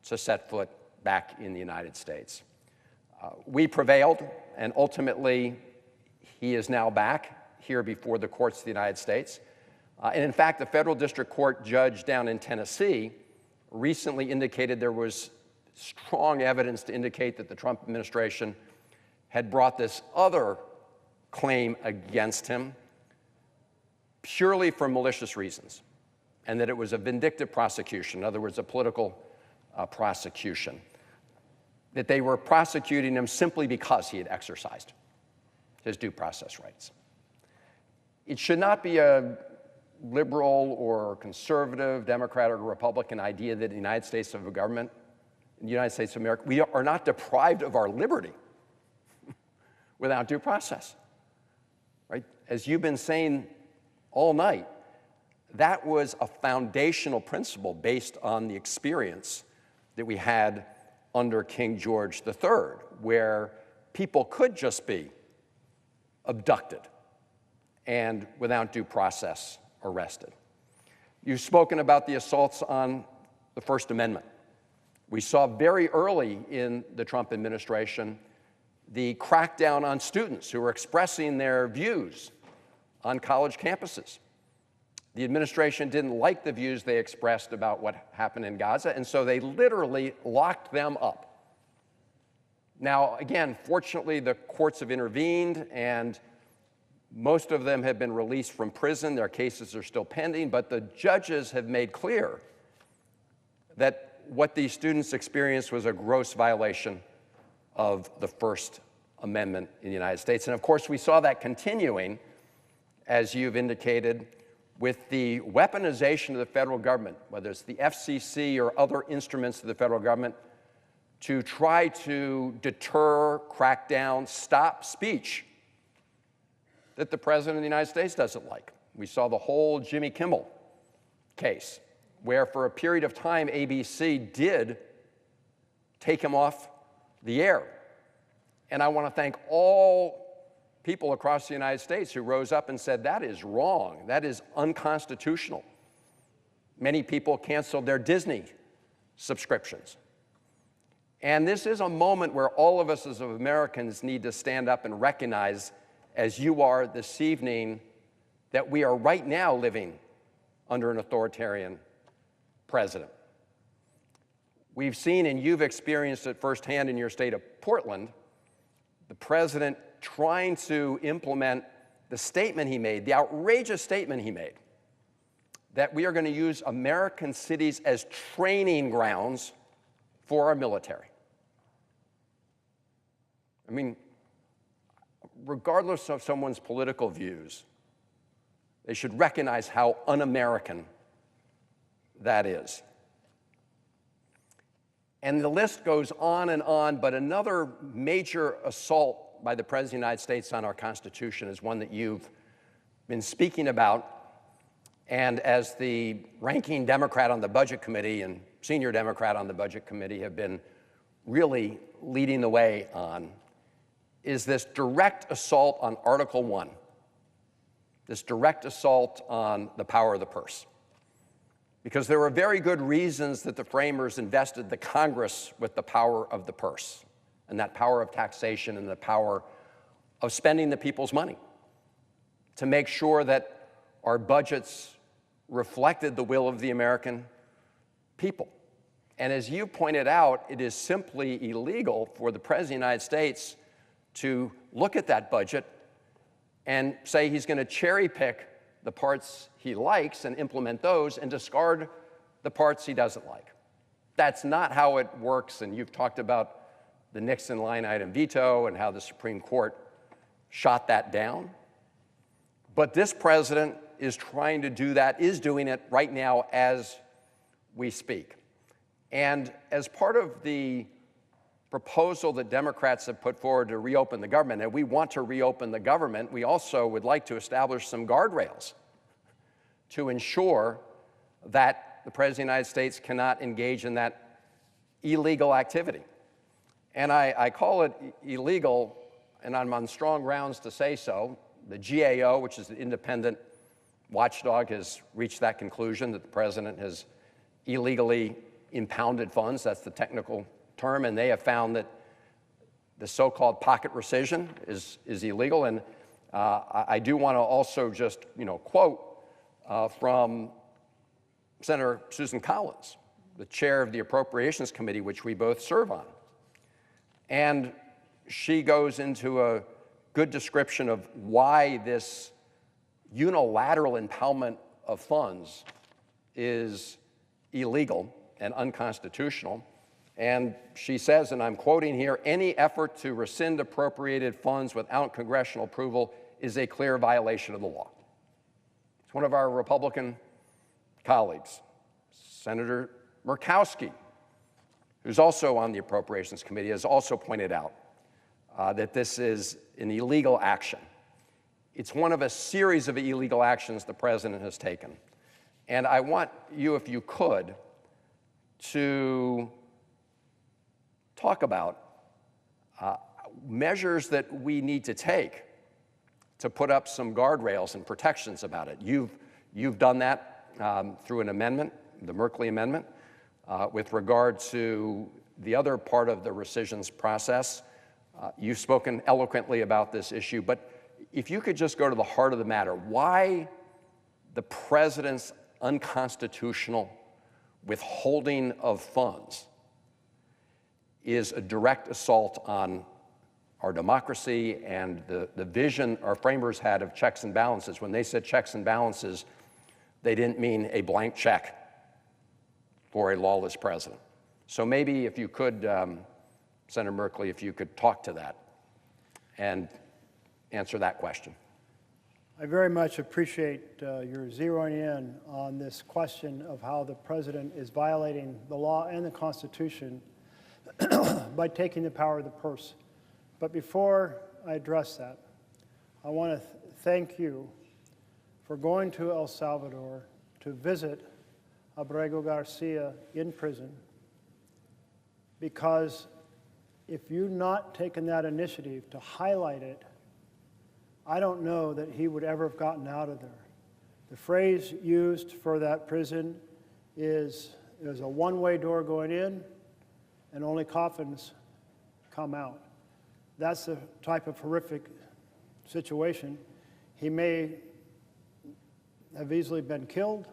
to set foot back in the United States. We prevailed, and ultimately, he is now back here before the courts of the United States. And in fact, the federal district court judge down in Tennessee recently indicated there was strong evidence to indicate that the Trump administration had brought this other claim against him purely for malicious reasons, and that it was a vindictive prosecution, in other words, a political prosecution, that they were prosecuting him simply because he had exercised his due process rights. It should not be a liberal or conservative, Democrat or Republican idea that in the United States of government, in the United States of America, we are not deprived of our liberty without due process, right? As you've been saying all night, that was a foundational principle based on the experience that we had under King George III, where people could just be abducted and without due process arrested. You've spoken about the assaults on the First Amendment. We saw very early in the Trump administration the crackdown on students who were expressing their views on college campuses. The administration didn't like the views they expressed about what happened in Gaza, and so they literally locked them up. Now, again, fortunately, the courts have intervened, and most of them have been released from prison. Their cases are still pending, but the judges have made clear that what these students experienced was a gross violation of the First Amendment in the United States. And of course, we saw that continuing, as you've indicated, with the weaponization of the federal government, whether it's the FCC or other instruments of the federal government, to try to deter, crack down, stop speech that the President of the United States doesn't like. We saw the whole Jimmy Kimmel case, where for a period of time, ABC did take him off the air. And I want to thank all people across the United States who rose up and said, that is wrong, that is unconstitutional. Many people canceled their Disney subscriptions. And this is a moment where all of us as Americans need to stand up and recognize, as you are this evening, that we are right now living under an authoritarian president. We've seen, and you've experienced it firsthand in your state of Portland, the president trying to implement the statement he made, the outrageous statement he made, that we are going to use American cities as training grounds for our military. I mean, regardless of someone's political views, they should recognize how un-American that is. And the list goes on, but another major assault by the President of the United States on our Constitution is one that you've been speaking about, and as the ranking Democrat on the Budget Committee and senior Democrat on the Budget Committee have been really leading the way on, is this direct assault on Article 1, this direct assault on the power of the purse. Because there were very good reasons that the framers invested the Congress with the power of the purse, and that power of taxation and the power of spending the people's money to make sure that our budgets reflected the will of the American people. And as you pointed out, it is simply illegal for the President of the United States to look at that budget and say he's going to cherry pick the parts he likes and implement those and discard the parts he doesn't like. That's not how it works, and you've talked about the Nixon line item veto and how the Supreme Court shot that down. But this president is trying to do that, is doing it right now as we speak. And as part of the proposal that Democrats have put forward to reopen the government, and we want to reopen the government, we also would like to establish some guardrails to ensure that the President of the United States cannot engage in that illegal activity. And I call it illegal, and I'm on strong grounds to say so. The GAO, which is an independent watchdog, has reached that conclusion that the president has illegally impounded funds, that's the technical term, and they have found that the so-called pocket rescission is illegal. And I do want to also just, quote from Senator Susan Collins, the chair of the Appropriations Committee, which we both serve on. And she goes into a good description of why this unilateral impoundment of funds is illegal and unconstitutional. And she says, and I'm quoting here, "Any effort to rescind appropriated funds without congressional approval is a clear violation of the law." It's one of our Republican colleagues, Senator Murkowski, who's also on the Appropriations Committee, has also pointed out that this is an illegal action. It's one of a series of illegal actions the president has taken. And I want you, if you could, to talk about measures that we need to take to put up some guardrails and protections about it. You've done that through an amendment, the Merkley Amendment, with regard to the other part of the rescissions process. You've spoken eloquently about this issue, but if you could just go to the heart of the matter, why the president's unconstitutional withholding of funds is a direct assault on our democracy and the vision our framers had of checks and balances. When they said checks and balances, they didn't mean a blank check for a lawless president. So maybe if you could, Senator Merkley, if you could talk to that and answer that question. I very much appreciate your zeroing in on this question of how the president is violating the law and the Constitution by taking the power of the purse. But before I address that, I want to thank you for going to El Salvador to visit Abrego Garcia in prison, because if you'd not taken that initiative to highlight it, I don't know that he would ever have gotten out of there. The phrase used for that prison is, there's a one-way door going in and only coffins come out. That's the type of horrific situation. He may have easily been killed.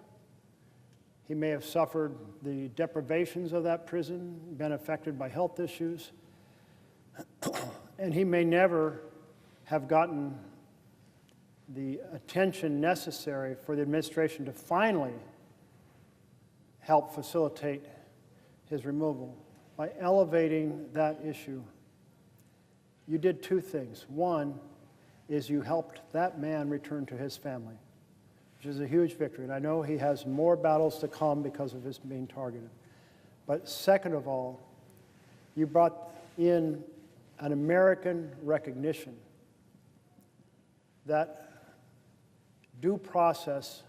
He may have suffered the deprivations of that prison, been affected by health issues, and he may never have gotten the attention necessary for the administration to finally help facilitate his removal. By elevating that issue, you did two things. One is you helped that man return to his family, which is a huge victory. And I know he has more battles to come because of his being targeted. But second of all, you brought in an American recognition that due process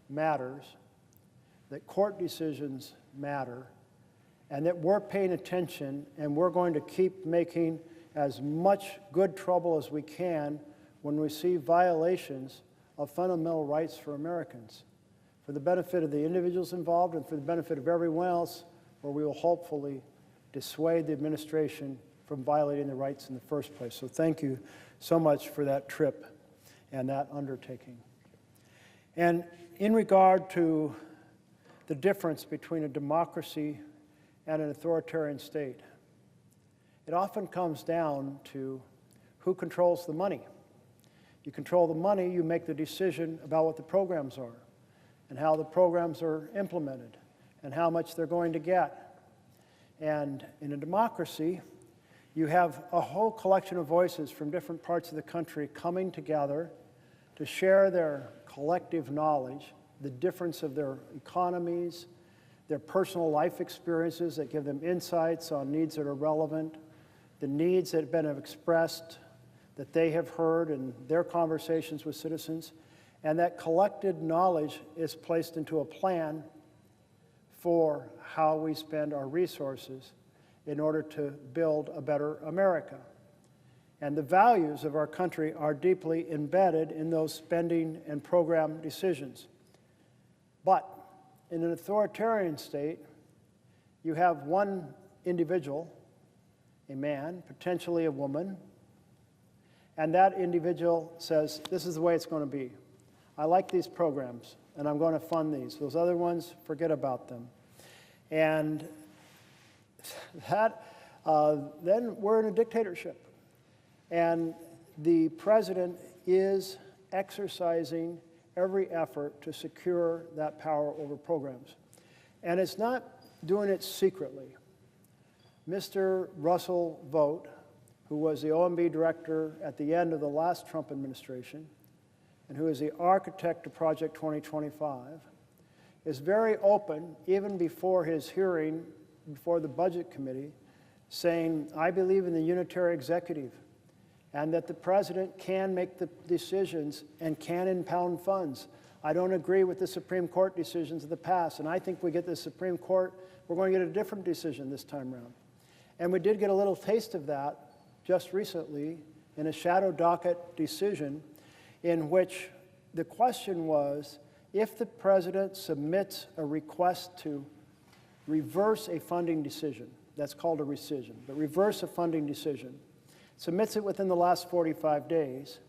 matters, that court decisions matter, and that we're paying attention and we're going to keep making as much good trouble as we can when we see violations of fundamental rights for Americans, for the benefit of the individuals involved and for the benefit of everyone else, where we will hopefully dissuade the administration from violating the rights in the first place. So thank you so much for that trip and that undertaking. And in regard to the difference between a democracy and an authoritarian state, it often comes down to who controls the money. You control the money, you make the decision about what the programs are and how the programs are implemented and how much they're going to get. And in a democracy, you have a whole collection of voices from different parts of the country coming together to share their collective knowledge, the difference of their economies, their personal life experiences that give them insights on needs that are relevant, the needs that have been expressed that they have heard in their conversations with citizens, and that collected knowledge is placed into a plan for how we spend our resources in order to build a better America. And the values of our country are deeply embedded in those spending and program decisions. But in an authoritarian state, you have one individual, a man, potentially a woman, and that individual says, this is the way it's going to be. I like these programs, and I'm going to fund these. Those other ones, forget about them. And that, then we're in a dictatorship. And the president is exercising every effort to secure that power over programs. And it's not doing it secretly. Mr. Russell Vought, who was the OMB director at the end of the last Trump administration, and who is the architect of Project 2025, is very open, even before his hearing before the Budget Committee, saying, I believe in the unitary executive, and that the president can make the decisions and can impound funds. I don't agree with the Supreme Court decisions of the past, and I think we get the Supreme Court, we're going to get a different decision this time around. And we did get a little taste of that just recently in a shadow docket decision in which the question was, if the president submits a request to reverse a funding decision, that's called a rescission, but reverse a funding decision, submits it within the last 45 days,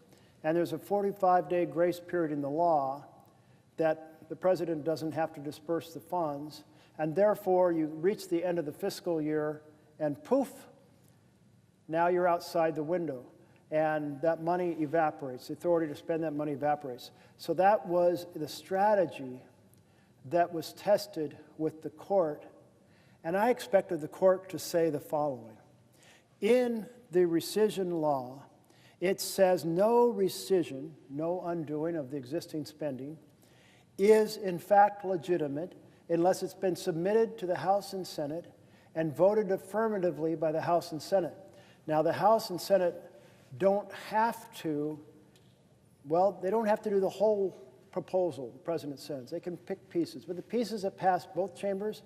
and there's a 45-day grace period in the law that the president doesn't have to disperse the funds, and therefore you reach the end of the fiscal year and poof, now you're outside the window. And that money evaporates. The authority to spend that money evaporates. So that was the strategy that was tested with the court. And I expected the court to say the following. In the rescission law, it says no rescission, no undoing of the existing spending, is in fact legitimate unless it's been submitted to the House and Senate and voted affirmatively by the House and Senate. Now, the House and Senate don't have to, well, they don't have to do the whole proposal the president sends. They can pick pieces. But the pieces that pass both chambers,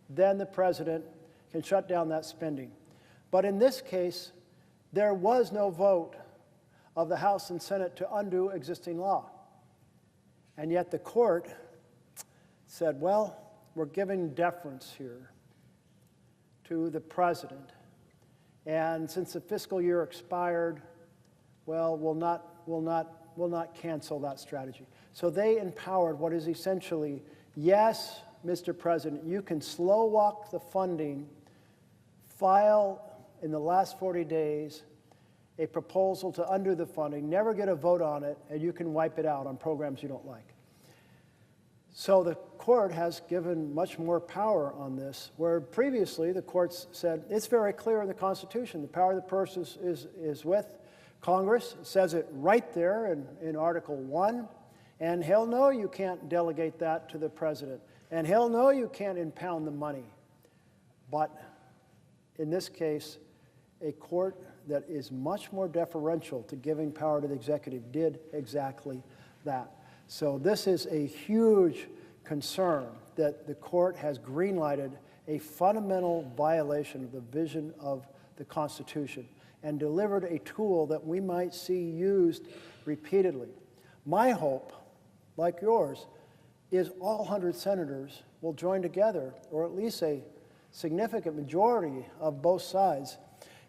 then the president can shut down that spending. But in this case, there was no vote of the House and Senate to undo existing law. And yet the court said, well, we're giving deference here to the president. And since the fiscal year expired, well, we'll not cancel that strategy. So they empowered what is essentially, yes, Mr. President, you can slow walk the funding, file in the last 40 days a proposal to undo the funding, never get a vote on it, and you can wipe it out on programs you don't like. So the court has given much more power on this, where previously the courts said, it's very clear in the Constitution, the power of the purse is with Congress. It says it right there in Article 1, and hell no, you can't delegate that to the president, and hell no, you can't impound the money. But in this case, a court that is much more deferential to giving power to the executive did exactly that. So this is a huge concern that the court has greenlighted a fundamental violation of the vision of the Constitution and delivered a tool that we might see used repeatedly. My hope, like yours, is all 100 senators will join together, or at least a significant majority of both sides,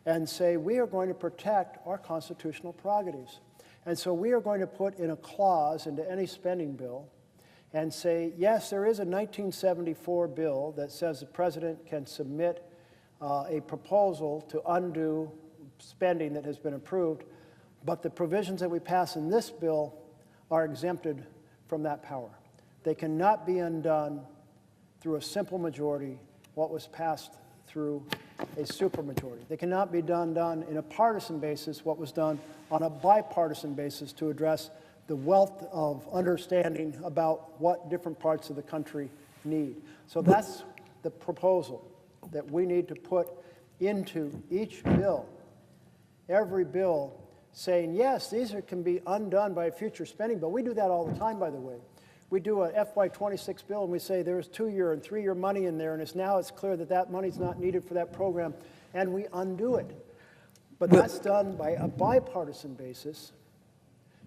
and say we are going to protect our constitutional prerogatives. And so we are going to put in a clause into any spending bill and say, yes, there is a 1974 bill that says the president can submit a proposal to undo spending that has been approved, but the provisions that we pass in this bill are exempted from that power. They cannot be undone through a simple majority, what was passed through a supermajority. They cannot be done in a partisan basis, what was done on a bipartisan basis to address the wealth of understanding about what different parts of the country need. So that's the proposal that we need to put into each bill. Every bill saying, yes, these can be undone by future spending, but we do that all the time, by the way. We do a FY26 bill and we say there's 2-year and 3-year money in there, and it's clear that that money's not needed for that program, and we undo it. But that's done by a bipartisan basis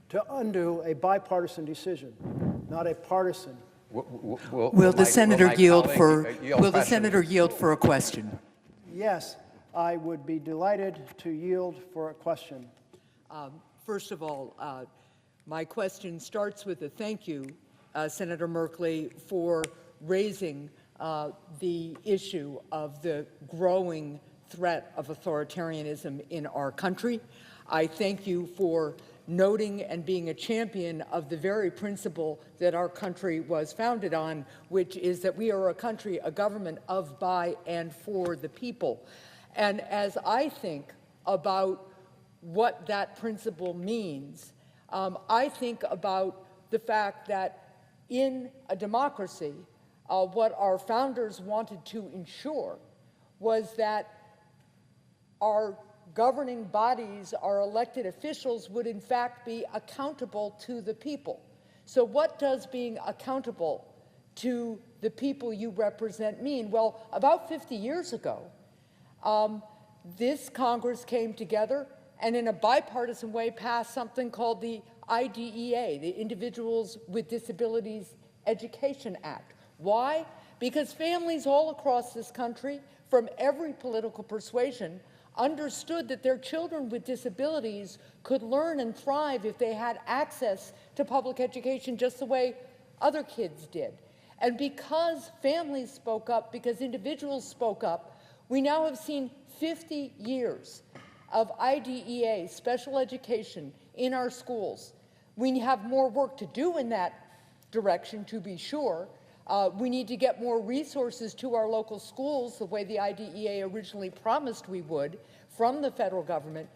to undo a bipartisan decision, not a partisan Will the senator yield for a question? Yes, I would be delighted to yield for a question. First of all, my question starts with a thank you, Senator Merkley, for raising the issue of the growing threat of authoritarianism in our country. I thank you for noting and being a champion of the very principle that our country was founded on, which is that we are a country, a government of, by, and for the people. And as I think about what that principle means, I think about the fact that in a democracy, what our founders wanted to ensure was that our governing bodies, our elected officials, would in fact be accountable to the people. So what does being accountable to the people you represent mean? Well, about 50 years ago, this Congress came together and in a bipartisan way passed something called the IDEA, the Individuals with Disabilities Education Act. Why? Because families all across this country, from every political persuasion, understood that their children with disabilities could learn and thrive if they had access to public education just the way other kids did. And because families spoke up, because individuals spoke up, we now have seen 50 years of IDEA, special education, in our schools. We have more work to do in that direction, to be sure. We need to get more resources to our local schools the way the IDEA originally promised we would from the federal government.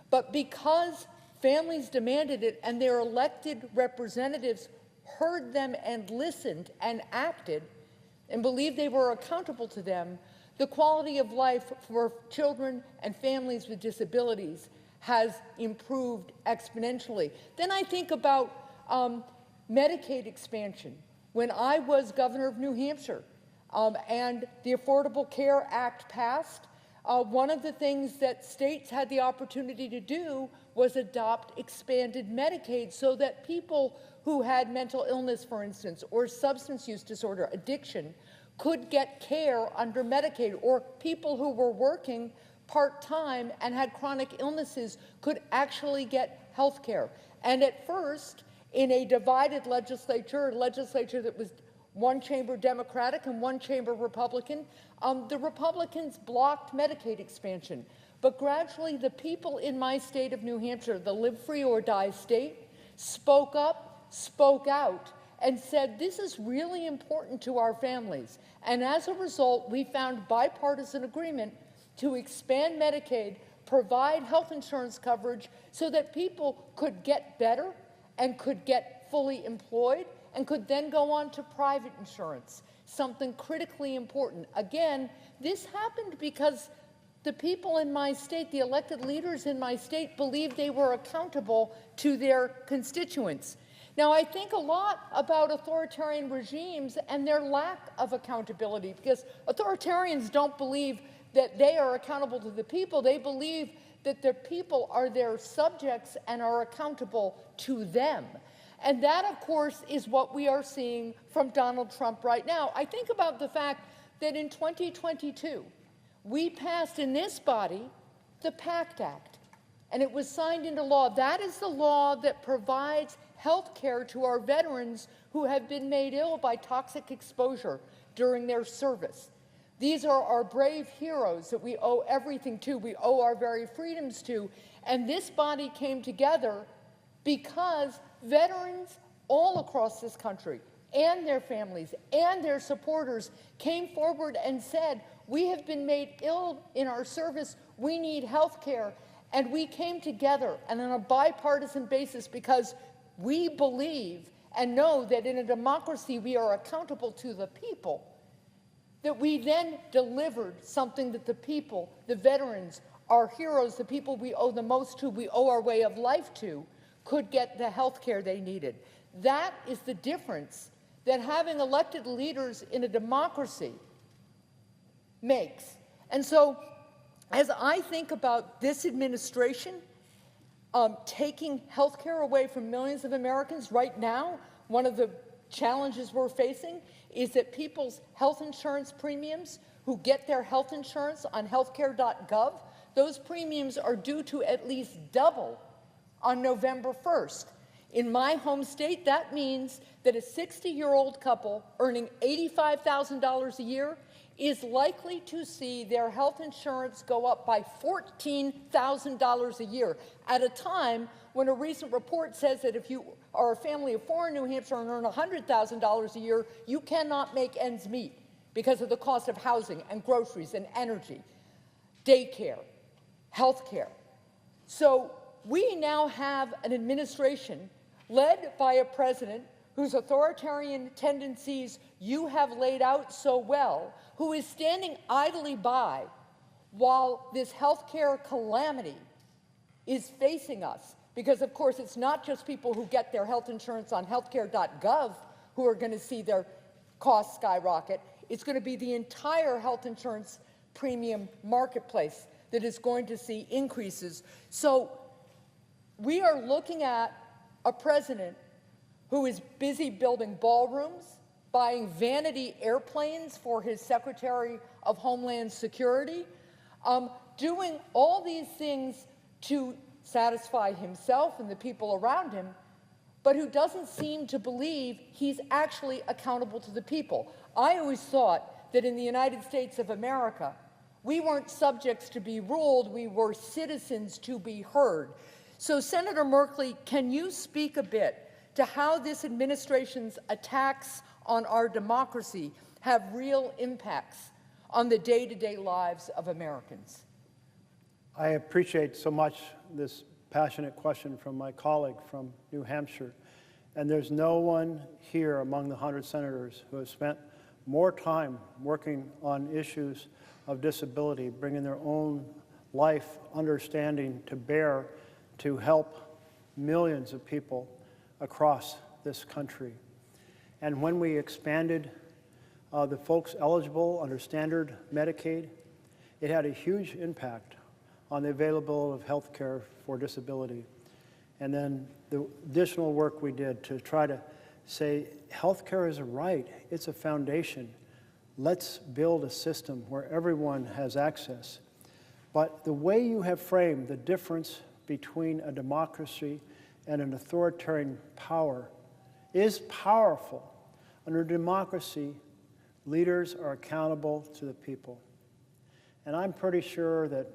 But because families demanded it and their elected representatives heard them and listened and acted and believed they were accountable to them, the quality of life for children and families with disabilities has improved exponentially. Then I think about Medicaid expansion. When I was governor of New Hampshire and the Affordable Care Act passed, one of the things that states had the opportunity to do was adopt expanded Medicaid so that people who had mental illness, for instance, or substance use disorder, addiction, could get care under Medicaid, or people who were working part-time and had chronic illnesses could actually get health care. And at first, in a divided legislature, a legislature that was one chamber Democratic and one chamber Republican, the Republicans blocked Medicaid expansion. But gradually, the people in my state of New Hampshire, the live free or die state, spoke up, spoke out, and said, this is really important to our families. And as a result, we found bipartisan agreement to expand Medicaid, provide health insurance coverage so that people could get better and could get fully employed and could then go on to private insurance, something critically important. Again, this happened because the people in my state, the elected leaders in my state, believed they were accountable to their constituents. Now, I think a lot about authoritarian regimes and their lack of accountability, because authoritarians don't believe that they are accountable to the people. They believe that the people are their subjects and are accountable to them. And that, of course, is what we are seeing from Donald Trump right now. I think about the fact that in 2022, we passed in this body the PACT Act, and it was signed into law. That is the law that provides health care to our veterans who have been made ill by toxic exposure during their service. These are our brave heroes that we owe everything to, we owe our very freedoms to, and this body came together because veterans all across this country and their families and their supporters came forward and said, we have been made ill in our service, we need health care, and we came together and on a bipartisan basis because we believe and know that in a democracy we are accountable to the people, that we then delivered something that the people, the veterans, our heroes, the people we owe the most to, we owe our way of life to, could get the health care they needed. That is the difference that having elected leaders in a democracy makes. And so, as I think about this administration taking health care away from millions of Americans right now, one of the challenges we're facing is that people's health insurance premiums who get their health insurance on healthcare.gov, those premiums are due to at least double on November 1st. In my home state, that means that a 60-year-old couple earning $85,000 a year is likely to see their health insurance go up by $14,000 a year at a time when a recent report says that if you are a family of four in New Hampshire and earn $100,000 a year, you cannot make ends meet because of the cost of housing and groceries and energy, daycare, health care. So we now have an administration led by a president whose authoritarian tendencies you have laid out so well, who is standing idly by while this healthcare calamity is facing us. Because, of course, it's not just people who get their health insurance on healthcare.gov who are going to see their costs skyrocket. It's going to be the entire health insurance premium marketplace that is going to see increases. So we are looking at a president who is busy building ballrooms, buying vanity airplanes for his Secretary of Homeland Security, doing all these things to satisfy himself and the people around him, but who doesn't seem to believe he's actually accountable to the people. I always thought that in the United States of America, we weren't subjects to be ruled, we were citizens to be heard. So, Senator Merkley, can you speak a bit to how this administration's attacks on our democracy have real impacts on the day-to-day lives of Americans? I appreciate so much this passionate question from my colleague from New Hampshire. And there's no one here among the 100 senators who has spent more time working on issues of disability, bringing their own life understanding to bear to help millions of people across this country. And when we expanded the folks eligible under standard Medicaid, it had a huge impact on the availability of health care for disability. And then the additional work we did to try to say health care is a right, it's a foundation. Let's build a system where everyone has access. But the way you have framed the difference between a democracy and an authoritarian power is powerful. Under democracy, leaders are accountable to the people. And I'm pretty sure that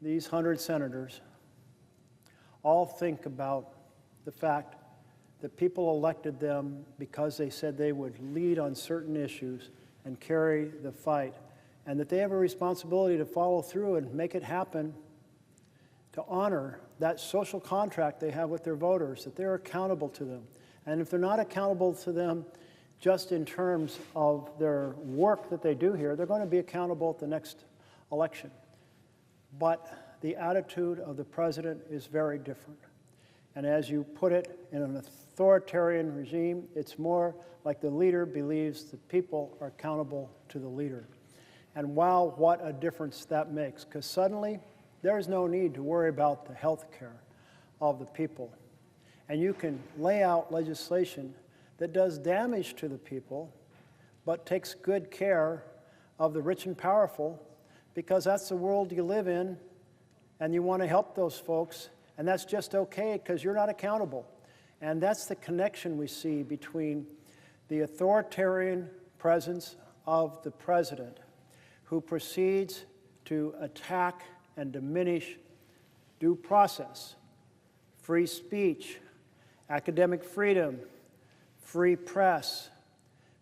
these 100 senators all think about the fact that people elected them because they said they would lead on certain issues and carry the fight, and that they have a responsibility to follow through and make it happen, to honor that social contract they have with their voters, that they're accountable to them. And if they're not accountable to them just in terms of their work that they do here, they're going to be accountable at the next election. But the attitude of the president is very different. And as you put it, in an authoritarian regime, it's more like the leader believes the people are accountable to the leader. And wow, what a difference that makes, because suddenly there's no need to worry about the health care of the people. And you can lay out legislation that does damage to the people, but takes good care of the rich and powerful, because that's the world you live in, and you want to help those folks, and that's just okay because you're not accountable. And that's the connection we see between the authoritarian presence of the president, who proceeds to attack and diminish due process, free speech, academic freedom, free press,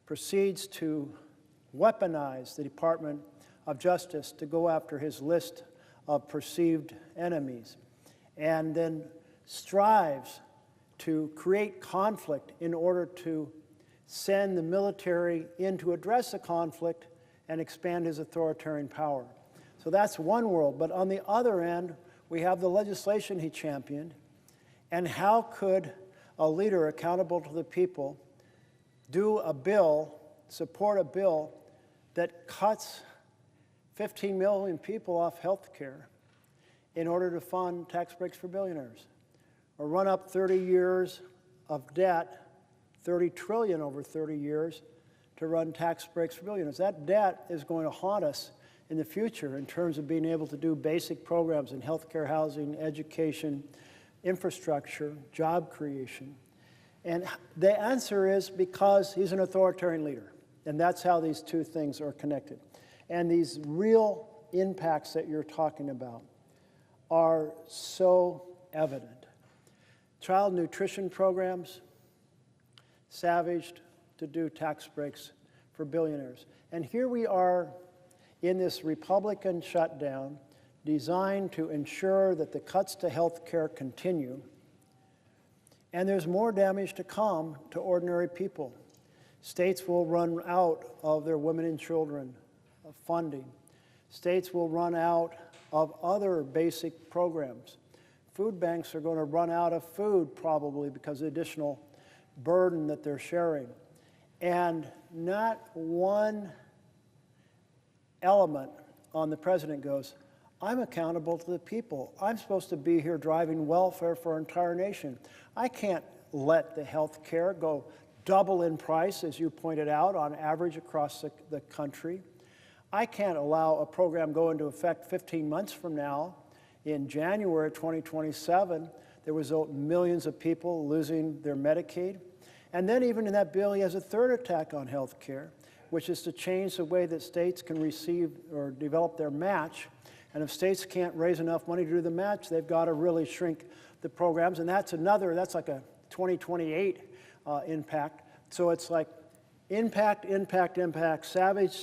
proceeds to weaponize the Department of Justice to go after his list of perceived enemies, and then strives to create conflict in order to send the military in to address the conflict and expand his authoritarian power. So that's one world. But on the other end, we have the legislation he championed. And how could a leader accountable to the people do a bill, support a bill that cuts 15 million people off health care in order to fund tax breaks for billionaires, or run up 30 years of debt 30 trillion over 30 years to run tax breaks for billionaires. That debt is going to haunt us in the future in terms of being able to do basic programs in healthcare, housing, education, infrastructure, job creation. And the answer is because he's an authoritarian leader. And that's how these two things are connected. And these real impacts that you're talking about are so evident. Child nutrition programs, savaged to do tax breaks for billionaires. And here we are in this Republican shutdown designed to ensure that the cuts to health care continue. And there's more damage to come to ordinary people. States will run out of their women and children funding. States will run out of other basic programs. Food banks are going to run out of food probably because of the additional burden that they're sharing. And not one element on the president goes, I'm accountable to the people. I'm supposed to be here driving welfare for our entire nation. I can't let the health care go double in price, as you pointed out, on average across the country. I can't allow a program go into effect 15 months from now. In January 2027, there was millions of people losing their Medicaid. And then even in that bill, he has a third attack on health care, which is to change the way that states can receive or develop their match. And if states can't raise enough money to do the match, they've got to really shrink the programs. And that's like a 2028 impact. So it's like impact, savage,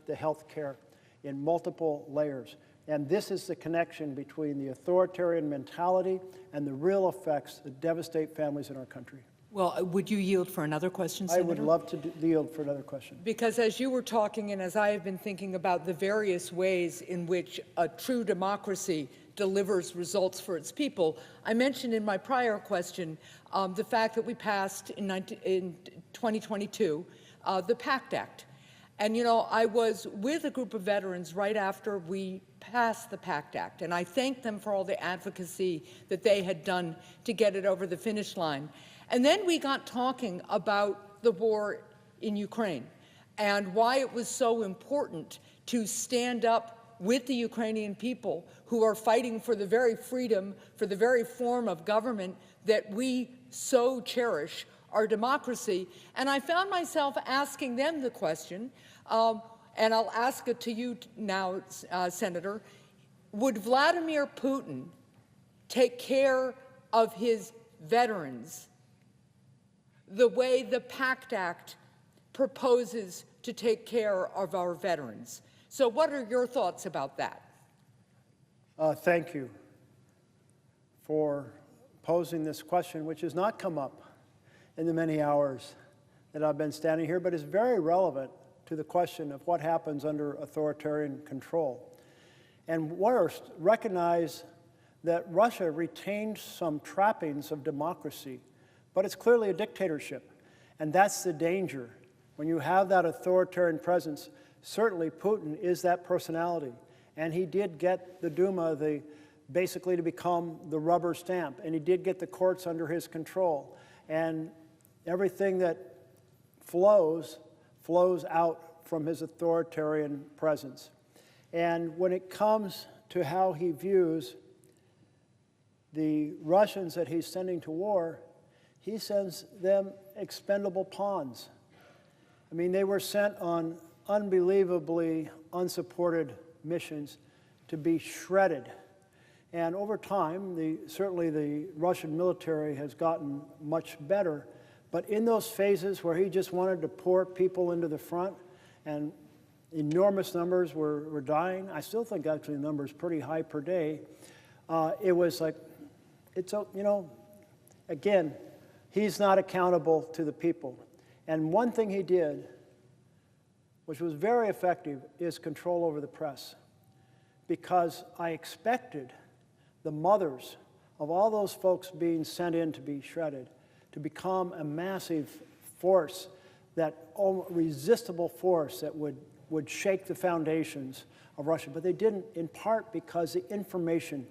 the health care in multiple layers. And this is the connection between the authoritarian mentality and the real effects that devastate families in our country. Well, would you yield for another question, Senator? I would love to yield for another question. Because as you were talking and as I have been thinking about the various ways in which a true democracy delivers results for its people, I mentioned in my prior question the fact that we passed in 2022 the PACT Act. And, you know, I was with a group of veterans right after we passed the PACT Act, and I thanked them for all the advocacy that they had done to get it over the finish line. And then we got talking about the war in Ukraine and why it was so important to stand up with the Ukrainian people who are fighting for the very freedom, for the very form of government that we so cherish, our democracy. And I found myself asking them the question, and I'll ask it to you now, Senator, would Vladimir Putin take care of his veterans the way the PACT Act proposes to take care of our veterans? So what are your thoughts about that? Thank you for posing this question, which has not come up in the many hours that I've been standing here, but is very relevant to the question of what happens under authoritarian control. And first, recognize that Russia retained some trappings of democracy, but it's clearly a dictatorship. And that's the danger. When you have that authoritarian presence, certainly Putin is that personality. And he did get the Duma basically to become the rubber stamp. And he did get the courts under his control. And everything that flows out from his authoritarian presence. And when it comes to how he views the Russians that he's sending to war, he sends them expendable pawns. I mean, they were sent on unbelievably unsupported missions to be shredded. And over time, certainly the Russian military has gotten much better. But in those phases where he just wanted to pour people into the front and enormous numbers were dying, I still think actually the number is pretty high per day, it was like, again, he's not accountable to the people. And one thing he did, which was very effective, is control over the press. Because I expected the mothers of all those folks being sent in to be shredded to become a massive force, that irresistible force that would shake the foundations of Russia. But they didn't, in part because the information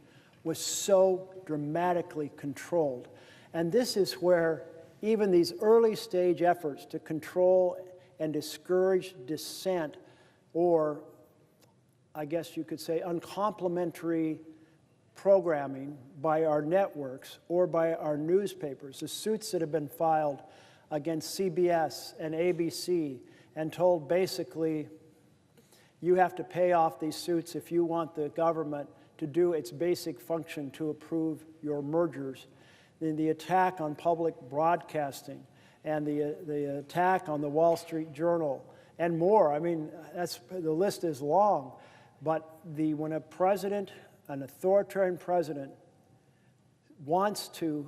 was so dramatically controlled. And this is where even these early stage efforts to control and discourage dissent, or I guess you could say uncomplimentary programming by our networks or by our newspapers, the suits that have been filed against CBS and ABC and told basically you have to pay off these suits if you want the government to do its basic function to approve your mergers. The attack on public broadcasting and the attack on the Wall Street Journal and more. I mean, the list is long. But when a president, an authoritarian president, wants to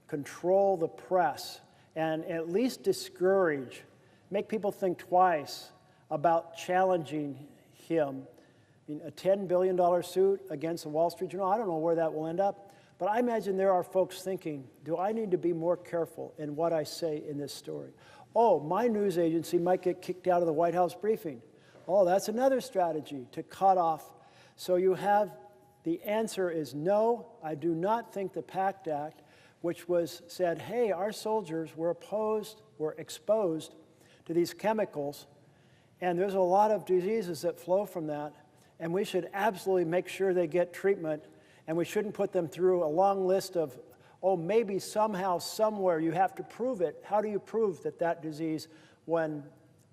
control the press and at least discourage, make people think twice about challenging him. I mean, a $10 billion suit against the Wall Street Journal, I don't know where that will end up, but I imagine there are folks thinking, do I need to be more careful in what I say in this story? Oh, my news agency might get kicked out of the White House briefing. Oh, that's another strategy to cut off. So you have, the answer is no, I do not think the PACT Act, which said, hey, our soldiers were exposed to these chemicals, and there's a lot of diseases that flow from that, and we should absolutely make sure they get treatment, and we shouldn't put them through a long list of, oh, maybe somehow, somewhere you have to prove it. How do you prove that disease, when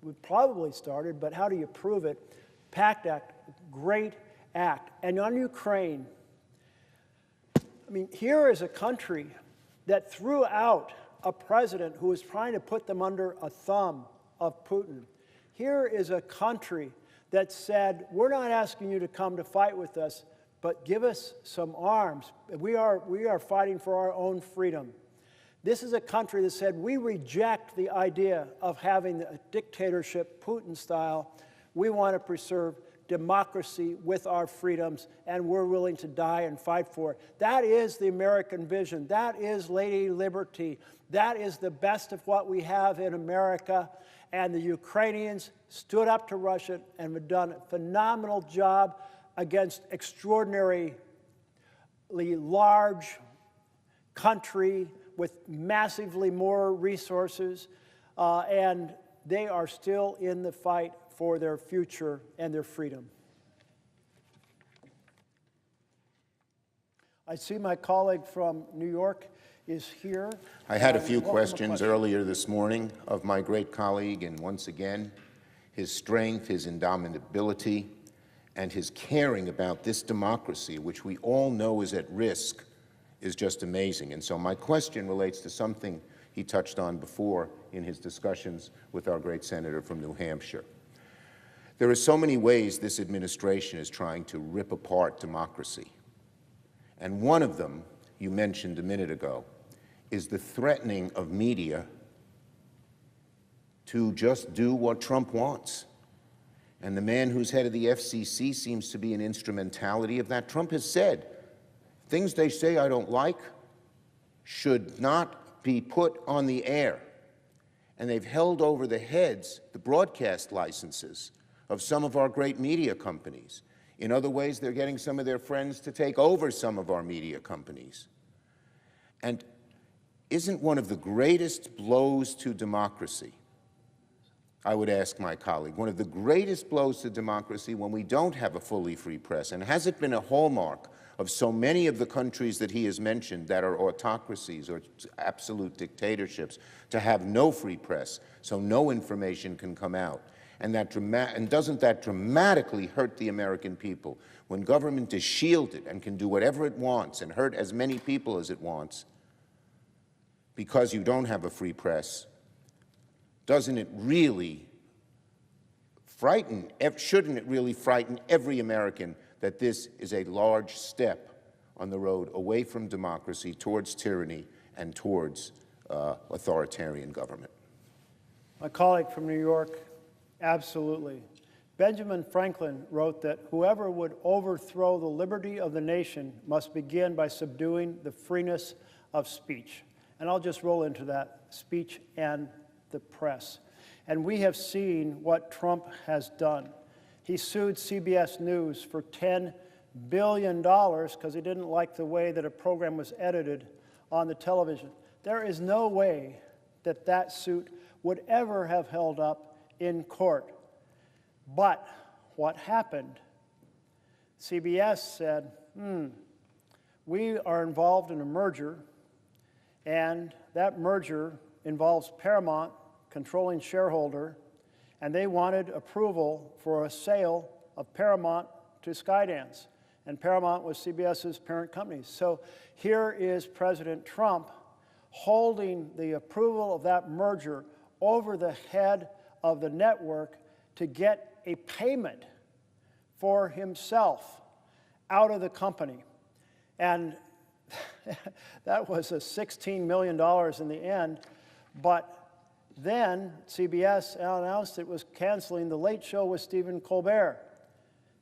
we probably started, but how do you prove it? PACT Act, great act. And on Ukraine, I mean, here is a country that threw out a president who was trying to put them under a thumb of Putin. Here is a country that said, we're not asking you to come to fight with us, but give us some arms. We are fighting for our own freedom. This is a country that said, we reject the idea of having a dictatorship, Putin style. We want to preserve democracy with our freedoms, and we're willing to die and fight for it. That is the American vision. That is Lady Liberty. That is the best of what we have in America. And the Ukrainians stood up to Russia and have done a phenomenal job against extraordinarily large country with massively more resources, and they are still in the fight for their future and their freedom. I see my colleague from New York is here. I had a few questions earlier this morning of my great colleague, and once again, his strength, his indomitability, and his caring about this democracy, which we all know is at risk, is just amazing. And so my question relates to something he touched on before in his discussions with our great senator from New Hampshire. There are so many ways this administration is trying to rip apart democracy. And one of them, you mentioned a minute ago, is the threatening of media to just do what Trump wants. And the man who's head of the FCC seems to be an instrumentality of that. Trump has said, things they say I don't like should not be put on the air. And they've held over the heads the broadcast licenses of some of our great media companies. In other ways, they're getting some of their friends to take over some of our media companies. And isn't one of the greatest blows to democracy, I would ask my colleague, one of the greatest blows to democracy when we don't have a fully free press? And has it been a hallmark of so many of the countries that he has mentioned that are autocracies or absolute dictatorships to have no free press, so no information can come out? And doesn't that dramatically hurt the American people when government is shielded and can do whatever it wants and hurt as many people as it wants because you don't have a free press? Doesn't it really shouldn't it really frighten every American that this is a large step on the road away from democracy, towards tyranny, and towards authoritarian government? My colleague from New York, absolutely. Benjamin Franklin wrote that whoever would overthrow the liberty of the nation must begin by subduing the freeness of speech. And I'll just roll into that, speech and the press. And we have seen what Trump has done. He sued CBS News for $10 billion because he didn't like the way that a program was edited on the television. There is no way that that suit would ever have held up in court. But what happened? CBS said, we are involved in a merger, and that merger involves Paramount, controlling shareholder, and they wanted approval for a sale of Paramount to Skydance. And Paramount was CBS's parent company. So here is President Trump holding the approval of that merger over the head of the network to get a payment for himself out of the company. And that was a $16 million in the end. But then CBS announced it was canceling The Late Show with Stephen Colbert,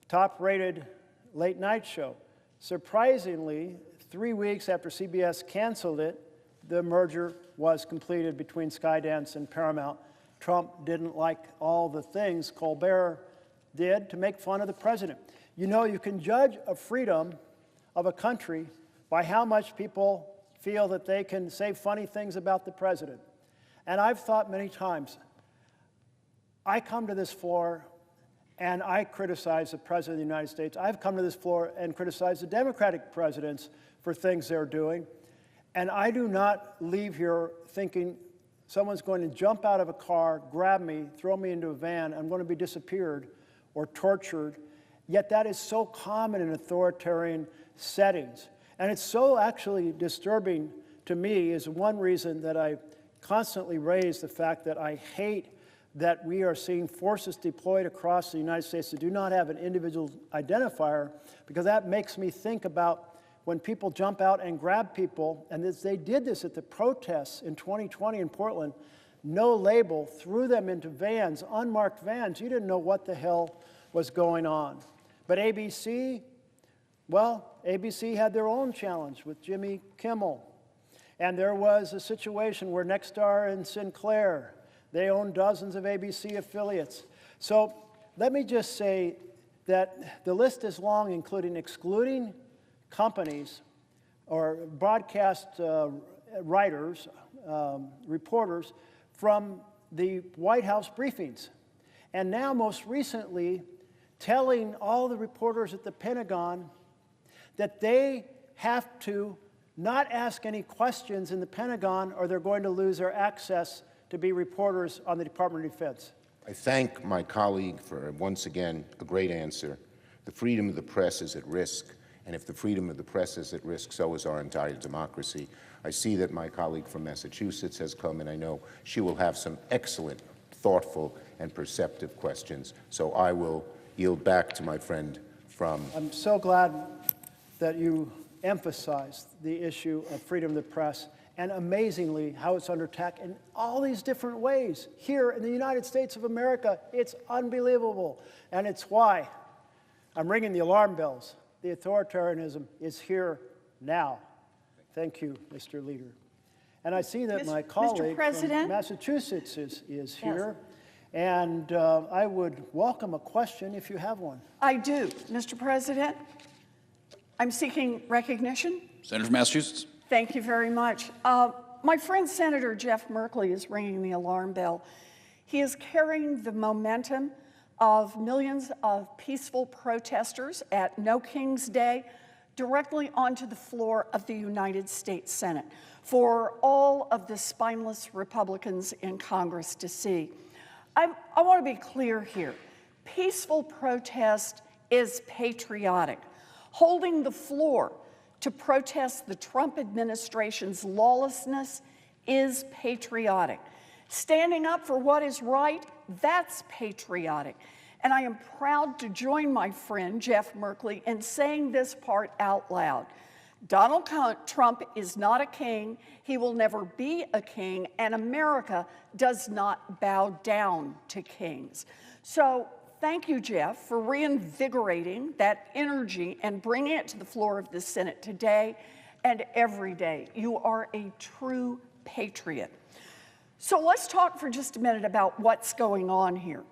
top-rated late night show. Surprisingly, 3 weeks after CBS canceled it, the merger was completed between Skydance and Paramount. Trump didn't like all the things Colbert did to make fun of the president. You know, you can judge a freedom of a country by how much people feel that they can say funny things about the president. And I've thought many times, I come to this floor and I criticize the President of the United States. I've come to this floor and criticized the Democratic presidents for things they're doing. And I do not leave here thinking someone's going to jump out of a car, grab me, throw me into a van, I'm going to be disappeared or tortured. Yet that is so common in authoritarian settings. And it's so actually disturbing to me, is one reason that I constantly raise the fact that I hate that we are seeing forces deployed across the United States that do not have an individual identifier, because that makes me think about when people jump out and grab people, and they did this at the protests in 2020 in Portland, no label, threw them into vans, unmarked vans. You didn't know what the hell was going on. But ABC, well, ABC had their own challenge with Jimmy Kimmel. And there was a situation where Nexstar and Sinclair, they own dozens of ABC affiliates. So let me just say that the list is long, including excluding companies or broadcast writers, reporters from the White House briefings. And now, most recently, telling all the reporters at the Pentagon that they have to not ask any questions in the Pentagon or they're going to lose their access to be reporters on the Department of Defense. I thank my colleague for, once again, a great answer. The freedom of the press is at risk, and if the freedom of the press is at risk, so is our entire democracy. I see that my colleague from Massachusetts has come, and I know she will have some excellent, thoughtful, and perceptive questions. So I will yield back to my friend from... I'm so glad that you emphasized the issue of freedom of the press, and amazingly how it's under attack in all these different ways. Here in the United States of America, it's unbelievable. And it's why I'm ringing the alarm bells. The authoritarianism is here now. Thank you, Mr. Leader. And I see that my colleague from Massachusetts is here. Yes. And I would welcome a question if you have one. I do. Mr. President, I'm seeking recognition. Senator from Massachusetts. Thank you very much. My friend Senator Jeff Merkley is ringing the alarm bell. He is carrying the momentum of millions of peaceful protesters at No King's Day directly onto the floor of the United States Senate for all of the spineless Republicans in Congress to see. I want to be clear here. Peaceful protest is patriotic. Holding the floor to protest the Trump administration's lawlessness is patriotic. Standing up for what is right, that's patriotic. And I am proud to join my friend Jeff Merkley in saying this part out loud. Donald Trump is not a king, he will never be a king, and America does not bow down to kings. So thank you, Jeff, for reinvigorating that energy and bringing it to the floor of the Senate today and every day. You are a true patriot. So let's talk for just a minute about what's going on here.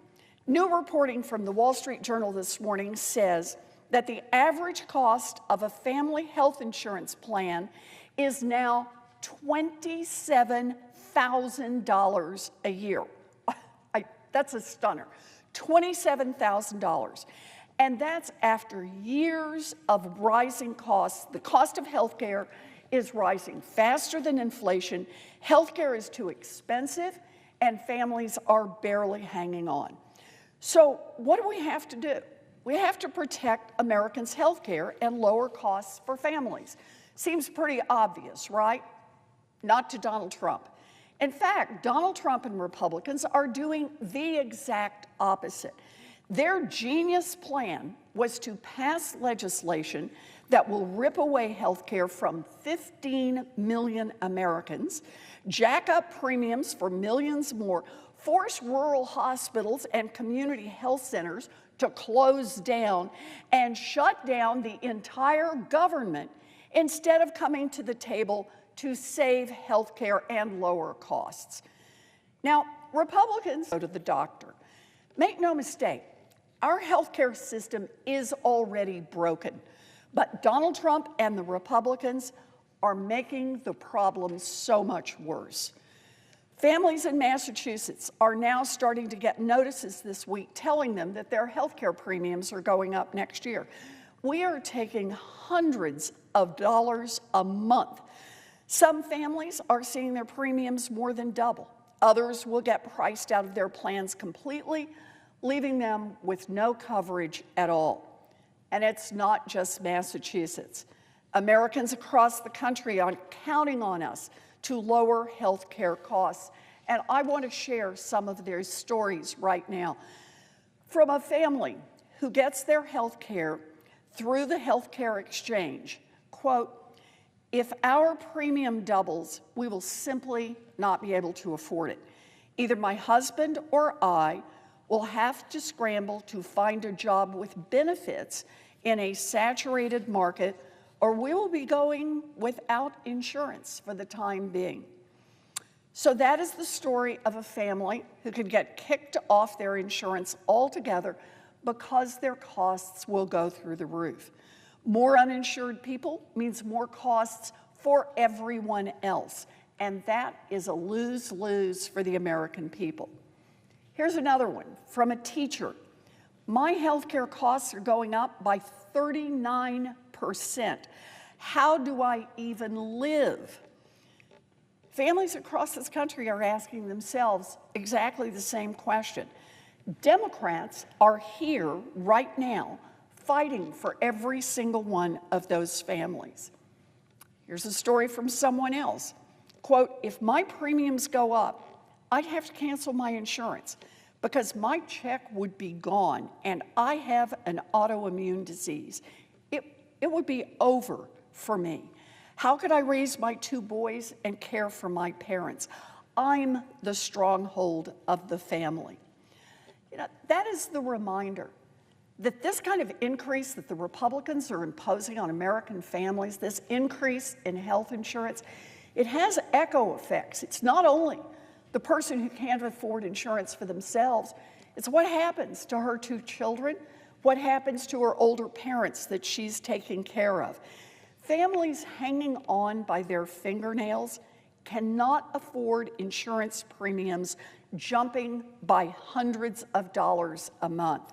New reporting from the Wall Street Journal this morning says that the average cost of a family health insurance plan is now $27,000 a year. That's a stunner. $27,000. And that's after years of rising costs. The cost of health care is rising faster than inflation. Health care is too expensive, and families are barely hanging on. So what do we have to do? We have to protect Americans' health care and lower costs for families. Seems pretty obvious, right? Not to Donald Trump. In fact, Donald Trump and Republicans are doing the exact opposite. Their genius plan was to pass legislation that will rip away health care from 15 million Americans, jack up premiums for millions more, force rural hospitals and community health centers to close down, and shut down the entire government instead of coming to the table to save health care and lower costs. Now, Republicans go to the doctor. Make no mistake, our health care system is already broken, but Donald Trump and the Republicans are making the problem so much worse. Families in Massachusetts are now starting to get notices this week telling them that their health care premiums are going up next year. We are taking hundreds of dollars a month. Some families are seeing their premiums more than double. Others will get priced out of their plans completely, leaving them with no coverage at all. And it's not just Massachusetts. Americans across the country are counting on us to lower health care costs. And I want to share some of their stories right now. From a family who gets their health care through the health care exchange, quote, "If our premium doubles, we will simply not be able to afford it. Either my husband or I will have to scramble to find a job with benefits in a saturated market, or we will be going without insurance for the time being." So that is the story of a family who could get kicked off their insurance altogether because their costs will go through the roof. More uninsured people means more costs for everyone else, and that is a lose-lose for the American people. Here's another one from a teacher. "My health care costs are going up by 39%. How do I even live?" Families across this country are asking themselves exactly the same question. Democrats are here right now fighting for every single one of those families. Here's a story from someone else. Quote, "If my premiums go up, I'd have to cancel my insurance because my check would be gone and I have an autoimmune disease. It would be over for me. How could I raise my 2 boys and care for my parents? I'm the stronghold of the family." You know, that is the reminder that this kind of increase that the Republicans are imposing on American families, this increase in health insurance, it has echo effects. It's not only the person who can't afford insurance for themselves, it's what happens to her 2 children, what happens to her older parents that she's taking care of. Families hanging on by their fingernails cannot afford insurance premiums jumping by hundreds of dollars a month.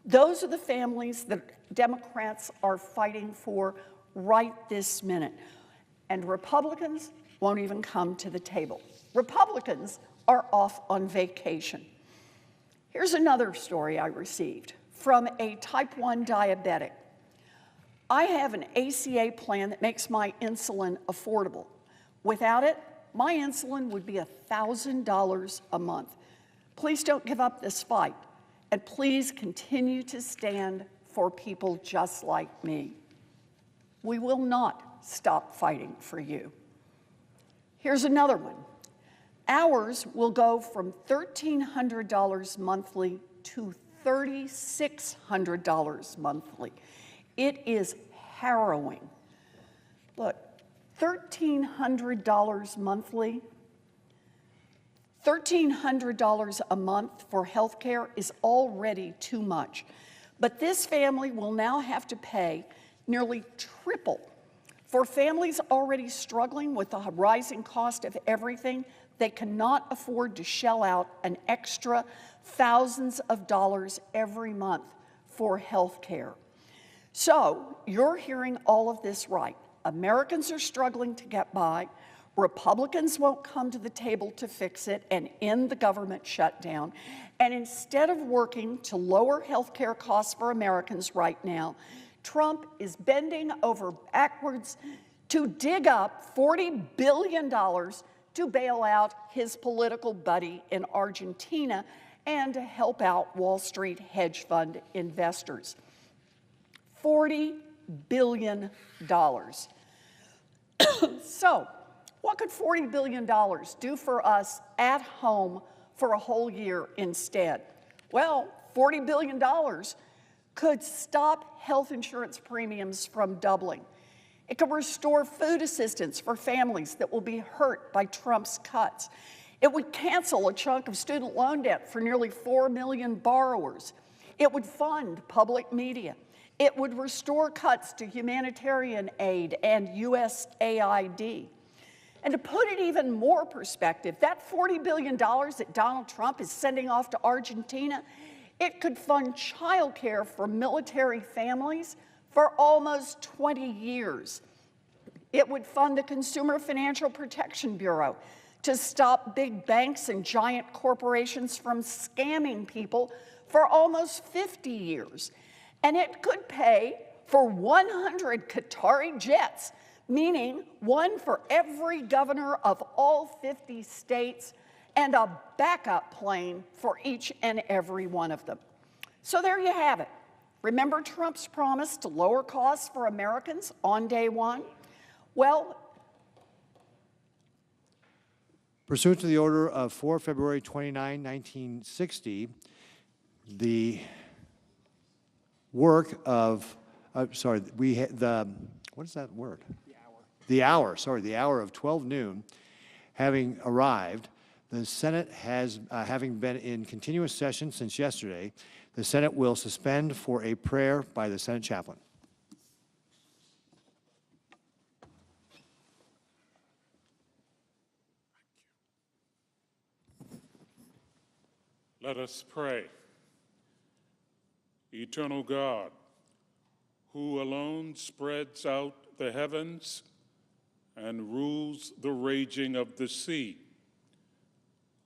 Those are the families that Democrats are fighting for right this minute. And Republicans won't even come to the table. Republicans are off on vacation. Here's another story I received from a type 1 diabetic. "I have an ACA plan that makes my insulin affordable. Without it, my insulin would be $1,000 a month. Please don't give up this fight, and please continue to stand for people just like me. We will not stop fighting for you." Here's another one. "Ours will go from $1,300 monthly to $3,600 monthly. It is harrowing." Look, $1,300 monthly, $1,300 a month for health care is already too much. But this family will now have to pay nearly triple For families already struggling with the rising cost of everything, they cannot afford to shell out an extra thousands of dollars every month for health care. So you're hearing all of this right. Americans are struggling to get by. Republicans won't come to the table to fix it and end the government shutdown. And instead of working to lower health care costs for Americans right now, Trump is bending over backwards to dig up $40 billion to bail out his political buddy in Argentina and to help out Wall Street hedge fund investors. $40 billion. So, what could $40 billion do for us at home for a whole year instead? Well, $40 billion could stop health insurance premiums from doubling. It could restore food assistance for families that will be hurt by Trump's cuts. It would cancel a chunk of student loan debt for nearly 4 million borrowers. It would fund public media. It would restore cuts to humanitarian aid and USAID. And to put it even more perspective, that $40 billion that Donald Trump is sending off to Argentina, it could fund child care for military families for almost 20 years. It would fund the Consumer Financial Protection Bureau to stop big banks and giant corporations from scamming people for almost 50 years. And it could pay for 100 Qatari jets, meaning one for every governor of all 50 states and a backup plane for each and every one of them. So there you have it. Remember Trump's promise to lower costs for Americans on day one? Well, pursuant to the order of 4 February 29, 1960, the work of, what is that word? The hour of 12 noon having arrived, the Senate has, having been in continuous session since yesterday, the Senate will suspend for a prayer by the Senate chaplain. Let us pray. Eternal God, who alone spreads out the heavens and rules the raging of the sea,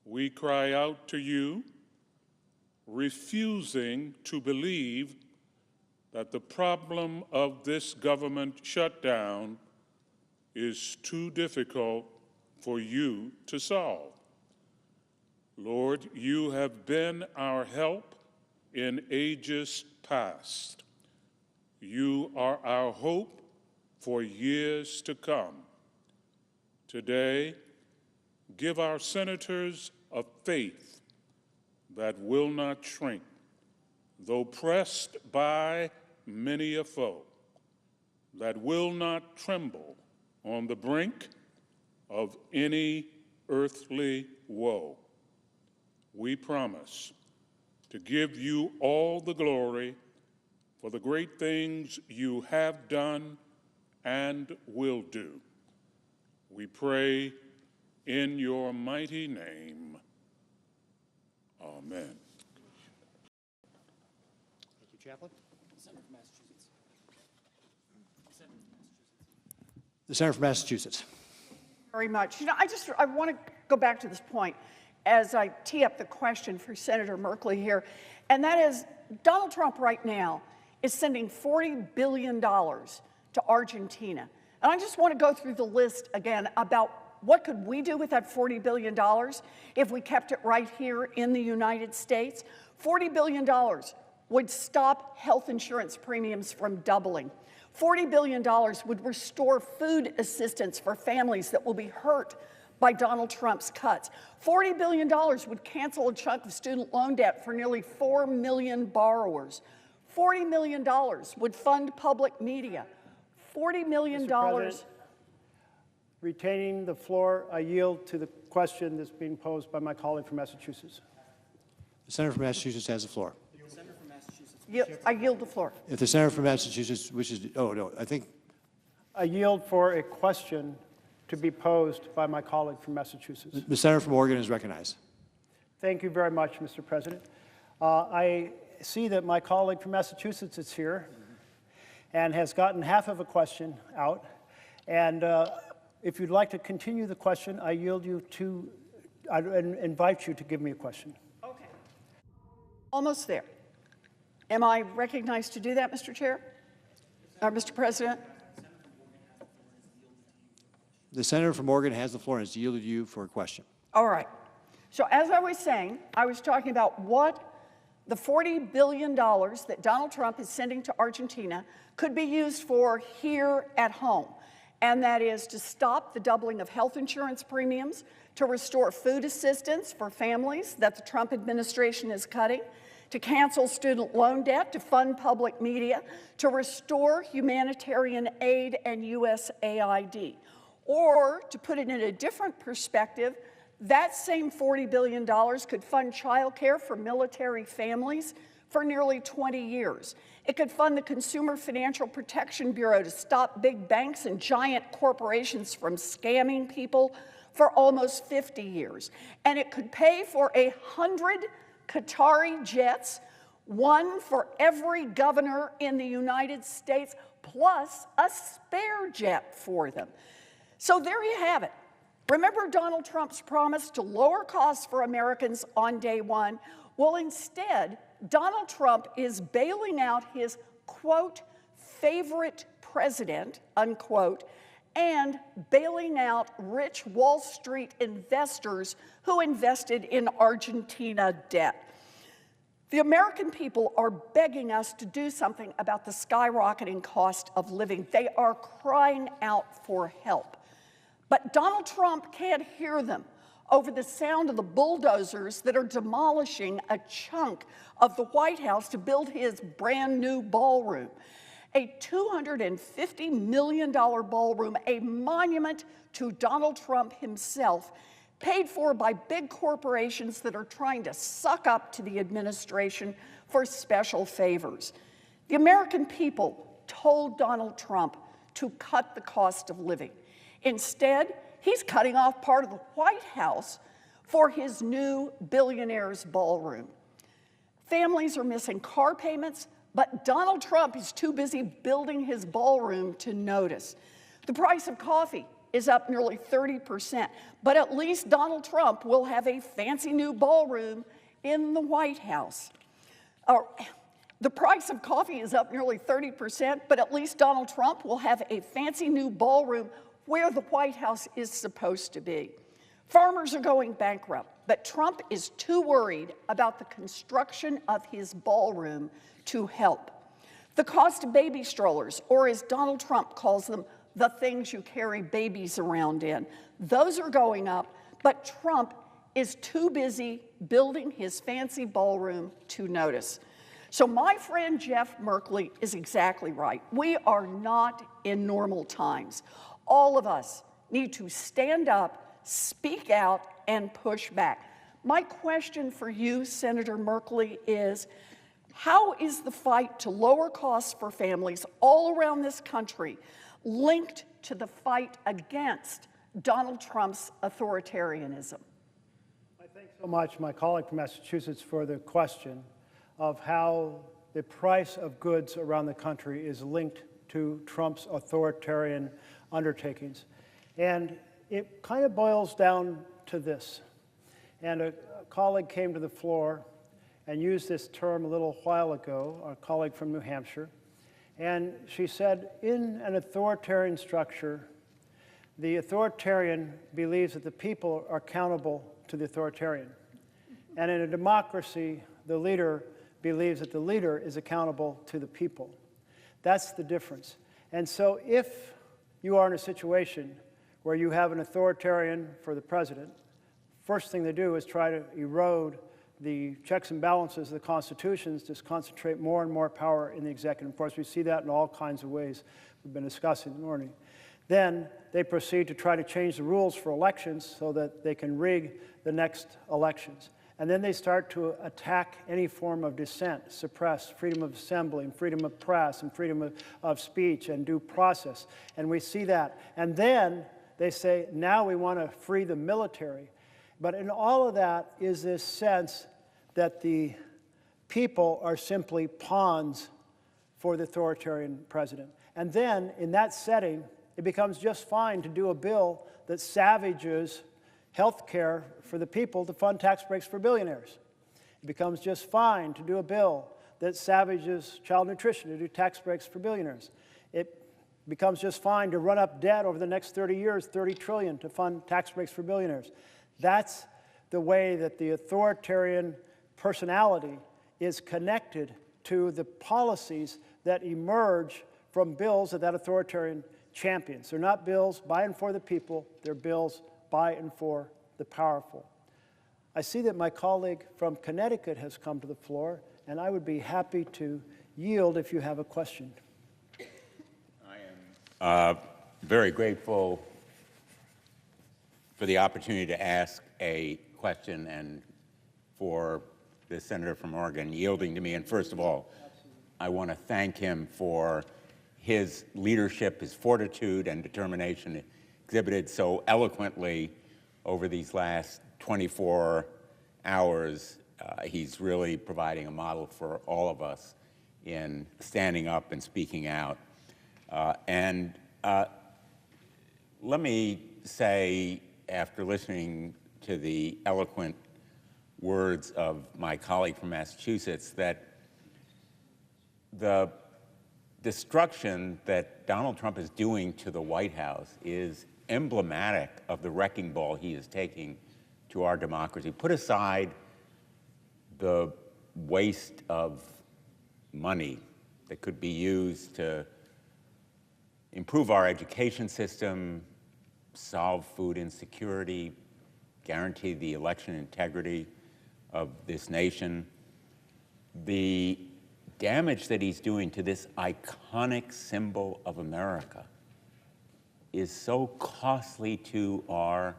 we cry out to you, refusing to believe that the problem of this government shutdown is too difficult for you to solve. Lord, you have been our help in ages past. You are our hope for years to come. Today, give our senators a faith that will not shrink, though pressed by many a foe, that will not tremble on the brink of any earthly woe. We promise to give you all the glory for the great things you have done and will do. We pray in your mighty name. Amen. Thank you, Chaplain. The Senator from Massachusetts. very much. You know, I want to go back to this point as I tee up the question for Senator Merkley here, and that is Donald Trump right now is sending $40 billion to Argentina. And I just want to go through the list again about what could we do with that $40 billion if we kept it right here in the United States? $40 billion would stop health insurance premiums from doubling. $40 billion would restore food assistance for families that will be hurt by Donald Trump's cuts. $40 billion would cancel a chunk of student loan debt for nearly 4 million borrowers. $40 million would fund public media. $40 million. Mr. President, retaining the floor, I yield to the question that's being posed by my colleague from Massachusetts. The Senator from Massachusetts has the floor. I yield the floor. If the Senator from Massachusetts wishes to, oh, no, I think I yield for a question to be posed by my colleague from Massachusetts. The senator from Oregon is recognized. Thank you very much, Mr. President. I see that my colleague from Massachusetts is here and has gotten half of a question out. And if you'd like to continue the question, I invite you to give me a question. Okay. Almost there. Am I recognized to do that, Mr. Chair? Or Mr. President? The senator from Oregon has the floor and has yielded you for a question. All right. So as I was saying, I was talking about what the $40 billion that Donald Trump is sending to Argentina could be used for here at home. And that is to stop the doubling of health insurance premiums, to restore food assistance for families that the Trump administration is cutting, to cancel student loan debt, to fund public media, to restore humanitarian aid and USAID. Or, to put it in a different perspective, that same $40 billion could fund childcare for military families for nearly 20 years. It could fund the Consumer Financial Protection Bureau to stop big banks and giant corporations from scamming people for almost 50 years. And it could pay for 100 Qatari jets, one for every governor in the United States, plus a spare jet for them. So there you have it. Remember Donald Trump's promise to lower costs for Americans on day one? Well, instead, Donald Trump is bailing out his, quote, favorite president, unquote, and bailing out rich Wall Street investors who invested in Argentina debt. The American people are begging us to do something about the skyrocketing cost of living. They are crying out for help. But Donald Trump can't hear them over the sound of the bulldozers that are demolishing a chunk of the White House to build his brand new ballroom. A $250 million ballroom, a monument to Donald Trump himself, paid for by big corporations that are trying to suck up to the administration for special favors. The American people told Donald Trump to cut the cost of living. Instead, he's cutting off part of the White House for his new billionaire's ballroom. Families are missing car payments, but Donald Trump is too busy building his ballroom to notice. The price of coffee is up nearly 30%, but at least Donald Trump will have a fancy new ballroom in the White House. The price of coffee is up nearly 30%, but at least Donald Trump will have a fancy new ballroom where the White House is supposed to be. Farmers are going bankrupt, but Trump is too worried about the construction of his ballroom to help. The cost of baby strollers, or as Donald Trump calls them, the things you carry babies around in, those are going up, but Trump is too busy building his fancy ballroom to notice. So my friend Jeff Merkley is exactly right. We are not in normal times. All of us need to stand up, speak out, and push back. My question for you, Senator Merkley, is how is the fight to lower costs for families all around this country linked to the fight against Donald Trump's authoritarianism? I thank so much my colleague from Massachusetts for the question of how the price of goods around the country is linked to Trump's authoritarian undertakings. And it kind of boils down to this. And a colleague came to the floor and used this term a little while ago, our colleague from New Hampshire. And she said, in an authoritarian structure, the authoritarian believes that the people are accountable to the authoritarian. And in a democracy, the leader believes that the leader is accountable to the people. That's the difference. And so if you are in a situation where you have an authoritarian for the president, first thing they do is try to erode the checks and balances of the constitutions to concentrate more and more power in the executive. Of course, we see that in all kinds of ways we've been discussing this morning. Then they proceed to try to change the rules for elections so that they can rig the next elections. And then they start to attack any form of dissent, suppress freedom of assembly, and freedom of press, and freedom of speech, and due process. And we see that. And then they say, now we want to free the military. But in all of that is this sense that the people are simply pawns for the authoritarian president. And then, in that setting, it becomes just fine to do a bill that savages health care for the people to fund tax breaks for billionaires. It becomes just fine to do a bill that savages child nutrition to do tax breaks for billionaires. It becomes just fine to run up debt over the next 30 years, 30 trillion, to fund tax breaks for billionaires. That's the way that the authoritarian personality is connected to the policies that emerge from bills that authoritarian champions. They're not bills by and for the people, they're bills by and for the powerful. I see that my colleague from Connecticut has come to the floor, and I would be happy to yield if you have a question. I am very grateful for the opportunity to ask a question and for the senator from Oregon yielding to me. And first of all, I want to thank him for his leadership, his fortitude and determination exhibited so eloquently over these last 24 hours. He's really providing a model for all of us in standing up and speaking out. Let me say, after listening to the eloquent words of my colleague from Massachusetts, that the destruction that Donald Trump is doing to the White House is emblematic of the wrecking ball he is taking to our democracy. Put aside the waste of money that could be used to improve our education system, solve food insecurity, guarantee the election integrity of this nation. The damage that he's doing to this iconic symbol of America is so costly to our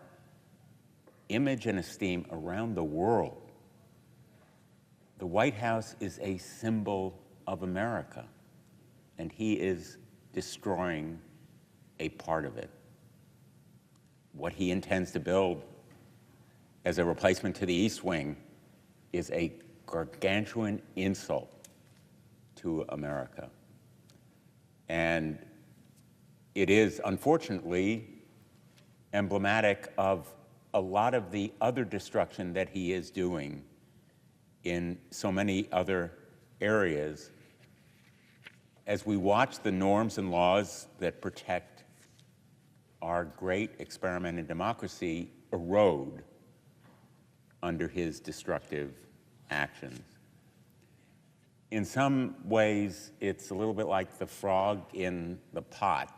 image and esteem around the world. The White House is a symbol of America, and he is destroying a part of it. What he intends to build as a replacement to the East Wing is a gargantuan insult to America. And it is, unfortunately, emblematic of a lot of the other destruction that he is doing in so many other areas as we watch the norms and laws that protect our great experiment in democracy erode under his destructive actions. In some ways, it's a little bit like the frog in the pot.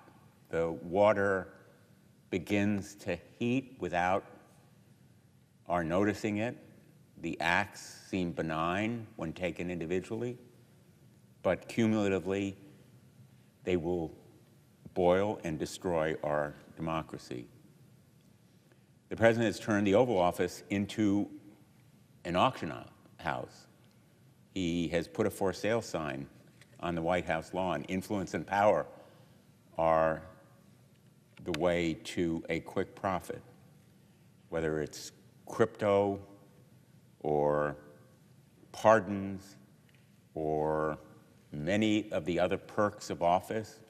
The water begins to heat without our noticing it. The acts seem benign when taken individually, but cumulatively, they will boil and destroy our democracy. The president has turned the Oval Office into an auction house. He has put a for sale sign on the White House lawn. Influence and power are the way to a quick profit, whether it's crypto or pardons or many of the other perks of office.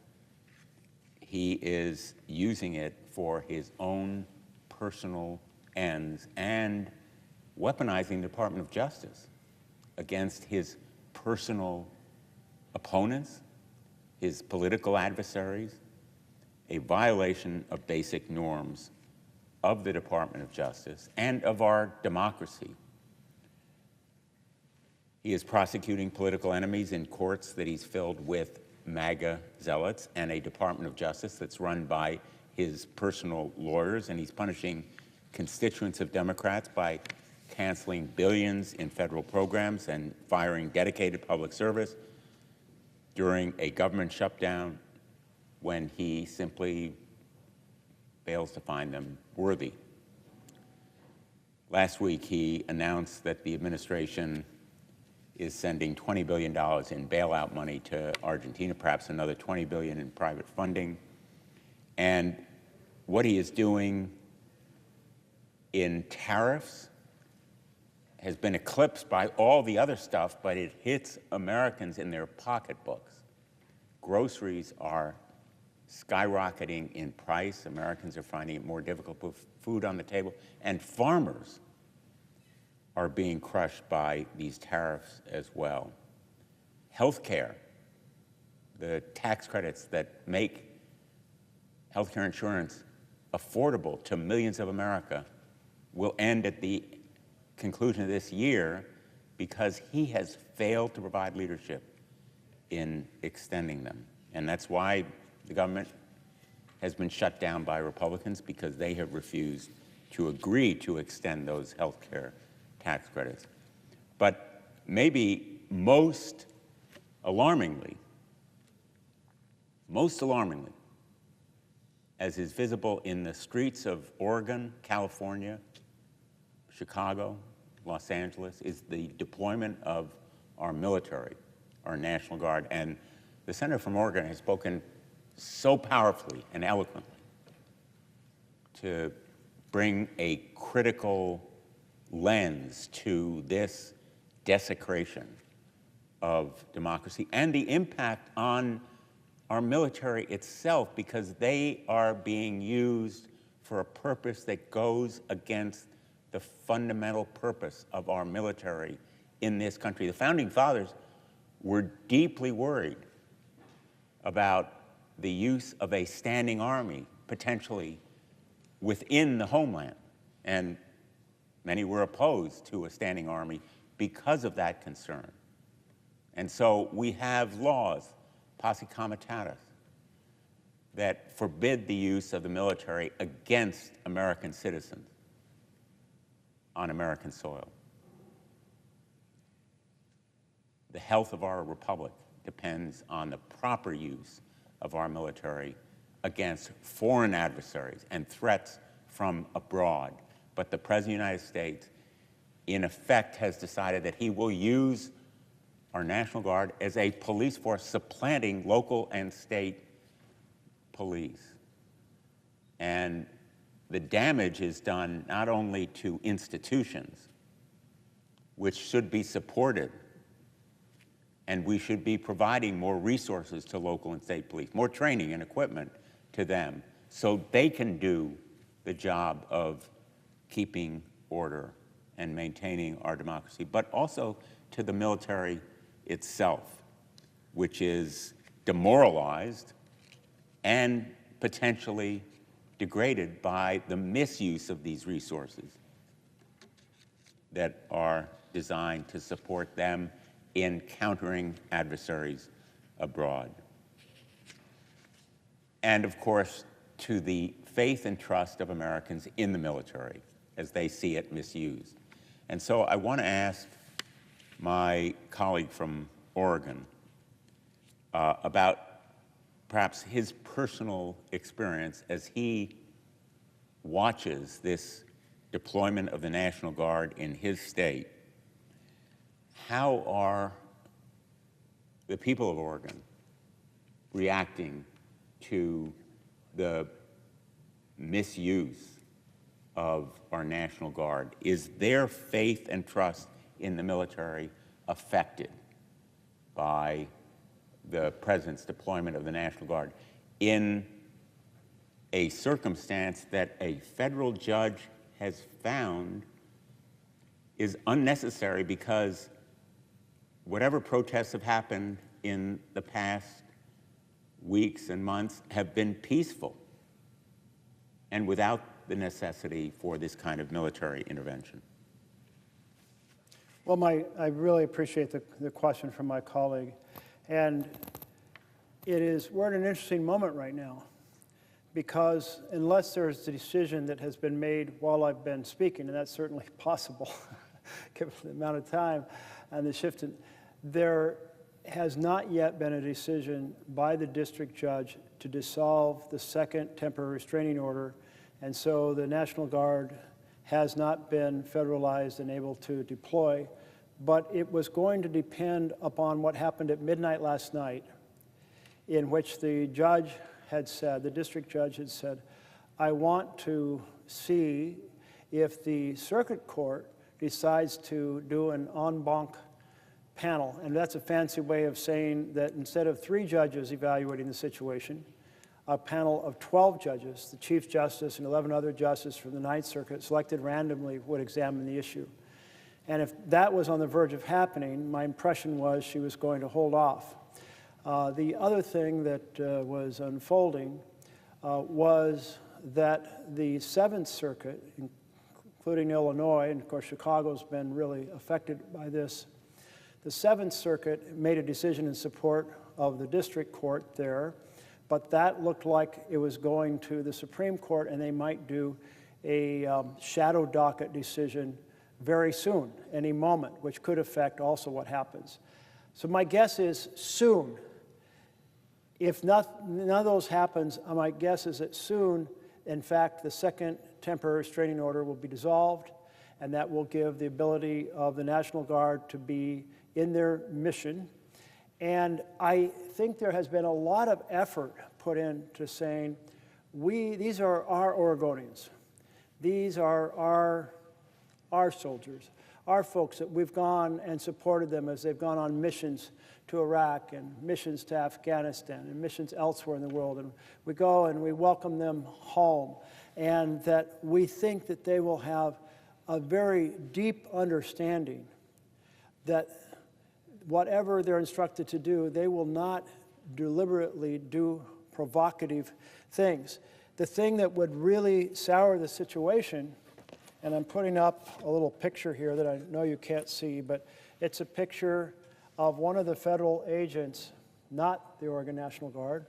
He is using it for his own personal ends and weaponizing the Department of Justice against his personal opponents, his political adversaries, a violation of basic norms of the Department of Justice and of our democracy. He is prosecuting political enemies in courts that he's filled with MAGA zealots and a Department of Justice that's run by his personal lawyers, and he's punishing constituents of Democrats by canceling billions in federal programs and firing dedicated public service during a government shutdown when he simply fails to find them worthy. Last week, he announced that the administration is sending $20 billion in bailout money to Argentina, perhaps another $20 billion in private funding. And what he is doing in tariffs has been eclipsed by all the other stuff, but it hits Americans in their pocketbooks. Groceries are skyrocketing in price. Americans are finding it more difficult to put food on the table, and farmers are being crushed by these tariffs as well. Healthcare, the tax credits that make healthcare insurance affordable to millions of America, will end at the conclusion of this year because he has failed to provide leadership in extending them. And that's why the government has been shut down by Republicans, because they have refused to agree to extend those health care tax credits. But maybe most alarmingly, as is visible in the streets of Oregon, California, Chicago, Los Angeles, is the deployment of our military, our National Guard. And the senator from Oregon has spoken so powerfully and eloquently to bring a critical lens to this desecration of democracy and the impact on our military itself, because they are being used for a purpose that goes against the fundamental purpose of our military in this country. The Founding Fathers were deeply worried about the use of a standing army, potentially within the homeland. And many were opposed to a standing army because of that concern. And so we have laws, posse comitatus, that forbid the use of the military against American citizens on American soil. The health of our republic depends on the proper use of our military against foreign adversaries and threats from abroad. But the President of the United States, in effect, has decided that he will use our National Guard as a police force, supplanting local and state police. And the damage is done not only to institutions, which should be supported, and we should be providing more resources to local and state police, more training and equipment to them, so they can do the job of keeping order and maintaining our democracy, but also to the military itself, which is demoralized and potentially degraded by the misuse of these resources that are designed to support them in countering adversaries abroad. And of course, to the faith and trust of Americans in the military as they see it misused. And so I want to ask my colleague from Oregon about perhaps his personal experience as he watches this deployment of the National Guard in his state. How are the people of Oregon reacting to the misuse of our National Guard? Is their faith and trust in the military affected by the President's deployment of the National Guard in a circumstance that a federal judge has found is unnecessary, because whatever protests have happened in the past weeks and months have been peaceful and without the necessity for this kind of military intervention? Well, I really appreciate the question from my colleague. And we're in an interesting moment right now, because unless there's a decision that has been made while I've been speaking, and that's certainly possible, given the amount of time and the shift, there has not yet been a decision by the district judge to dissolve the second temporary restraining order. And so the National Guard has not been federalized and able to deploy, but it was going to depend upon what happened at midnight last night, in which the judge had said, the district judge had said, I want to see if the circuit court decides to do an en banc panel. And that's a fancy way of saying that instead of 3 judges evaluating the situation, a panel of 12 judges, the Chief Justice and 11 other justices from the Ninth Circuit, selected randomly, would examine the issue. And if that was on the verge of happening, my impression was she was going to hold off. The other thing that was unfolding was that the Seventh Circuit, including Illinois, and of course Chicago's been really affected by this, the Seventh Circuit made a decision in support of the district court there, but that looked like it was going to the Supreme Court, and they might do a shadow docket decision very soon, any moment, which could affect also what happens. So my guess is soon. If none of those happens, my guess is that soon, in fact, the second temporary restraining order will be dissolved, and that will give the ability of the National Guard to be in their mission. And I think there has been a lot of effort put into saying, these are our Oregonians. These are our soldiers, our folks that we've gone and supported them as they've gone on missions to Iraq and missions to Afghanistan and missions elsewhere in the world. And we go and we welcome them home. And that we think that they will have a very deep understanding that whatever they're instructed to do, they will not deliberately do provocative things. The thing that would really sour the situation, and I'm putting up a little picture here that I know you can't see, but it's a picture of one of the federal agents, not the Oregon National Guard,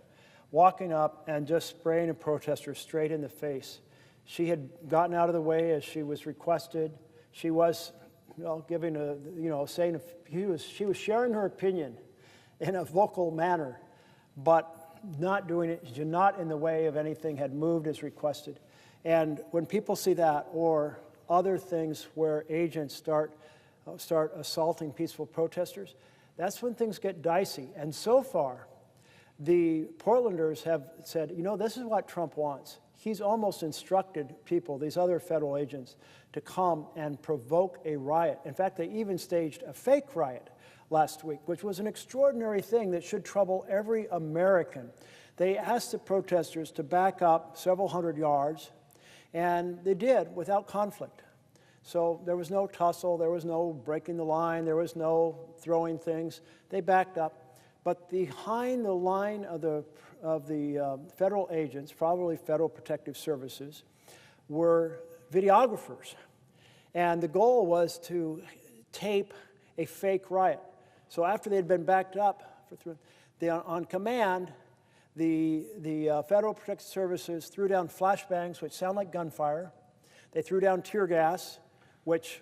walking up and just spraying a protester straight in the face. She had gotten out of the way as she was requested. She was, giving a, saying she was sharing her opinion in a vocal manner, but not doing it, not in the way of anything had moved as requested. And when people see that, or other things where agents start assaulting peaceful protesters, that's when things get dicey. And so far, the Portlanders have said, this is what Trump wants. He's almost instructed people, these other federal agents, to come and provoke a riot. In fact, they even staged a fake riot last week, which was an extraordinary thing that should trouble every American. They asked the protesters to back up several hundred yards, and they did without conflict. So there was no tussle, there was no breaking the line, there was no throwing things. They backed up. But behind the line of the federal agents, probably Federal Protective Services, were videographers. And the goal was to tape a fake riot. So after they'd been backed up, on command, the Federal Protective Services threw down flashbangs, which sound like gunfire. They threw down tear gas, which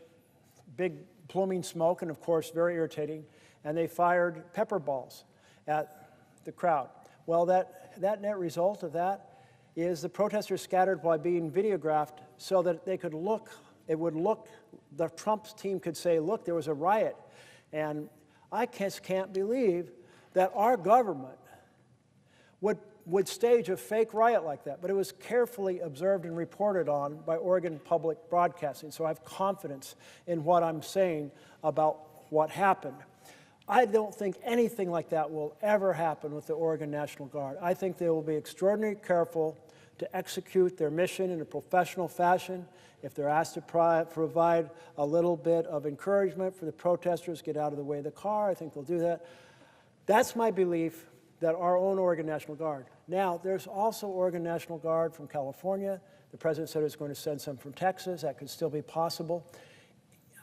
big pluming smoke, and of course very irritating. And they fired pepper balls at the crowd. Well, that net result of that is the protesters scattered by being videographed so that they could look, the Trump's team could say, look, there was a riot. And I just can't believe that our government would stage a fake riot like that. But it was carefully observed and reported on by Oregon Public Broadcasting. So I have confidence in what I'm saying about what happened. I don't think anything like that will ever happen with the Oregon National Guard. I think they will be extraordinarily careful to execute their mission in a professional fashion. If they're asked to provide a little bit of encouragement for the protesters, get out of the way of the car, I think they'll do that. That's my belief, that our own Oregon National Guard. Now, there's also Oregon National Guard from California. The president said he was going to send some from Texas. That could still be possible.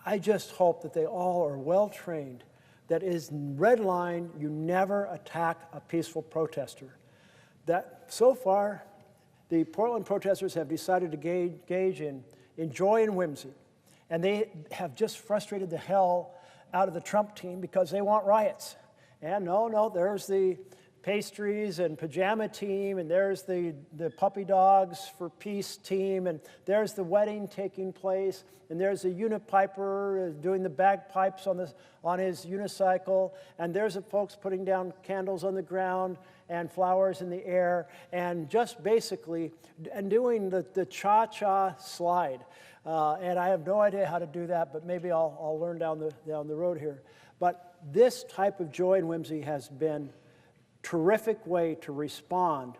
I just hope that they all are well trained. That is red line, you never attack a peaceful protester. That so far, the Portland protesters have decided to engage in joy and whimsy. And they have just frustrated the hell out of the Trump team because they want riots. And no, there's the pastries and pajama team, and there's the puppy dogs for peace team, and there's the wedding taking place, and there's the unipiper doing the bagpipes on his unicycle, and there's the folks putting down candles on the ground and flowers in the air, and just basically and doing the cha-cha slide. And I have no idea how to do that, but maybe I'll learn down the road here. But this type of joy and whimsy has been a terrific way to respond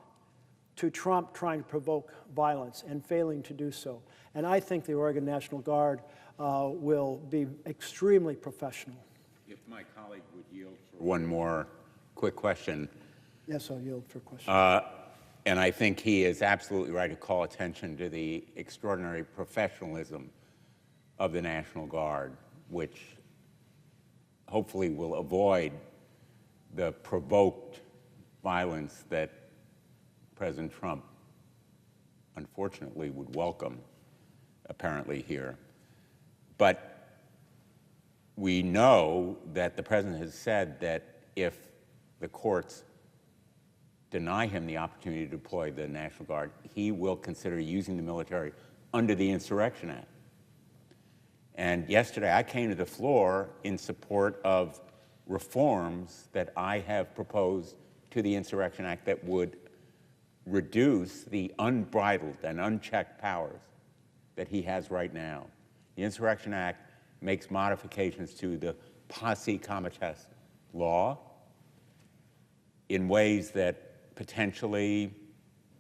to Trump trying to provoke violence and failing to do so. And I think the Oregon National Guard will be extremely professional. If my colleague would yield for one more quick question. Yes, I'll yield for questions. And I think he is absolutely right to call attention to the extraordinary professionalism of the National Guard, which hopefully will avoid the provoked violence that President Trump, unfortunately, would welcome, apparently, here. But we know that the President has said that if the courts deny him the opportunity to deploy the National Guard, he will consider using the military under the Insurrection Act. And yesterday I came to the floor in support of reforms that I have proposed to the Insurrection Act that would reduce the unbridled and unchecked powers that he has right now. The Insurrection Act makes modifications to the posse comitatus law in ways that potentially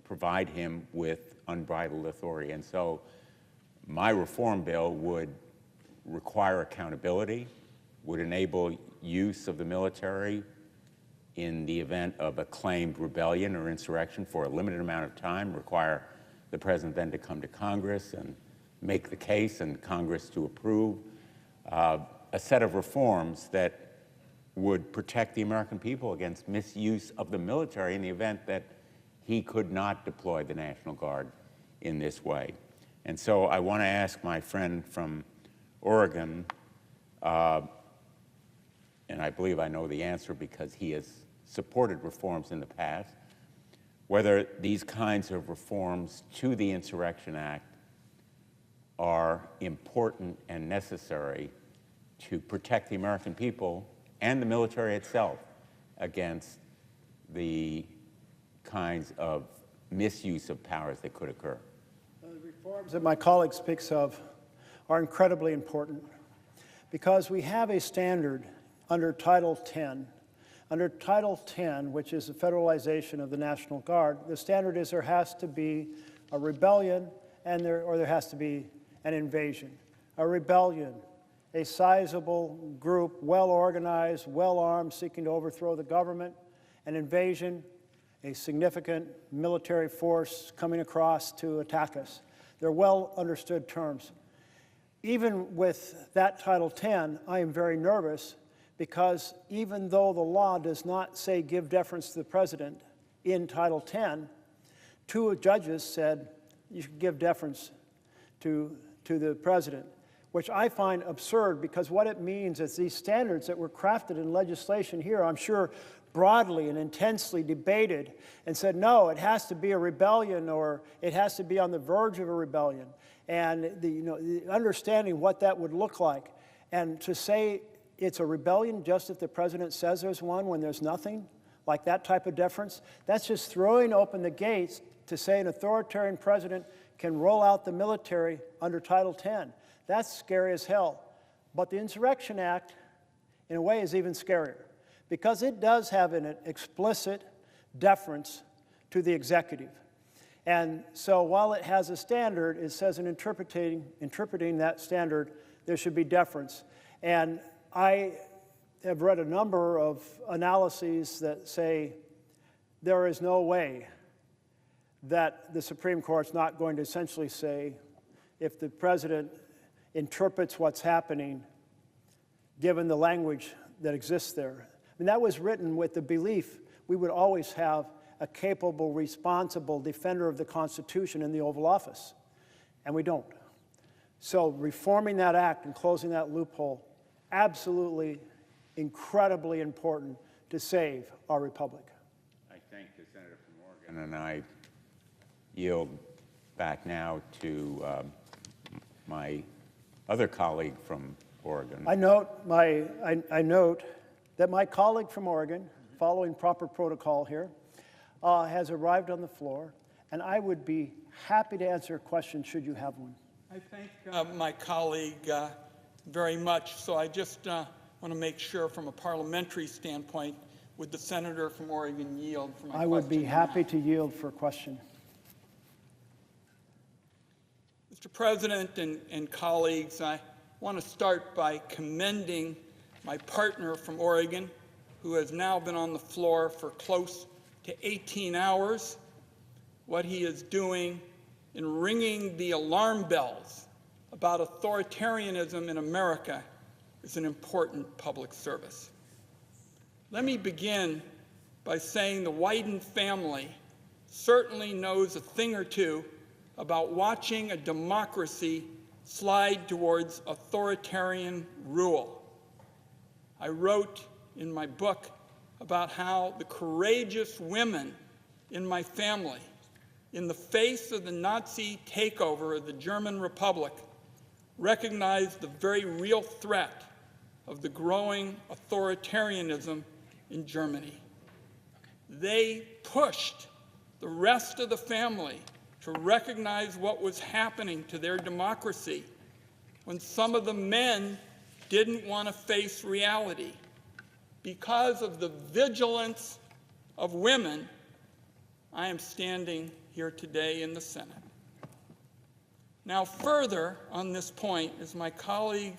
provide him with unbridled authority. And so my reform bill would require accountability, would enable use of the military in the event of a claimed rebellion or insurrection for a limited amount of time, require the President then to come to Congress and make the case and Congress to approve a set of reforms that would protect the American people against misuse of the military in the event that he could not deploy the National Guard in this way. And so I want to ask my friend from Oregon, and I believe I know the answer because he has supported reforms in the past, whether these kinds of reforms to the Insurrection Act are important and necessary to protect the American people and the military itself against the kinds of misuse of powers that could occur. The reforms that my colleague speaks of are incredibly important because we have a standard under Title 10. Under Title 10, which is the federalization of the National Guard, the standard is there has to be a rebellion or there has to be an invasion. A rebellion, a sizable group, well-organized, well-armed, seeking to overthrow the government. An invasion, a significant military force coming across to attack us. They're well-understood terms. Even with that Title 10, I am very nervous because even though the law does not say give deference to the President in Title 10, two judges said you should give deference to the President, which I find absurd because what it means is these standards that were crafted in legislation here, I'm sure broadly and intensely debated and said, no, it has to be a rebellion or it has to be on the verge of a rebellion. And the understanding what that would look like. And to say it's a rebellion just if the President says there's one when there's nothing, like that type of deference, that's just throwing open the gates to say an authoritarian president can roll out the military under Title 10. That's scary as hell. But the Insurrection Act, in a way, is even scarier because it does have an explicit deference to the executive. And so while it has a standard, it says in interpreting that standard, there should be deference. And I have read a number of analyses that say there is no way that the Supreme Court's not going to essentially say if the President interprets what's happening, given the language that exists there. I mean, that was written with the belief we would always have a capable, responsible defender of the Constitution in the Oval Office, and we don't. So reforming that act and closing that loophole, absolutely incredibly important to save our republic. question, and I yield back now to my other colleague from Oregon. I note that my colleague from Oregon, following proper protocol here, has arrived on the floor, and I would be happy to answer a question should you have one. I thank my colleague very much. So I just want to make sure from a parliamentary standpoint, would the senator from Oregon yield for my question? I would be happy to yield for a question. Mr. President and colleagues, I want to start by commending my partner from Oregon, who has now been on the floor for close to 18 hours. What he is doing in ringing the alarm bells about authoritarianism in America is an important public service. Let me begin by saying the Wyden family certainly knows a thing or two about watching a democracy slide towards authoritarian rule. I wrote in my book about how the courageous women in my family, in the face of the Nazi takeover of the German Republic, recognized the very real threat of the growing authoritarianism in Germany. They pushed the rest of the family to recognize what was happening to their democracy when some of the men didn't want to face reality. Because of the vigilance of women, I am standing here today in the Senate. Now, further on this point, as my colleague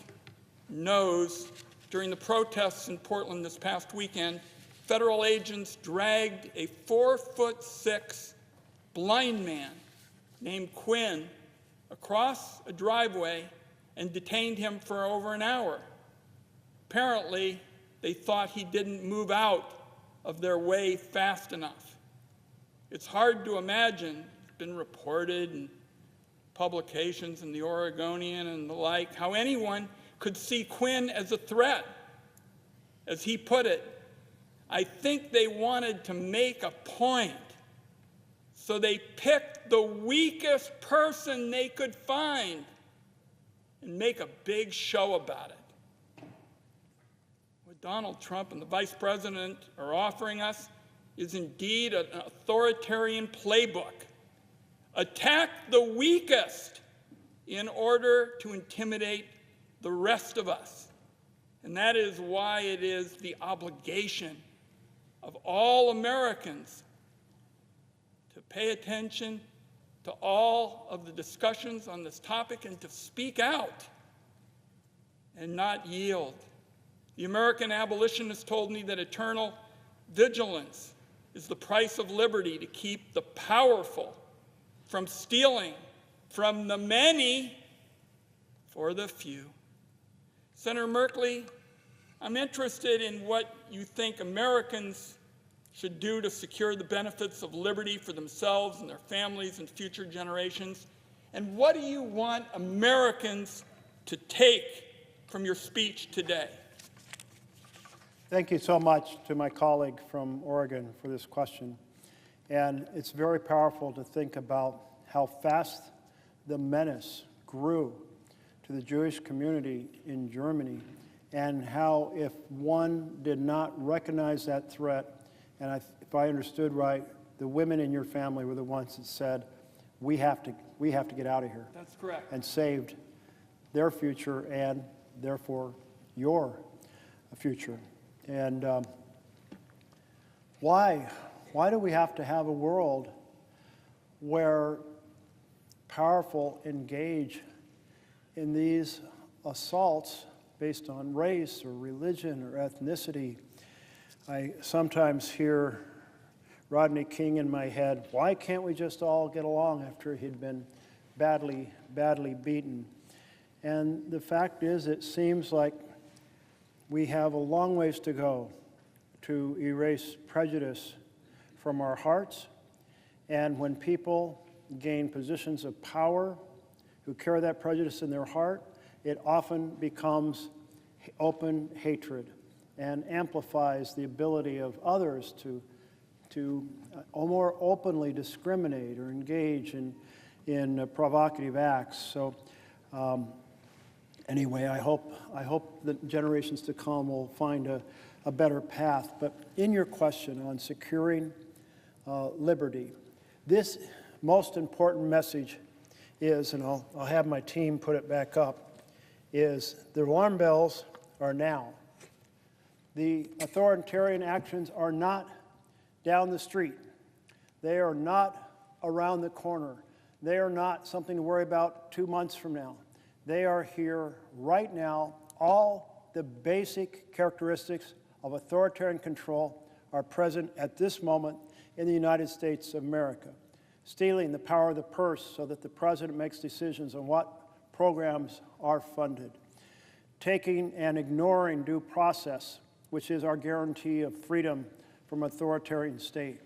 knows, during the protests in Portland this past weekend, federal agents dragged a 4'6" blind man named Quinn across a driveway and detained him for over an hour. Apparently, they thought he didn't move out of their way fast enough. It's hard to imagine, it's been reported in publications in the Oregonian and the like, how anyone could see Quinn as a threat. As he put it, I think they wanted to make a point, so they picked the weakest person they could find and make a big show about it. What Donald Trump and the Vice President are offering us is indeed an authoritarian playbook. Attack the weakest in order to intimidate the rest of us. And that is why it is the obligation of all Americans to pay attention to all of the discussions on this topic and to speak out and not yield. The American abolitionist told me that eternal vigilance is the price of liberty, to keep the powerful from stealing from the many for the few. Senator Merkley, I'm interested in what you think Americans should do to secure the benefits of liberty for themselves and their families and future generations. And what do you want Americans to take from your speech today? Thank you so much to my colleague from Oregon for this question. And it's very powerful to think about how fast the menace grew to the Jewish community in Germany, and how if one did not recognize that threat, and if I understood right, the women in your family were the ones that said, we have to get out of here. That's correct. And saved their future and therefore your future. And why do we have to have a world where powerful engage in these assaults based on race or religion or ethnicity? I sometimes hear Rodney King in my head, why can't we just all get along after he'd been badly beaten? And the fact is, it seems like we have a long ways to go to erase prejudice from our hearts. And when people gain positions of power who carry that prejudice in their heart, it often becomes open hatred and amplifies the ability of others to to more openly discriminate or engage in provocative acts. So anyway, I hope that generations to come will find a better path. But in your question on securing liberty, this most important message is, and I'll have my team put it back up, is the alarm bells are now. The authoritarian actions are not down the street. They are not around the corner. They are not something to worry about 2 months from now. They are here right now. All the basic characteristics of authoritarian control are present at this moment in the United States of America. Stealing the power of the purse so that the president makes decisions on what programs are funded. Taking and ignoring due process, which is our guarantee of freedom from authoritarian state.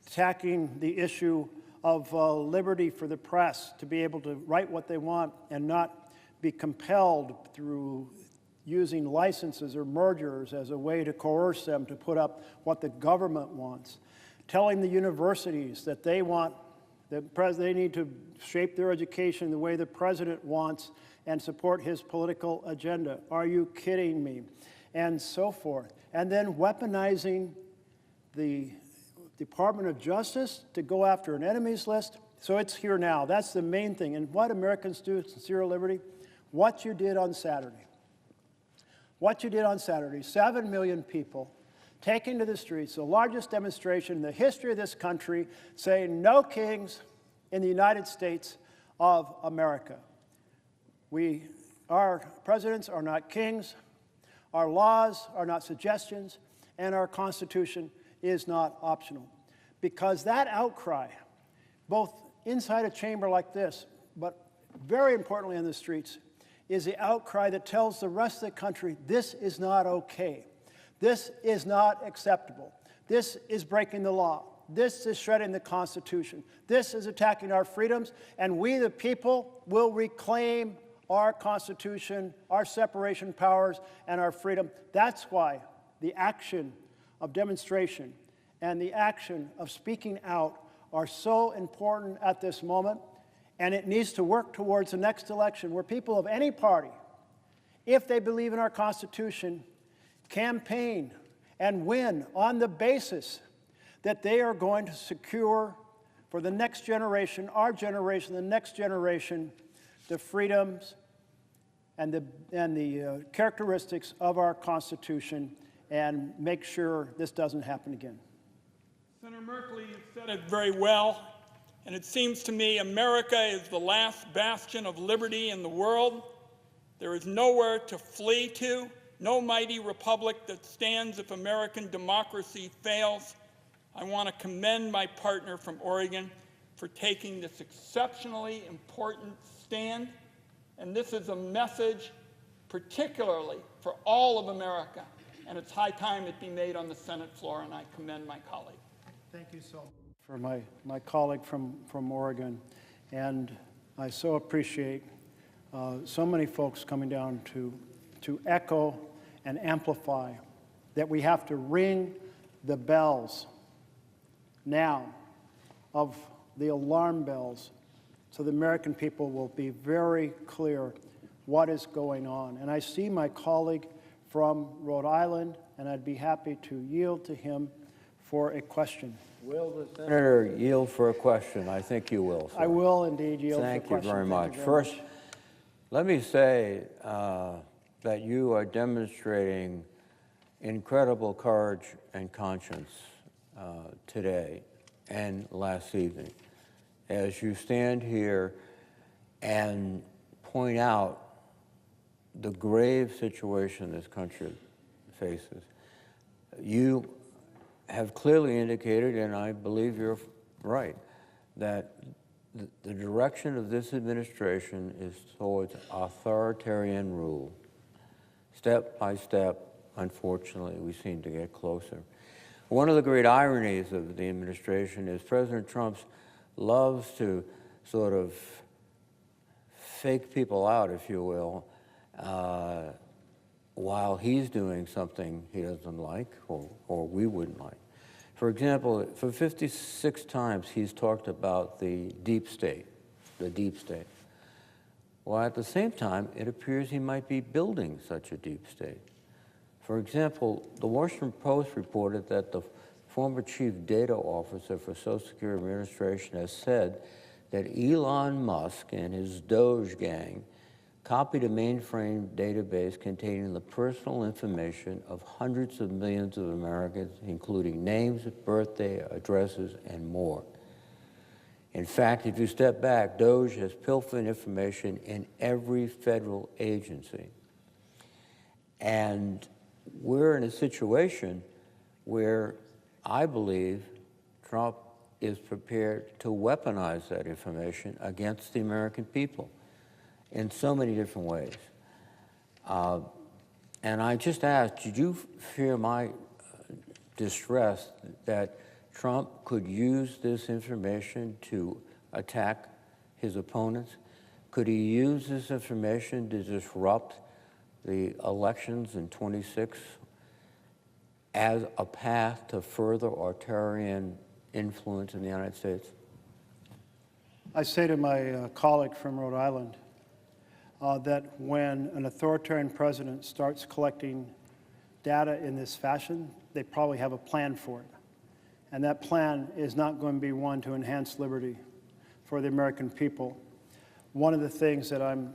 Attacking the issue of liberty for the press to be able to write what they want and not be compelled through using licenses or mergers as a way to coerce them to put up what the government wants. Telling the universities that they need to shape their education the way the president wants and support his political agenda. Are you kidding me? And so forth. And then weaponizing the Department of Justice to go after an enemies list. So it's here now. That's the main thing. And what Americans do with sincere liberty, what you did on Saturday. What you did on Saturday, 7 million people taking to the streets, the largest demonstration in the history of this country, saying no kings in the United States of America. Our presidents are not kings, our laws are not suggestions, and our Constitution is not optional. Because that outcry, both inside a chamber like this, but very importantly in the streets, is the outcry that tells the rest of the country this is not okay. This is not acceptable. This is breaking the law. This is shredding the Constitution. This is attacking our freedoms, and we, the people, will reclaim our Constitution, our separation powers, and our freedom. That's why the action of demonstration and the action of speaking out are so important at this moment, and it needs to work towards the next election where people of any party, if they believe in our Constitution, campaign and win on the basis that they are going to secure for the next generation, our generation, the next generation, the freedoms and the characteristics of our Constitution, and make sure this doesn't happen again. Senator Merkley, you said it very well, and it seems to me America is the last bastion of liberty in the world. There is nowhere to flee to, no mighty republic that stands if American democracy fails. I want to commend my partner from Oregon for taking this exceptionally important stand. And this is a message particularly for all of America. And it's high time it be made on the Senate floor, and I commend my colleague. Thank you so much for my colleague from Oregon. And I so appreciate so many folks coming down to echo and amplify that we have to ring the bells now of the alarm bells so the American people will be very clear what is going on. And I see my colleague from Rhode Island, and I'd be happy to yield to him for a question. Will the senator yield for a question? I think you will, sir. I will indeed yield for a Thank question. you very much. Thank you First, let me say that you are demonstrating incredible courage and conscience today and last evening as you stand here and point out the grave situation this country faces. You have clearly indicated, and I believe you're right, that the direction of this administration is towards authoritarian rule. Step by step, unfortunately, we seem to get closer. One of the great ironies of the administration is President Trump loves to sort of fake people out, if you will, while he's doing something he doesn't like or we wouldn't like. For example, for 56 times he's talked about the deep state, While at the same time, it appears he might be building such a deep state. For example, the Washington Post reported that the former chief data officer for Social Security Administration has said that Elon Musk and his Doge gang copied a mainframe database containing the personal information of hundreds of millions of Americans, including names, birthday, addresses, and more. In fact, if you step back, Doge has pilfered information in every federal agency. And we're in a situation where I believe Trump is prepared to weaponize that information against the American people in so many different ways. And I just asked, did you fear my distress that Trump could use this information to attack his opponents? Could he use this information to disrupt the elections in 26 as a path to further authoritarian influence in the United States? I say to my colleague from Rhode Island that when an authoritarian president starts collecting data in this fashion, they probably have a plan for it. And that plan is not going to be one to enhance liberty for the American people. One of the things that I'm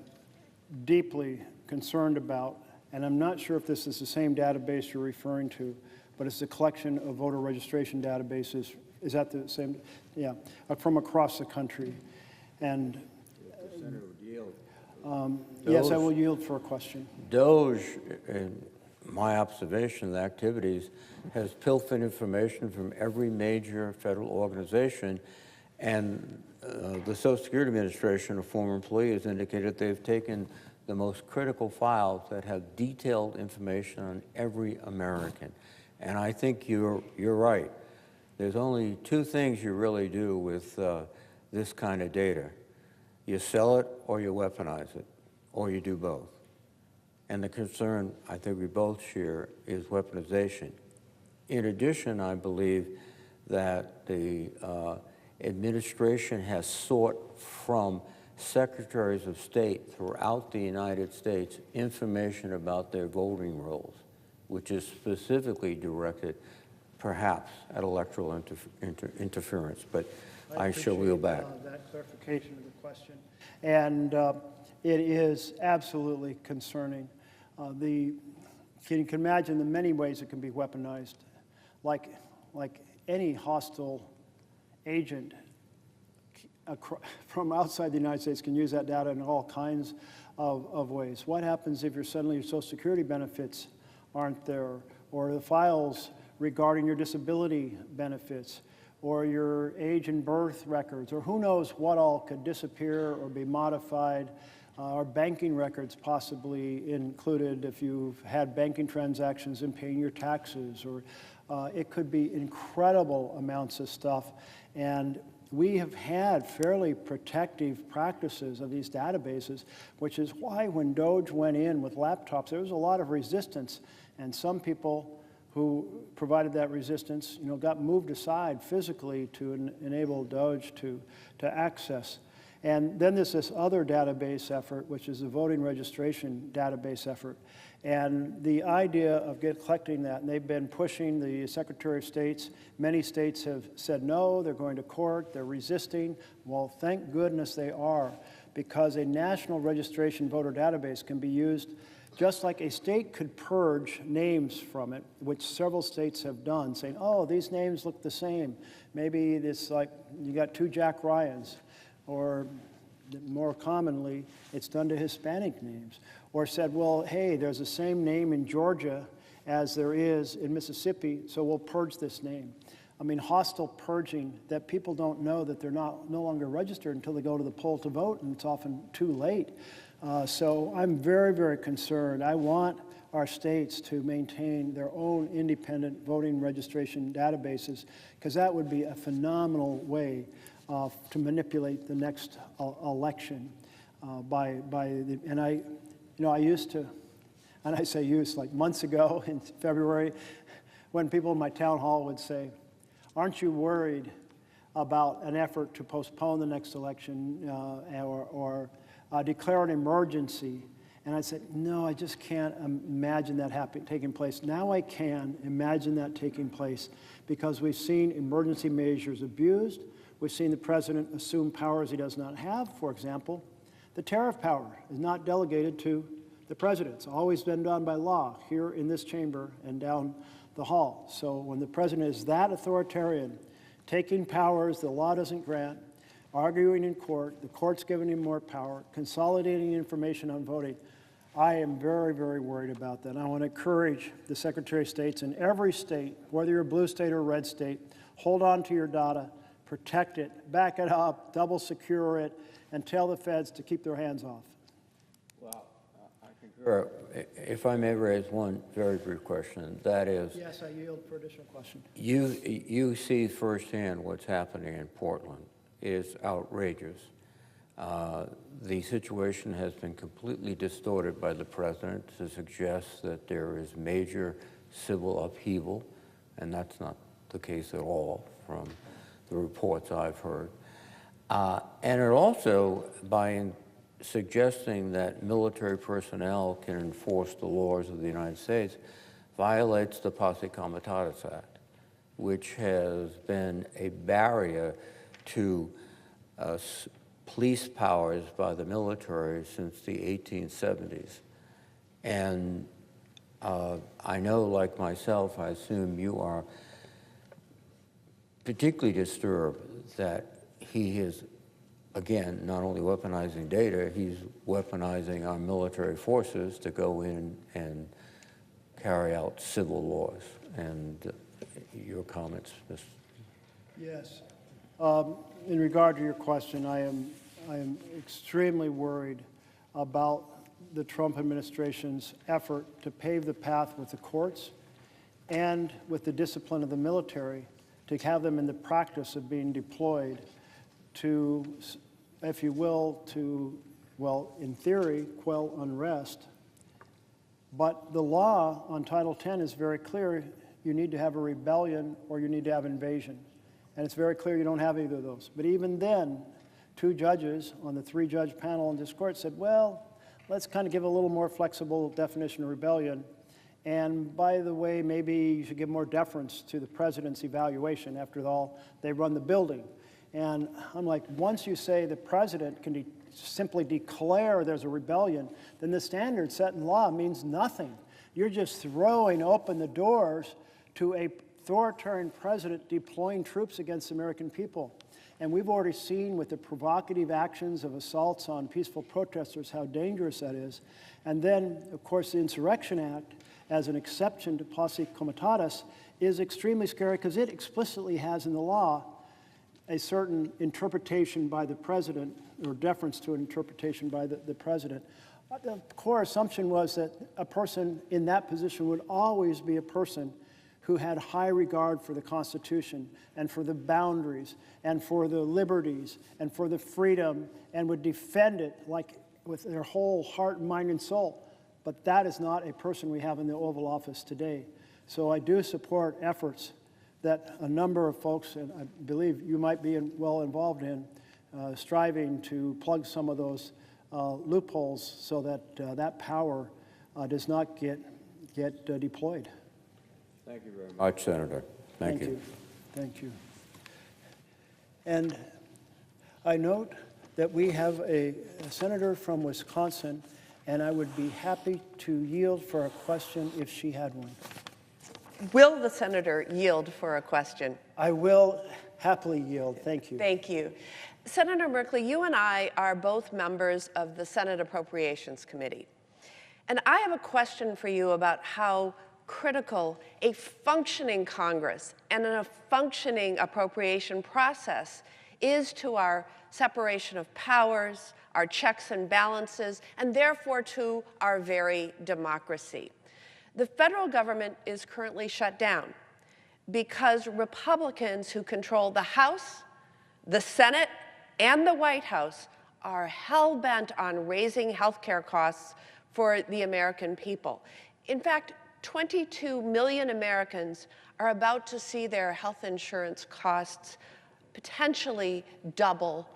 deeply concerned about, and I'm not sure if this is the same database you're referring to, but it's a collection of voter registration databases. Is that the same? Yeah, from across the country. And yes, I will yield for a question. Doge, in my observation of the activities, has pilfered information from every major federal organization, and the Social Security Administration, a former employee, has indicated they've taken the most critical files that have detailed information on every American. And I think you're right. There's only two things you really do with this kind of data. You sell it or you weaponize it, or you do both. And the concern I think we both share is weaponization. In addition, I believe that the administration has sought from secretaries of state throughout the United States information about their voting rolls, which is specifically directed perhaps at electoral interference. But I shall wheel back. That clarification of the question. And it is absolutely concerning. You can imagine the many ways it can be weaponized. Like any hostile agent from outside the United States can use that data in all kinds of ways. What happens if suddenly your Social Security benefits aren't there, or the files regarding your disability benefits, or your age and birth records, or who knows what all could disappear or be modified, or banking records possibly included if you've had banking transactions in paying your taxes, or it could be incredible amounts of stuff. And we have had fairly protective practices of these databases, which is why when Doge went in with laptops, there was a lot of resistance, and some people who provided that resistance, got moved aside physically to enable Doge to access. And then there's this other database effort, which is the voting registration database effort. And the idea of collecting that, and they've been pushing the Secretary of States. Many states have said no, they're going to court, they're resisting. Well, thank goodness they are, because a national registration voter database can be used just like a state could purge names from it, which several states have done, saying, oh, these names look the same. Maybe it's like you got two Jack Ryans, or more commonly, it's done to Hispanic names. Or said, well, hey, there's the same name in Georgia as there is in Mississippi, so we'll purge this name. I mean, hostile purging that people don't know that they're no longer registered until they go to the poll to vote, and it's often too late. So I'm very, very concerned. I want our states to maintain their own independent voting registration databases, because that would be a phenomenal way to manipulate the next election. I used to, and I say used, like months ago in February, when people in my town hall would say, aren't you worried about an effort to postpone the next election or declare an emergency? And I said, no, I just can't imagine that taking place. Now I can imagine that taking place because we've seen emergency measures abused. We've seen the president assume powers he does not have. For example, the tariff power is not delegated to the president. It's always been done by law here in this chamber and down the hall. So when the president is that authoritarian, taking powers the law doesn't grant, arguing in court, the court's giving him more power, consolidating information on voting, I am very, very worried about that. And I want to encourage the Secretary of States in every state, whether you're a blue state or a red state, hold on to your data, protect it, back it up, double secure it, and tell the feds to keep their hands off. Well, I concur. If I may raise one very brief question, that is... Yes, I yield for additional question. You see firsthand what's happening in Portland. It is outrageous. The situation has been completely distorted by the president to suggest that there is major civil upheaval, and that's not the case at all from the reports I've heard. And it also, by suggesting that military personnel can enforce the laws of the United States, violates the Posse Comitatus Act, which has been a barrier to police powers by the military since the 1870s. And I know, like myself, I assume you are particularly disturbed that he is, again, not only weaponizing data, he's weaponizing our military forces to go in and carry out civil laws. And your comments, Mr. Yes. In regard to your question, I am extremely worried about the Trump administration's effort to pave the path with the courts and with the discipline of the military to have them in the practice of being deployed to, if you will, to, well, in theory, quell unrest. But the law on Title X is very clear. You need to have a rebellion or you need to have invasion. And it's very clear you don't have either of those. But even then, 2 judges on the 3-judge panel in this court said, well, let's kind of give a little more flexible definition of rebellion. And by the way, maybe you should give more deference to the president's evaluation. After all, they run the building. And I'm like, once you say the president can simply declare there's a rebellion, then the standard set in law means nothing. You're just throwing open the doors to a authoritarian president deploying troops against the American people. And we've already seen with the provocative actions of assaults on peaceful protesters how dangerous that is. And then, of course, the Insurrection Act, as an exception to Posse Comitatus, is extremely scary because it explicitly has in the law a certain interpretation by the president, or deference to an interpretation by the president. The core assumption was that a person in that position would always be a person who had high regard for the Constitution and for the boundaries and for the liberties and for the freedom and would defend it like with their whole heart, mind, and soul. But that is not a person we have in the Oval Office today. So I do support efforts that a number of folks, and I believe you might be well involved in, striving to plug some of those loopholes so that that power does not get deployed. Thank you very much, Senator. Thank you. Thank you. And I note that we have a senator from Wisconsin, and I would be happy to yield for a question if she had one. Will the senator yield for a question? I will happily yield. Thank you. Thank you. Senator Merkley, you and I are both members of the Senate Appropriations Committee. And I have a question for you about how critical a functioning Congress and a functioning appropriation process is to our separation of powers, our checks and balances, and therefore to our very democracy. The federal government is currently shut down because Republicans who control the House, the Senate, and the White House are hell-bent on raising health care costs for the American people. In fact, 22 million Americans are about to see their health insurance costs potentially double,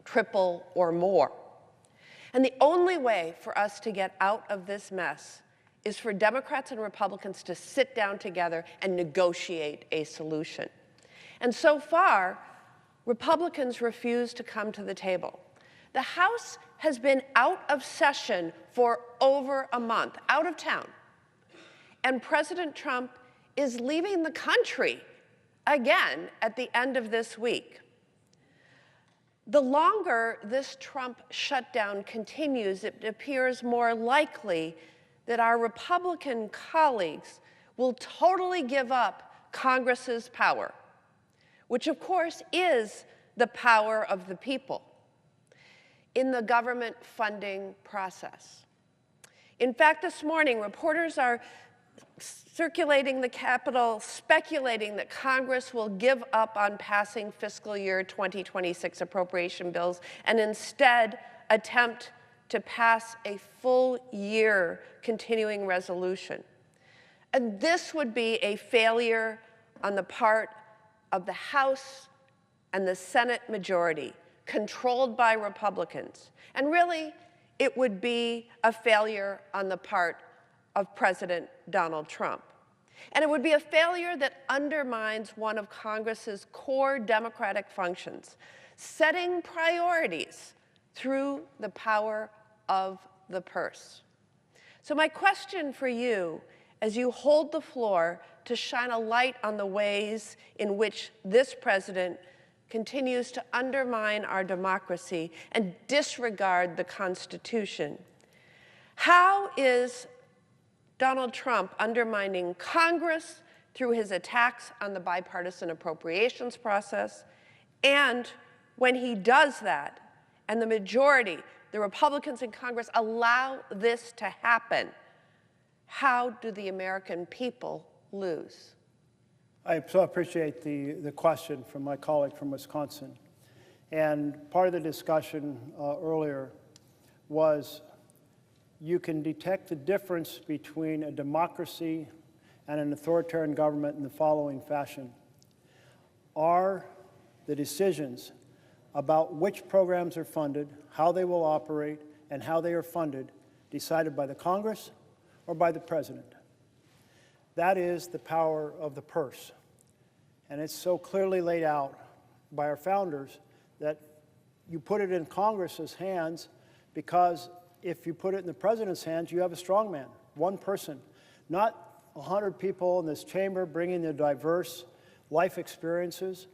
triple, or more. And the only way for us to get out of this mess is for Democrats and Republicans to sit down together and negotiate a solution. And so far, Republicans refuse to come to the table. The House has been out of session for over a month, out of town. And President Trump is leaving the country again at the end of this week. The longer this Trump shutdown continues, it appears more likely that our Republican colleagues will totally give up Congress's power, which of course is the power of the people, in the government funding process. In fact, this morning, reporters are circulating the Capitol, speculating that Congress will give up on passing fiscal year 2026 appropriation bills and instead attempt to pass a full-year continuing resolution. And this would be a failure on the part of the House and the Senate majority, controlled by Republicans. And really, it would be a failure on the part of President Donald Trump. And it would be a failure that undermines one of Congress's core democratic functions, setting priorities through the power of the purse. So my question for you, as you hold the floor to shine a light on the ways in which this president continues to undermine our democracy and disregard the Constitution, how is Donald Trump undermining Congress through his attacks on the bipartisan appropriations process? And when he does that, and the majority, the Republicans in Congress, allow this to happen, how do the American people lose? I so appreciate the question from my colleague from Wisconsin. And part of the discussion earlier was you can detect the difference between a democracy and an authoritarian government in the following fashion. Are the decisions about which programs are funded, how they will operate, and how they are funded decided by the Congress or by the President? That is the power of the purse. And it's so clearly laid out by our founders that you put it in Congress's hands, because if you put it in the President's hands, you have a strong man, one person, not 100 people in this chamber bringing their diverse life experiences,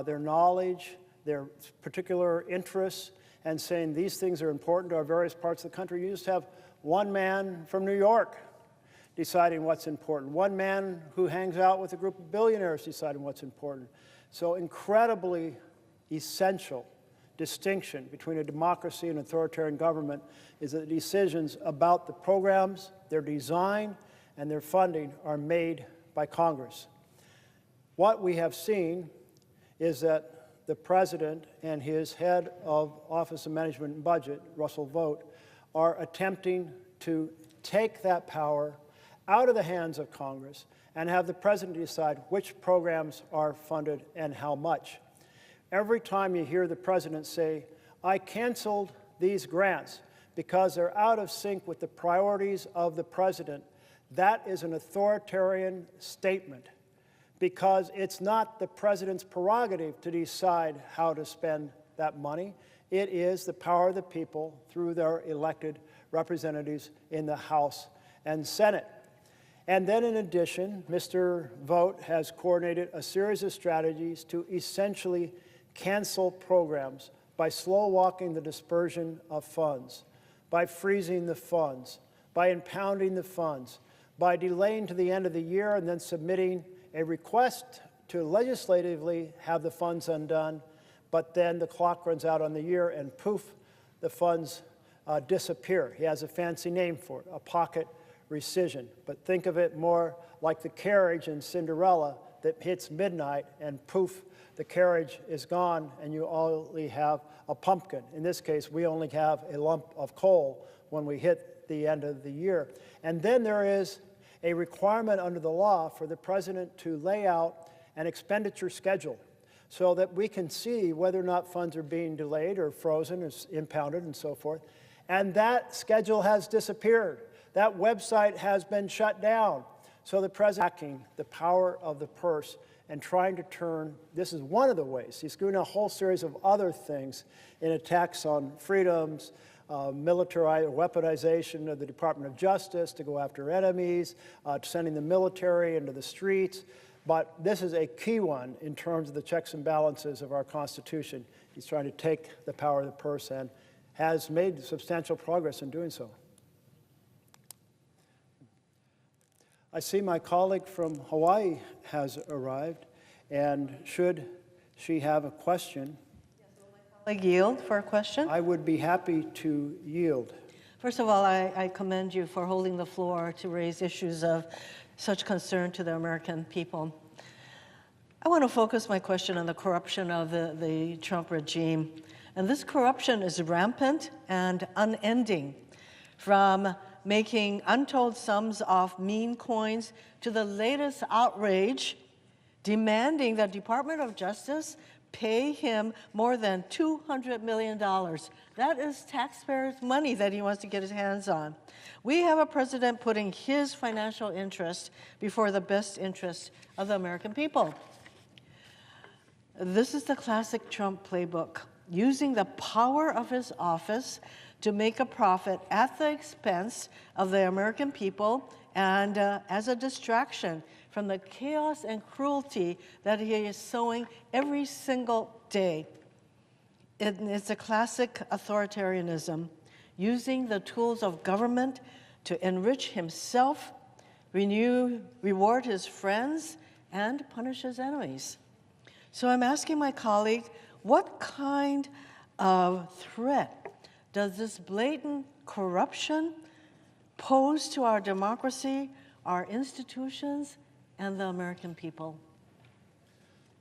their knowledge, their particular interests, and saying these things are important to our various parts of the country. You just have one man from New York deciding what's important, one man who hangs out with a group of billionaires deciding what's important. So incredibly essential distinction between a democracy and authoritarian government is that the decisions about the programs, their design, and their funding are made by Congress. What we have seen is that the President and his head of Office of Management and Budget, Russell Vought, are attempting to take that power out of the hands of Congress and have the President decide which programs are funded and how much. Every time you hear the President say, I canceled these grants because they're out of sync with the priorities of the President, that is an authoritarian statement, because it's not the President's prerogative to decide how to spend that money. It is the power of the people through their elected representatives in the House and Senate. And then in addition, Mr. Vought has coordinated a series of strategies to essentially cancel programs by slow-walking the dispersion of funds, by freezing the funds, by impounding the funds, by delaying to the end of the year and then submitting a request to legislatively have the funds undone, but then the clock runs out on the year and poof, the funds disappear. He has a fancy name for it, a pocket rescission. But think of it more like the carriage in Cinderella that hits midnight and poof, the carriage is gone and you only have a pumpkin. In this case, we only have a lump of coal when we hit the end of the year. And then there is a requirement under the law for the president to lay out an expenditure schedule so that we can see whether or not funds are being delayed or frozen or impounded and so forth. And that schedule has disappeared. That website has been shut down. So the president is hacking the power of the purse and trying to turn, this is one of the ways, he's doing a whole series of other things in attacks on freedoms, military or weaponization of the Department of Justice to go after enemies, sending the military into the streets. But this is a key one in terms of the checks and balances of our Constitution. He's trying to take the power of the purse and has made substantial progress in doing so. I see my colleague from Hawaii has arrived, and should she have a question, Like yield for a question? I would be happy to yield. First of all, I commend you for holding the floor to raise issues of such concern to the American people. I want to focus my question on the corruption of the Trump regime. And this corruption is rampant and unending, from making untold sums off meme coins to the latest outrage demanding the Department of Justice pay him more than $200 million. That is taxpayers' money that he wants to get his hands on. We have a president putting his financial interest before the best interest of the American people. This is the classic Trump playbook, using the power of his office to make a profit at the expense of the American people and as a distraction from the chaos and cruelty that he is sowing every single day. It's a classic authoritarianism, using the tools of government to enrich himself, reward his friends, and punish his enemies. So I'm asking my colleague, what kind of threat does this blatant corruption pose to our democracy, our institutions, and the American people?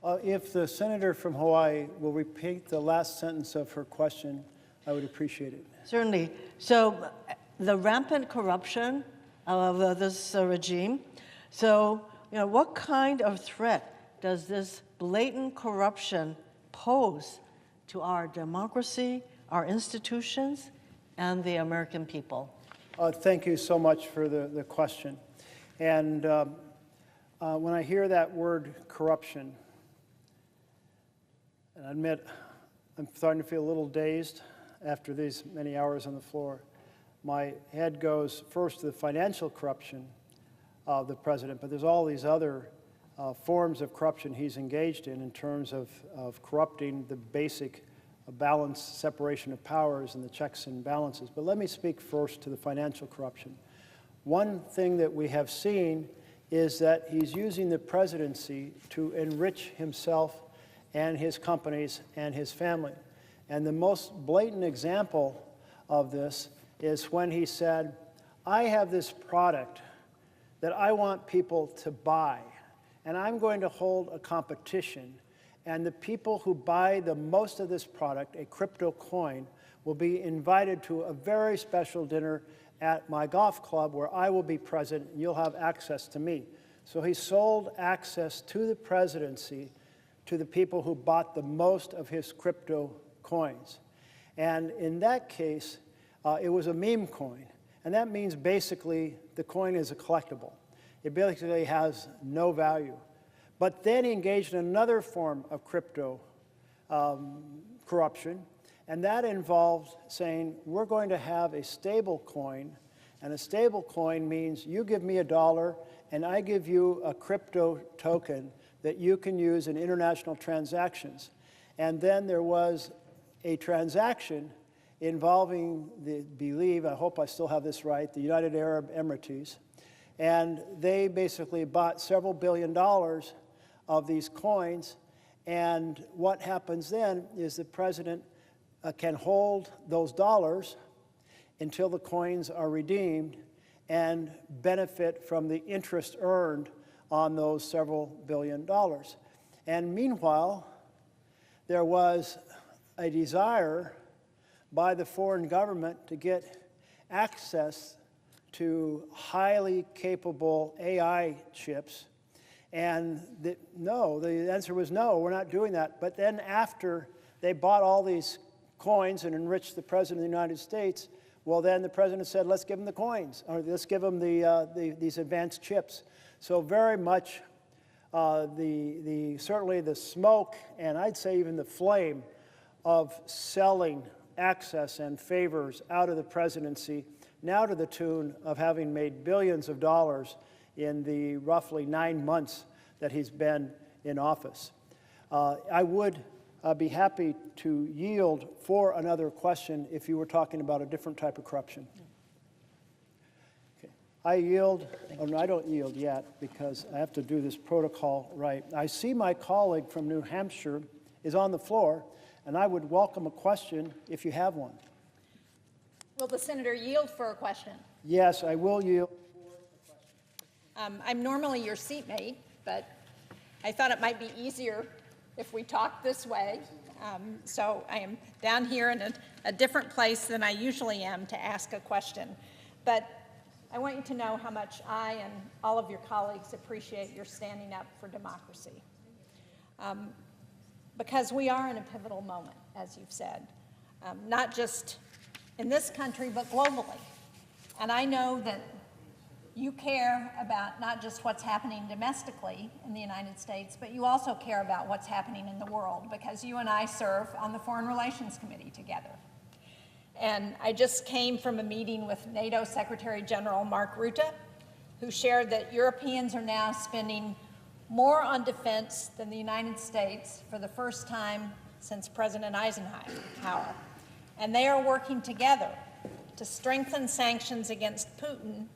If the senator from Hawaii will repeat the last sentence of her question, I would appreciate it. Certainly. So the rampant corruption of this regime. So, what kind of threat does this blatant corruption pose to our democracy, our institutions, and the American people? Thank you so much for the question. And when I hear that word corruption, and I admit I'm starting to feel a little dazed after these many hours on the floor, my head goes first to the financial corruption of the president, but there's all these other forms of corruption he's engaged in terms of corrupting the basic balance, separation of powers, and the checks and balances. But let me speak first to the financial corruption. One thing that we have seen is that he's using the presidency to enrich himself and his companies and his family. And the most blatant example of this is when he said, I have this product that I want people to buy, and I'm going to hold a competition, and the people who buy the most of this product, a crypto coin, will be invited to a very special dinner at my golf club where I will be present and you'll have access to me. So he sold access to the presidency to the people who bought the most of his crypto coins. And in that case, it was a meme coin. And that means basically the coin is a collectible. It basically has no value. But then he engaged in another form of crypto corruption, and that involved saying, we're going to have a stable coin, and a stable coin means you give me $1 and I give you a crypto token that you can use in international transactions. And then there was a transaction involving I hope I still have this right, the United Arab Emirates, and they basically bought several $billion of these coins, and what happens then is the president can hold those dollars until the coins are redeemed and benefit from the interest earned on those several $billion. And meanwhile, there was a desire by the foreign government to get access to highly capable AI chips. And no, the answer was no, we're not doing that. But then after they bought all these coins and enriched the President of the United States, well, then the President said, let's give them the coins, or let's give them these advanced chips. So very much certainly the smoke, and I'd say even the flame of selling access and favors out of the presidency, now to the tune of having made billions of dollars in the roughly 9 months that he's been in office. I would be happy to yield for another question if you were talking about a different type of corruption. Okay. I yield. Oh, no, I don't yield yet because I have to do this protocol right. I see my colleague from New Hampshire is on the floor, and I would welcome a question if you have one. Will the senator yield for a question? Yes, I will yield. I'm normally your seatmate, but I thought it might be easier if we talk this way. So I am down here in a different place than I usually am to ask a question. But I want you to know how much I and all of your colleagues appreciate your standing up for democracy. Because we are in a pivotal moment, as you've said, not just in this country, but globally. And I know that you care about not just what's happening domestically in the United States, but you also care about what's happening in the world, because you and I serve on the Foreign Relations Committee together. And I just came from a meeting with NATO Secretary General Mark Rutte, who shared that Europeans are now spending more on defense than the United States for the first time since President Eisenhower. And they are working together to strengthen sanctions against Putin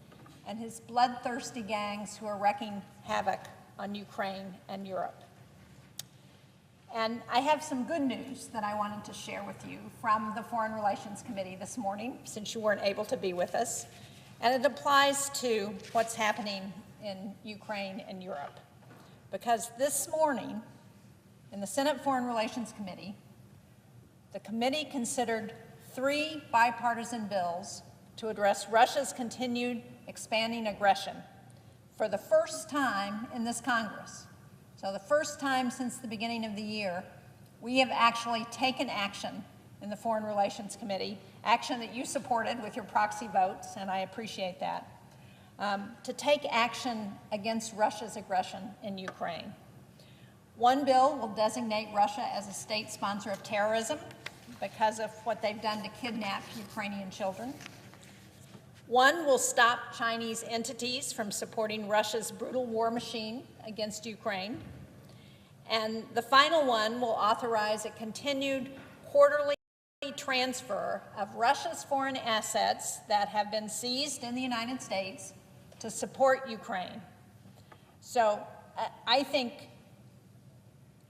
and his bloodthirsty gangs who are wreaking havoc on Ukraine and Europe. And I have some good news that I wanted to share with you from the Foreign Relations Committee this morning, since you weren't able to be with us. And it applies to what's happening in Ukraine and Europe. Because this morning, in the Senate Foreign Relations Committee, the committee considered 3 bipartisan bills to address Russia's continued expanding aggression for the first time in this Congress. So the first time since the beginning of the year, we have actually taken action in the Foreign Relations Committee, action that you supported with your proxy votes, and I appreciate that, to take action against Russia's aggression in Ukraine. One bill will designate Russia as a state sponsor of terrorism because of what they've done to kidnap Ukrainian children. One will stop Chinese entities from supporting Russia's brutal war machine against Ukraine. And the final one will authorize a continued quarterly transfer of Russia's foreign assets that have been seized in the United States to support Ukraine. So I think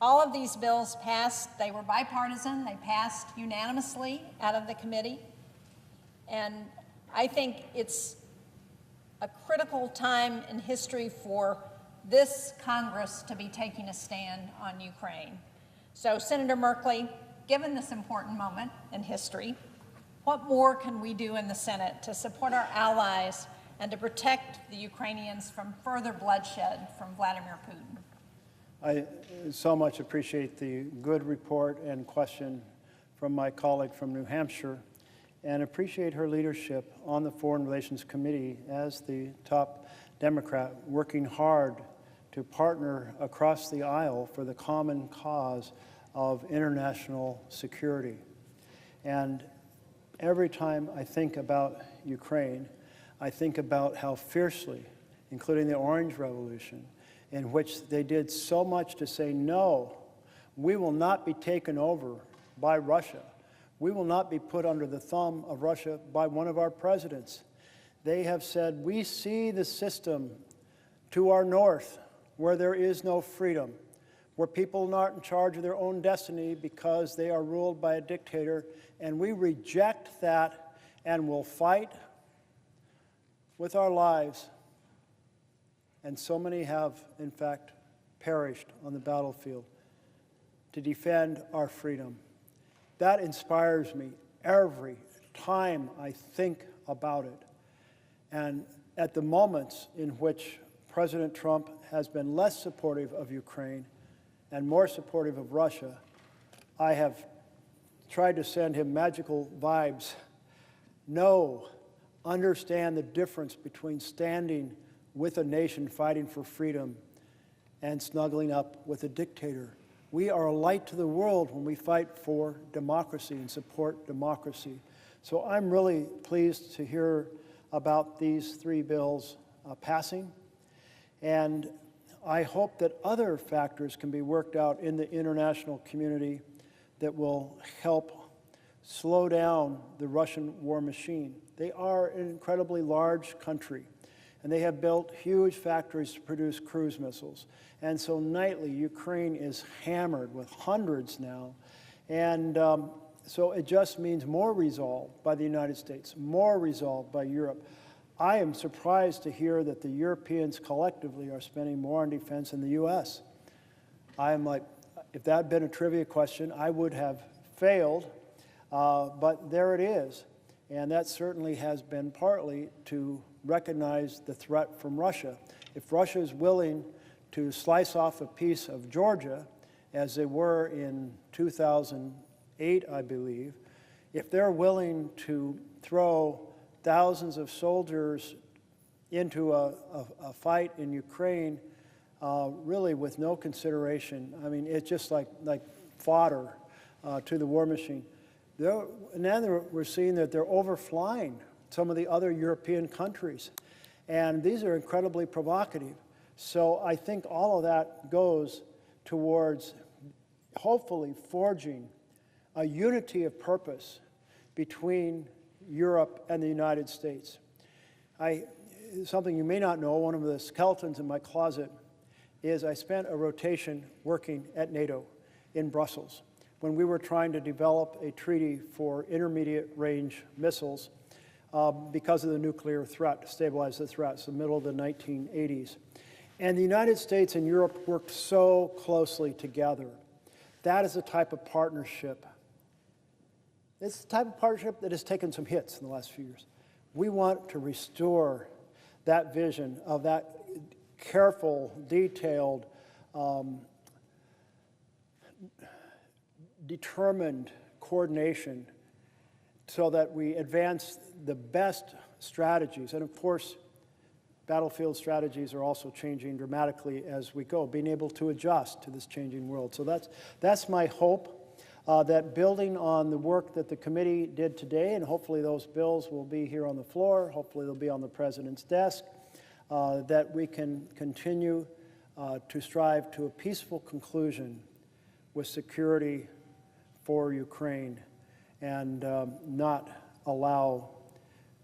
all of these bills passed. They were bipartisan. They passed unanimously out of the committee. And I think it's a critical time in history for this Congress to be taking a stand on Ukraine. So, Senator Merkley, given this important moment in history, what more can we do in the Senate to support our allies and to protect the Ukrainians from further bloodshed from Vladimir Putin? I so much appreciate the good report and question from my colleague from New Hampshire, and appreciate her leadership on the Foreign Relations Committee as the top Democrat, working hard to partner across the aisle for the common cause of international security. And every time I think about Ukraine, I think about how fiercely, including the Orange Revolution, in which they did so much to say, no, we will not be taken over by Russia. We will not be put under the thumb of Russia by one of our presidents. They have said, we see the system to our north where there is no freedom, where people are not in charge of their own destiny because they are ruled by a dictator, and we reject that and will fight with our lives. And so many have, in fact, perished on the battlefield to defend our freedom. That inspires me every time I think about it. And at the moments in which President Trump has been less supportive of Ukraine and more supportive of Russia, I have tried to send him magical vibes. Know, understand the difference between standing with a nation fighting for freedom and snuggling up with a dictator. We are a light to the world when we fight for democracy and support democracy. So I'm really pleased to hear about these three bills passing. And I hope that other factors can be worked out in the international community that will help slow down the Russian war machine. They are an incredibly large country, and they have built huge factories to produce cruise missiles. And so nightly, Ukraine is hammered with hundreds now. And so it just means more resolve by the United States, more resolve by Europe. I am surprised to hear that the Europeans collectively are spending more on defense than the U.S. I'm like, if that had been a trivia question, I would have failed, but there it is. And that certainly has been partly to recognize the threat from Russia. If Russia is willing to slice off a piece of Georgia, as they were in 2008, I believe, if they're willing to throw thousands of soldiers into a fight in Ukraine, really with no consideration, I mean, it's just like fodder to the war machine. And then we're seeing that they're overflying some of the other European countries. And these are incredibly provocative. So I think all of that goes towards hopefully forging a unity of purpose between Europe and the United States. Something you may not know, one of the skeletons in my closet is I spent a rotation working at NATO in Brussels when we were trying to develop a treaty for intermediate range missiles because of the nuclear threat, to stabilize the threat. It's the middle of the 1980s. And the United States and Europe worked so closely together. That is the type of partnership. It's the type of partnership that has taken some hits in the last few years. We want to restore that vision of that careful, detailed, determined coordination so that we advance the best strategies. And of course, battlefield strategies are also changing dramatically as we go, being able to adjust to this changing world. So that's my hope, that building on the work that the committee did today, and hopefully those bills will be here on the floor, hopefully they'll be on the president's desk, that we can continue to strive to a peaceful conclusion with security for Ukraine and not allow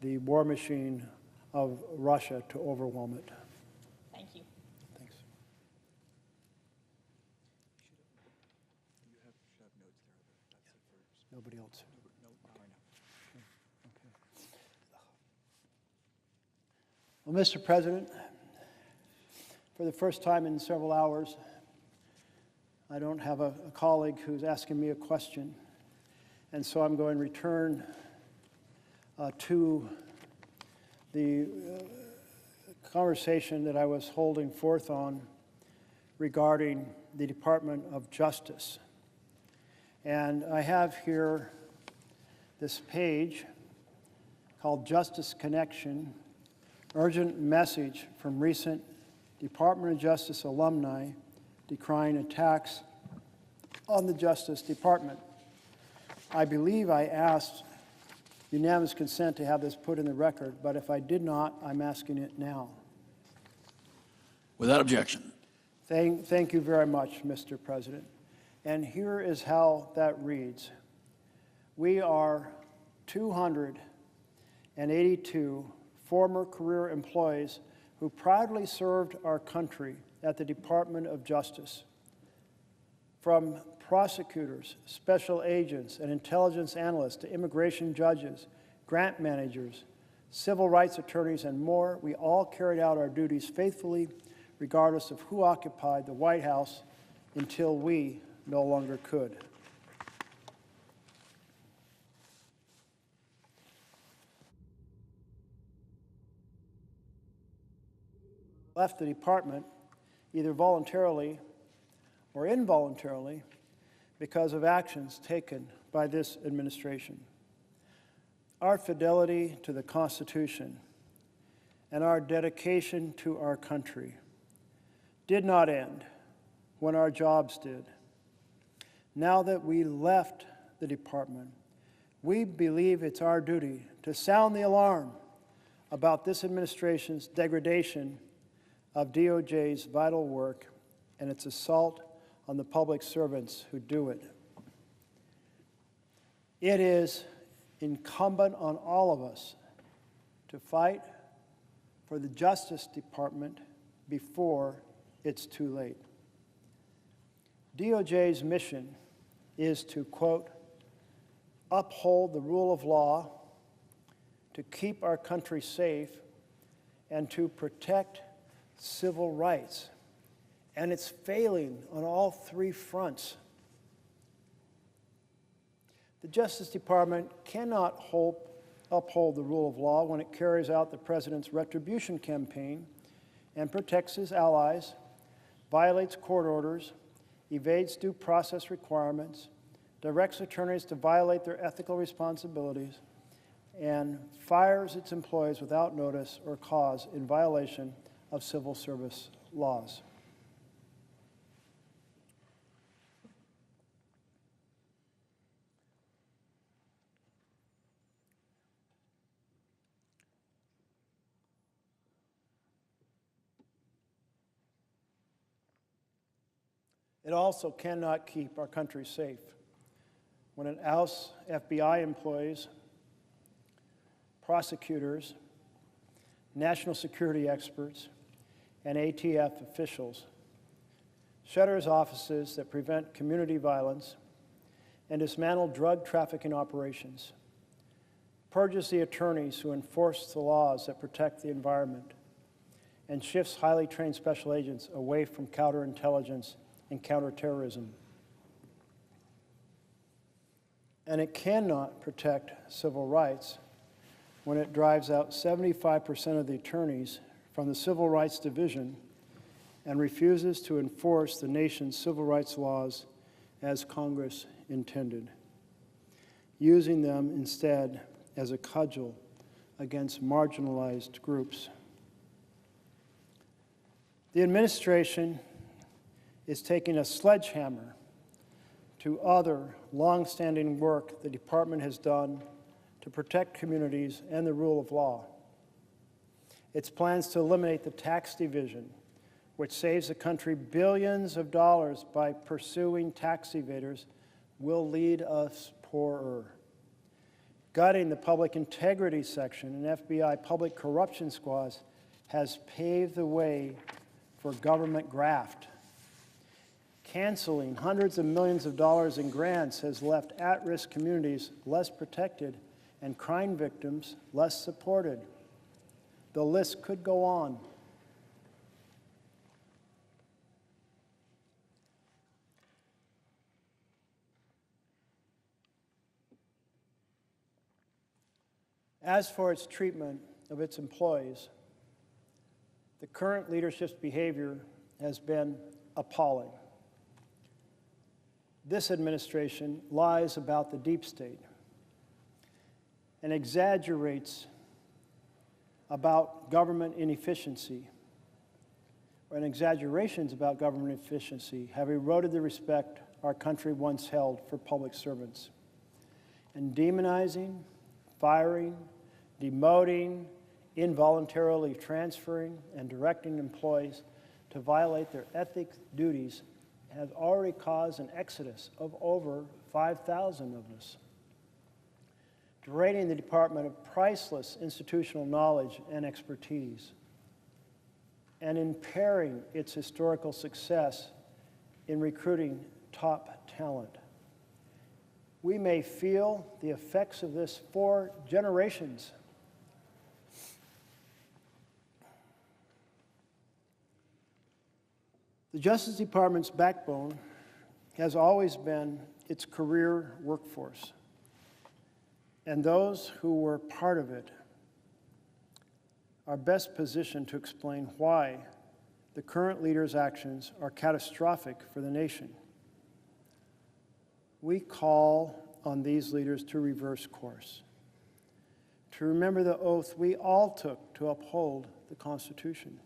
the war machine of Russia to overwhelm it. Thank you. Thanks. Nobody else? Okay. Well, Mr. President, for the first time in several hours, I don't have a colleague who's asking me a question, and so I'm going to return to the conversation that I was holding forth on regarding the Department of Justice. And I have here this page called Justice Connection, urgent message from recent Department of Justice alumni decrying attacks on the Justice Department. I believe I asked unanimous consent to have this put in the record, but if I did not, I'm asking it now. Without objection. Thank you very much, Mr. President. And here is how that reads. We are 282 former career employees who proudly served our country at the Department of Justice. From prosecutors, special agents, and intelligence analysts to immigration judges, grant managers, civil rights attorneys, and more, we all carried out our duties faithfully, regardless of who occupied the White House, until we no longer could. left the department either voluntarily or involuntarily because of actions taken by this administration. Our fidelity to the Constitution and our dedication to our country did not end when our jobs did. Now that we left the department, we believe it's our duty to sound the alarm about this administration's degradation of DOJ's vital work and its assault on the public servants who do it. It is incumbent on all of us to fight for the Justice Department before it's too late. DOJ's mission is to, quote, uphold the rule of law, to keep our country safe, and to protect civil rights. And it's failing on all three fronts. The Justice Department cannot uphold the rule of law when it carries out the president's retribution campaign and protects his allies, violates court orders, evades due process requirements, directs attorneys to violate their ethical responsibilities, and fires its employees without notice or cause in violation of civil service laws. It also cannot keep our country safe when it ousts FBI employees, prosecutors, national security experts, and ATF officials, shutters offices that prevent community violence, and dismantle drug trafficking operations, purges the attorneys who enforce the laws that protect the environment, and shifts highly trained special agents away from counterintelligence and counterterrorism. And it cannot protect civil rights when it drives out 75% of the attorneys from the Civil Rights Division and refuses to enforce the nation's civil rights laws as Congress intended, using them instead as a cudgel against marginalized groups. The administration is taking a sledgehammer to other long-standing work the department has done to protect communities and the rule of law. Its plans to eliminate the tax division, which saves the country billions of dollars by pursuing tax evaders, will lead us poorer. Gutting the public integrity section and FBI public corruption squads has paved the way for government graft. Canceling hundreds of millions of dollars in grants has left at-risk communities less protected and crime victims less supported. The list could go on. As for its treatment of its employees, the current leadership's behavior has been appalling. This administration lies about the deep state and exaggerates about government inefficiency, and exaggerations about government efficiency have eroded the respect our country once held for public servants. And demonizing, firing, demoting, involuntarily transferring, and directing employees to violate their ethics duties has already caused an exodus of over 5,000 of us, draining the department of priceless institutional knowledge and expertise, and impairing its historical success in recruiting top talent. We may feel the effects of this for generations. The Justice Department's backbone has always been its career workforce, and those who were part of it are best positioned to explain why the current leader's actions are catastrophic for the nation. We call on these leaders to reverse course, to remember the oath we all took to uphold the Constitution,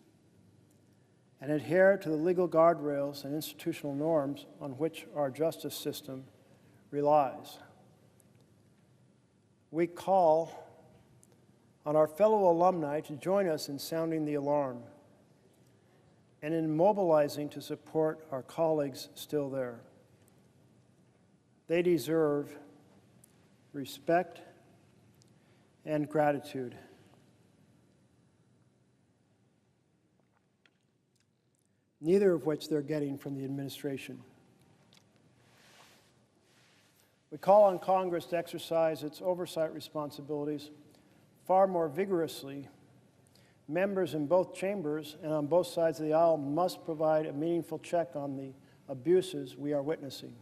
and adhere to the legal guardrails and institutional norms on which our justice system relies. We call on our fellow alumni to join us in sounding the alarm and in mobilizing to support our colleagues still there. They deserve respect and gratitude. Neither of which they're getting from the administration. We call on Congress to exercise its oversight responsibilities far more vigorously. Members in both chambers and on both sides of the aisle must provide a meaningful check on the abuses we are witnessing.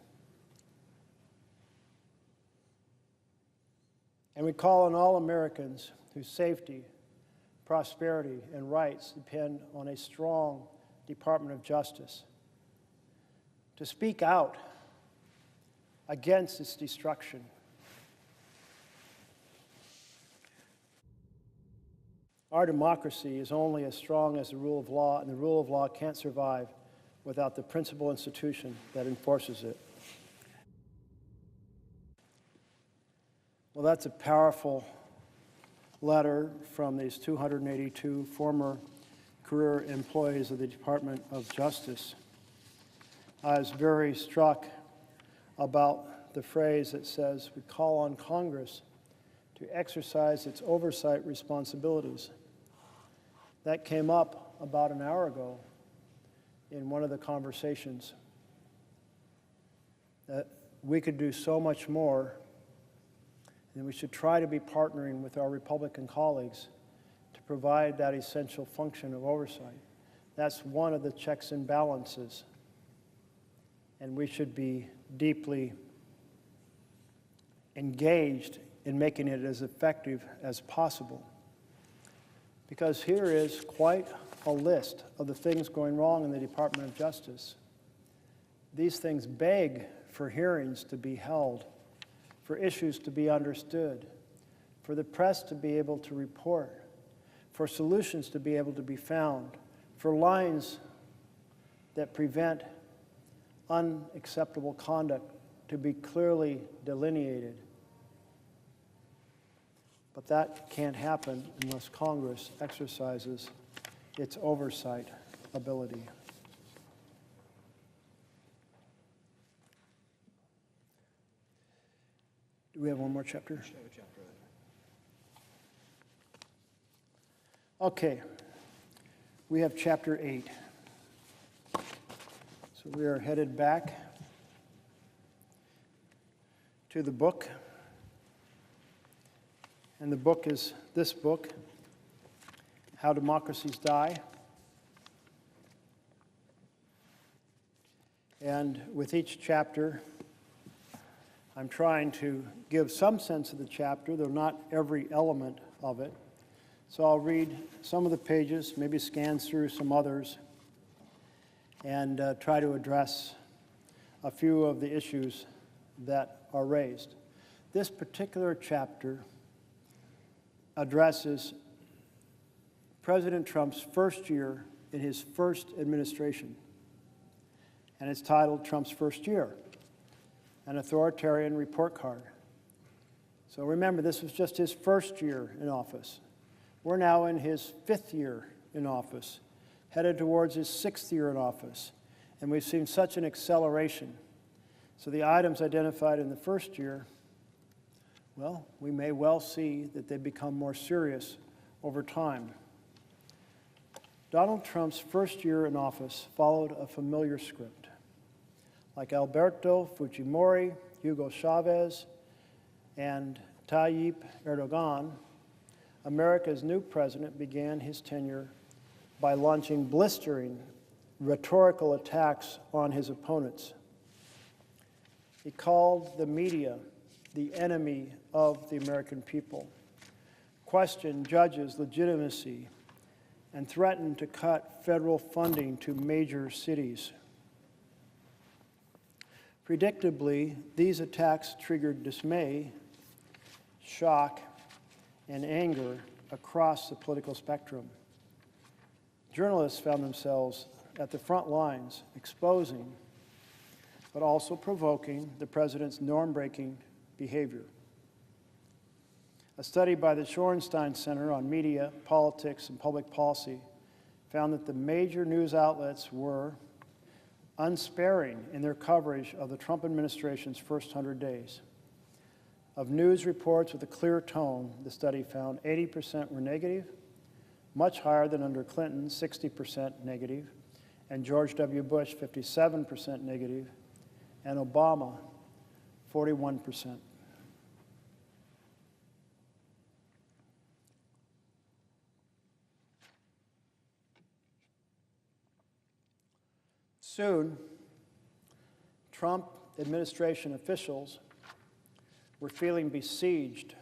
And we call on all Americans whose safety, prosperity, and rights depend on a strong Department of Justice to speak out against its destruction. Our democracy is only as strong as the rule of law, and the rule of law can't survive without the principal institution that enforces it. Well, that's a powerful letter from these 282 former career employees of the Department of Justice. I was very struck about the phrase that says, we call on Congress to exercise its oversight responsibilities. That came up about an hour ago in one of the conversations, that we could do so much more, and we should try to be partnering with our Republican colleagues to provide that essential function of oversight. That's one of the checks and balances, and we should be deeply engaged in making it as effective as possible. Because here is quite a list of the things going wrong in the Department of Justice. These things beg for hearings to be held, for issues to be understood, for the press to be able to report, for solutions to be able to be found, for lines that prevent unacceptable conduct to be clearly delineated. But that can't happen unless Congress exercises its oversight ability. Do we have one more chapter? Okay. We have chapter 8. So we are headed back to the book. And the book is this book, How Democracies Die. And with each chapter, I'm trying to give some sense of the chapter, though not every element of it. So I'll read some of the pages, maybe scan through some others, and try to address a few of the issues that are raised. This particular chapter addresses President Trump's first year in his first administration, and it's titled Trump's First Year, an Authoritarian Report Card. So remember, this was just his first year in office. We're now in his 5th year in office, headed towards his 6th year in office, and we've seen such an acceleration. So the items identified in the first year, well, we may well see that they become more serious over time. Donald Trump's first year in office followed a familiar script. Like Alberto Fujimori, Hugo Chavez, and Tayyip Erdogan, America's new president began his tenure by launching blistering rhetorical attacks on his opponents. He called the media the enemy of the American people, questioned judges' legitimacy, and threatened to cut federal funding to major cities. Predictably, these attacks triggered dismay, shock, and anger across the political spectrum. Journalists found themselves at the front lines, exposing, but also provoking the president's norm-breaking behavior. A study by the Shorenstein Center on Media, Politics, and Public Policy found that the major news outlets were unsparing in their coverage of the Trump administration's first 100 days. Of news reports with a clear tone, the study found 80% were negative, much higher than under Clinton, 60% negative, and George W. Bush, 57% negative, and Obama, 41%. Soon, Trump administration officials were feeling besieged.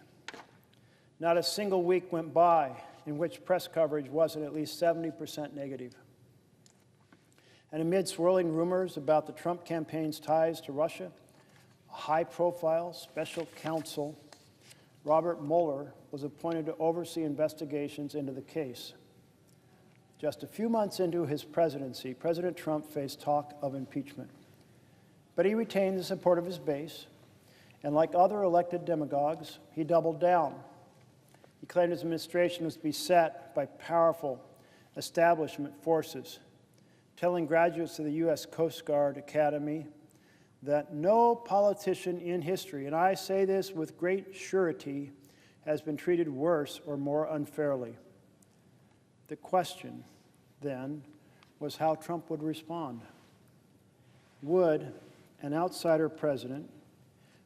Not a single week went by in which press coverage wasn't at least 70% negative. And amid swirling rumors about the Trump campaign's ties to Russia, a high-profile special counsel, Robert Mueller, was appointed to oversee investigations into the case. Just a few months into his presidency, President Trump faced talk of impeachment. But he retained the support of his base, and like other elected demagogues, he doubled down. He claimed his administration was beset by powerful establishment forces, telling graduates of the U.S. Coast Guard Academy that no politician in history, and I say this with great surety, has been treated worse or more unfairly. The question, then, was how Trump would respond. Would an outsider president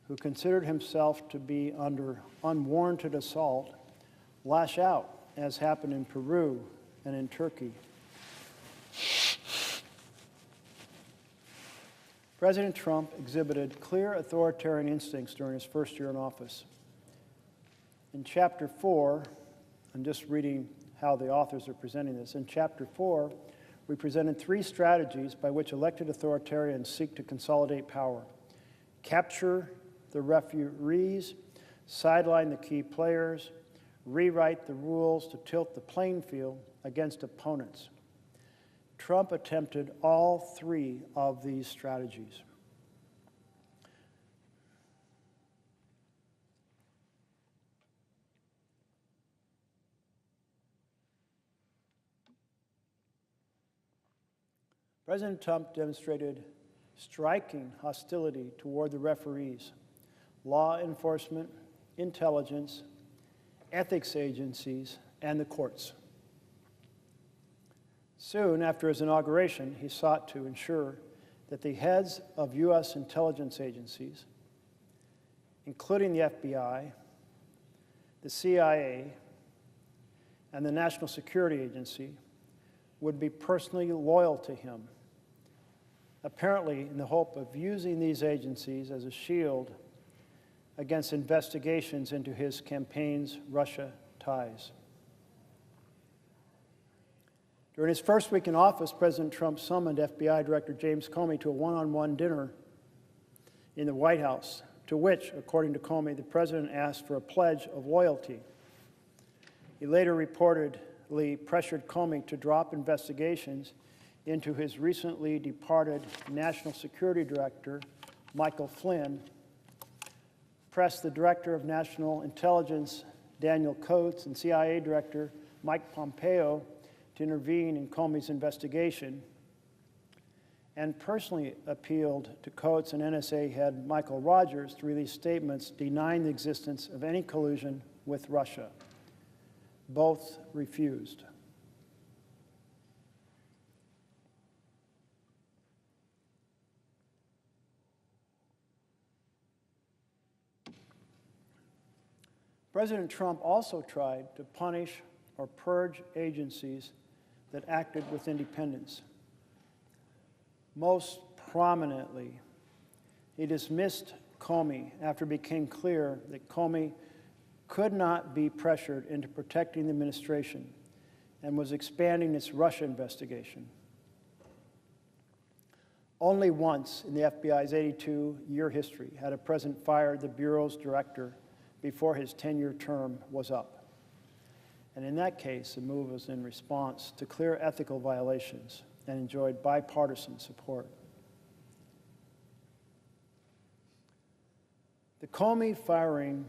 who considered himself to be under unwarranted assault lash out, as happened in Peru and in Turkey? President Trump exhibited clear authoritarian instincts during his first year in office. In Chapter 4, I'm just reading how the authors are presenting this. In Chapter 4, we presented 3 strategies by which elected authoritarians seek to consolidate power: capture the referees, sideline the key players, rewrite the rules to tilt the playing field against opponents. Trump attempted all 3 of these strategies. President Trump demonstrated striking hostility toward the referees, law enforcement, intelligence, ethics agencies, and the courts. Soon after his inauguration, he sought to ensure that the heads of U.S. intelligence agencies, including the FBI, the CIA, and the National Security Agency, would be personally loyal to him, apparently in the hope of using these agencies as a shield against investigations into his campaign's Russia ties. During his first week in office, President Trump summoned FBI Director James Comey to a one-on-one dinner in the White House, to which, according to Comey, the president asked for a pledge of loyalty. He later reportedly pressured Comey to drop investigations into his recently departed National Security Director, Michael Flynn, pressed the Director of National Intelligence, Daniel Coats, and CIA Director Mike Pompeo to intervene in Comey's investigation, and personally appealed to Coats and NSA head Michael Rogers to release statements denying the existence of any collusion with Russia. Both refused. President Trump also tried to punish or purge agencies that acted with independence. Most prominently, he dismissed Comey after it became clear that Comey could not be pressured into protecting the administration and was expanding its Russia investigation. Only once in the FBI's 82-year history had a president fired the Bureau's director before his 10-year term was up. And in that case, the move was in response to clear ethical violations and enjoyed bipartisan support. The Comey firing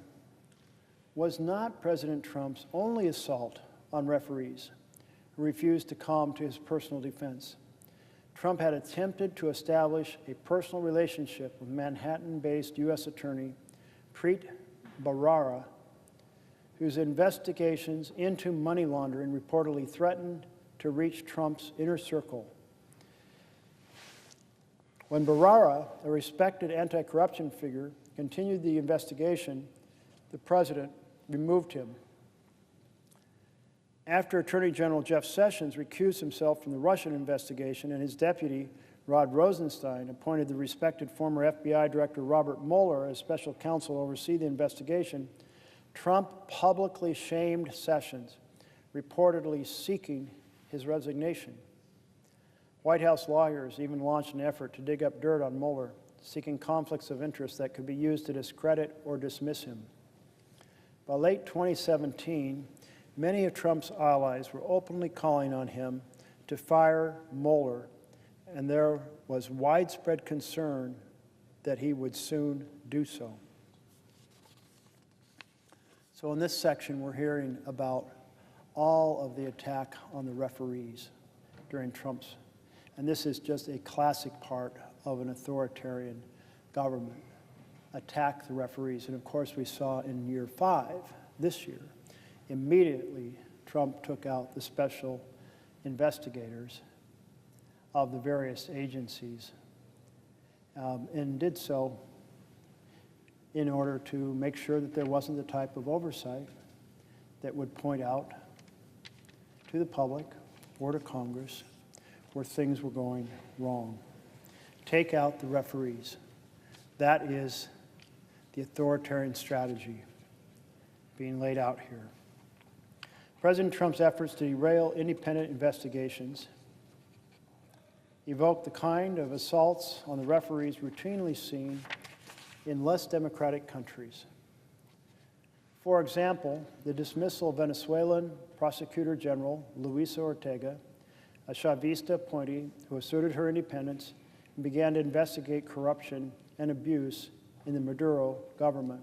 was not President Trump's only assault on referees who refused to come to his personal defense. Trump had attempted to establish a personal relationship with Manhattan-based U.S. Attorney Preet Bharara, whose investigations into money laundering reportedly threatened to reach Trump's inner circle. When Bharara, a respected anti-corruption figure, continued the investigation, the president removed him. After Attorney General Jeff Sessions recused himself from the Russian investigation and his deputy, Rod Rosenstein, appointed the respected former FBI Director Robert Mueller as special counsel to oversee the investigation, Trump publicly shamed Sessions, reportedly seeking his resignation. White House lawyers even launched an effort to dig up dirt on Mueller, seeking conflicts of interest that could be used to discredit or dismiss him. By late 2017, many of Trump's allies were openly calling on him to fire Mueller, and there was widespread concern that he would soon do so. So in this section, we're hearing about all of the attack on the referees during Trump's, and this is just a classic part of an authoritarian government, attack the referees. And of course, we saw in year 5, this year, immediately Trump took out the special investigators of the various agencies and did so in order to make sure that there wasn't the type of oversight that would point out to the public or to Congress where things were going wrong. Take out the referees. That is the authoritarian strategy being laid out here. President Trump's efforts to derail independent investigations evoke the kind of assaults on the referees routinely seen in less democratic countries. For example, the dismissal of Venezuelan Prosecutor General Luisa Ortega, a Chavista appointee who asserted her independence and began to investigate corruption and abuse in the Maduro government.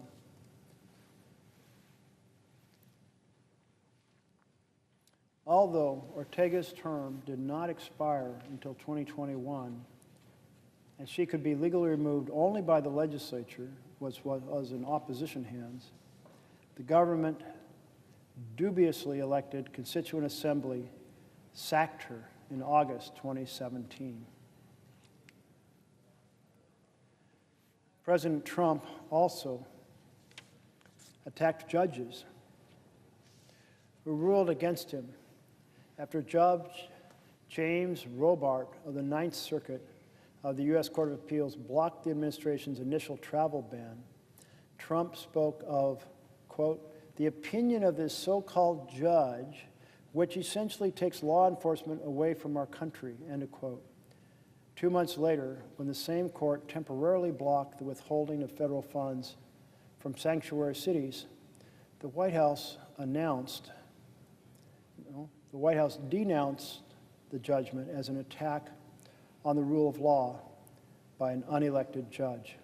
Although Ortega's term did not expire until 2021, and she could be legally removed only by the legislature, which was in opposition hands, the government dubiously elected Constituent Assembly sacked her in August 2017. President Trump also attacked judges who ruled against him after Judge James Robart of the Ninth Circuit of the U.S. Court of Appeals blocked the administration's initial travel ban. Trump spoke of, quote, the opinion of this so-called judge, which essentially takes law enforcement away from our country, end of quote. 2 months later, when the same court temporarily blocked the withholding of federal funds from sanctuary cities, the White House denounced the judgment as an attack on the rule of law by an unelected judge.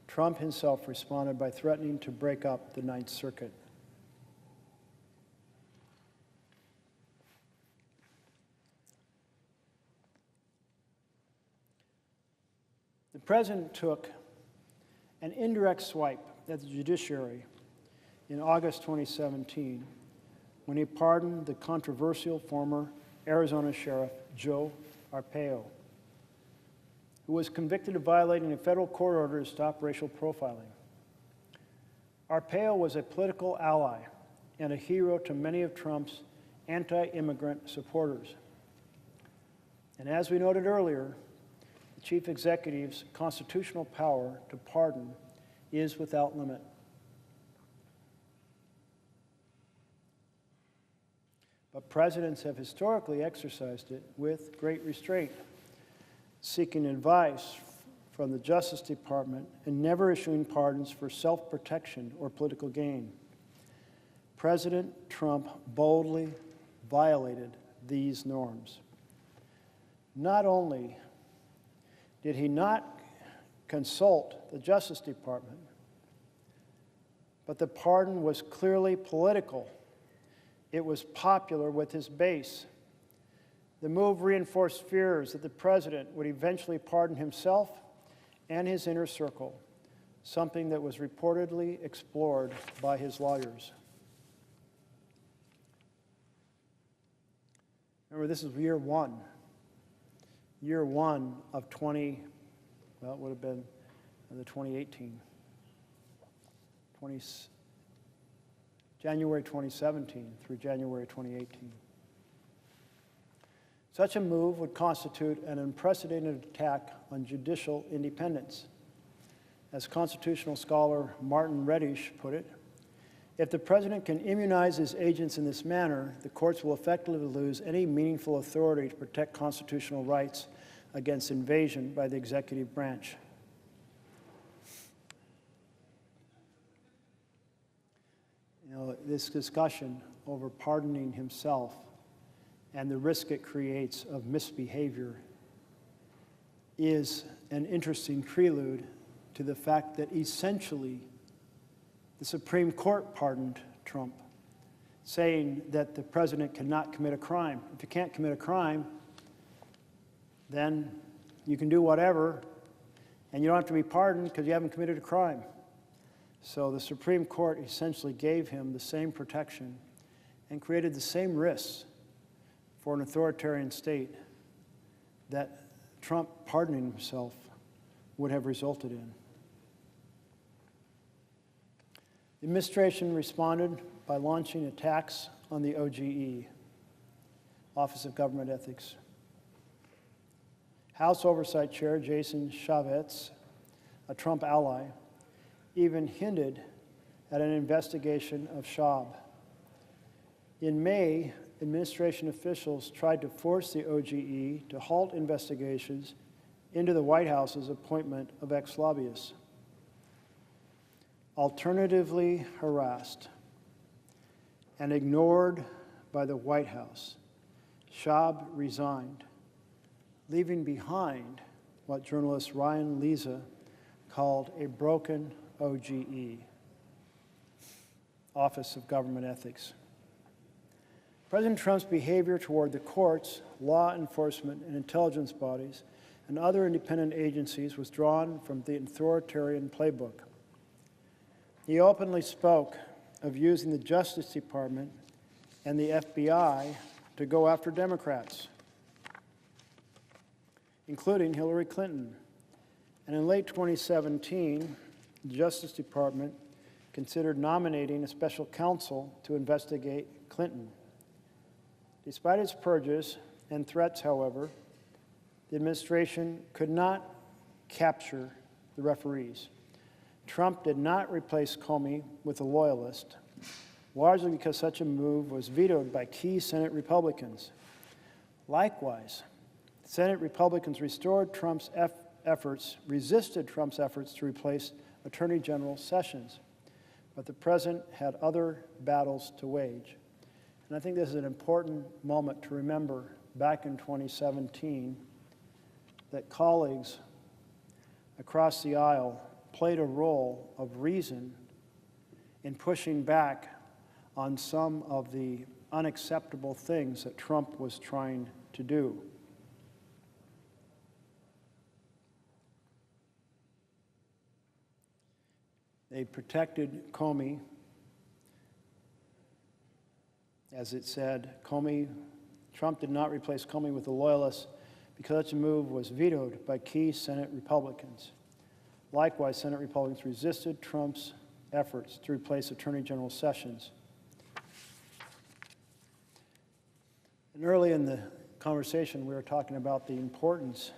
Trump himself responded by threatening to break up the Ninth Circuit. The president took an indirect swipe at the judiciary in August 2017 when he pardoned the controversial former Arizona Sheriff Joe Arpaio, who was convicted of violating a federal court order to stop racial profiling. Arpaio was a political ally and a hero to many of Trump's anti-immigrant supporters. And as we noted earlier, the chief executive's constitutional power to pardon is without limit. but presidents have historically exercised it with great restraint, seeking advice from the Justice Department and never issuing pardons for self-protection or political gain. President Trump boldly violated these norms. Not only did he not consult the Justice Department, but the pardon was clearly political. It was popular with his base. The move reinforced fears that the president would eventually pardon himself and his inner circle, something that was reportedly explored by his lawyers. Remember, this is year one of it would have been the 2018, January 2017 through January 2018. Such a move would constitute an unprecedented attack on judicial independence. As constitutional scholar Martin Reddish put it, if the president can immunize his agents in this manner, the courts will effectively lose any meaningful authority to protect constitutional rights against invasion by the executive branch. You know, this discussion over pardoning himself and the risk it creates of misbehavior is an interesting prelude to the fact that essentially the Supreme Court pardoned Trump, saying that the president cannot commit a crime. If you can't commit a crime, then you can do whatever, and you don't have to be pardoned because you haven't committed a crime. So the Supreme Court essentially gave him the same protection and created the same risks for an authoritarian state that Trump pardoning himself would have resulted in. The administration responded by launching attacks on the OGE, Office of Government Ethics. House Oversight Chair Jason Chaffetz, a Trump ally, even hinted at an investigation of Schaub. In May, administration officials tried to force the OGE to halt investigations into the White House's appointment of ex-lobbyists. Alternatively harassed and ignored by the White House, Schaub resigned, leaving behind what journalist Ryan Leza called a broken OGE, Office of Government Ethics. President Trump's behavior toward the courts, law enforcement, and intelligence bodies and other independent agencies was drawn from the authoritarian playbook. He openly spoke of using the Justice Department and the FBI to go after Democrats, including Hillary Clinton. And in late 2017, the Justice Department considered nominating a special counsel to investigate Clinton. Despite its purges and threats, however, the administration could not capture the referees. Trump did not replace Comey with a loyalist, largely because such a move was vetoed by key Senate Republicans. Likewise, Senate Republicans resisted Trump's efforts to replace Attorney General Sessions, but the president had other battles to wage. And I think this is an important moment to remember back in 2017 that colleagues across the aisle played a role of reason in pushing back on some of the unacceptable things that Trump was trying to do. They protected Comey. As it said, Trump did not replace Comey with a loyalist because such a move was vetoed by key Senate Republicans. Likewise, Senate Republicans resisted Trump's efforts to replace Attorney General Sessions. And early in the conversation, we were talking about the importance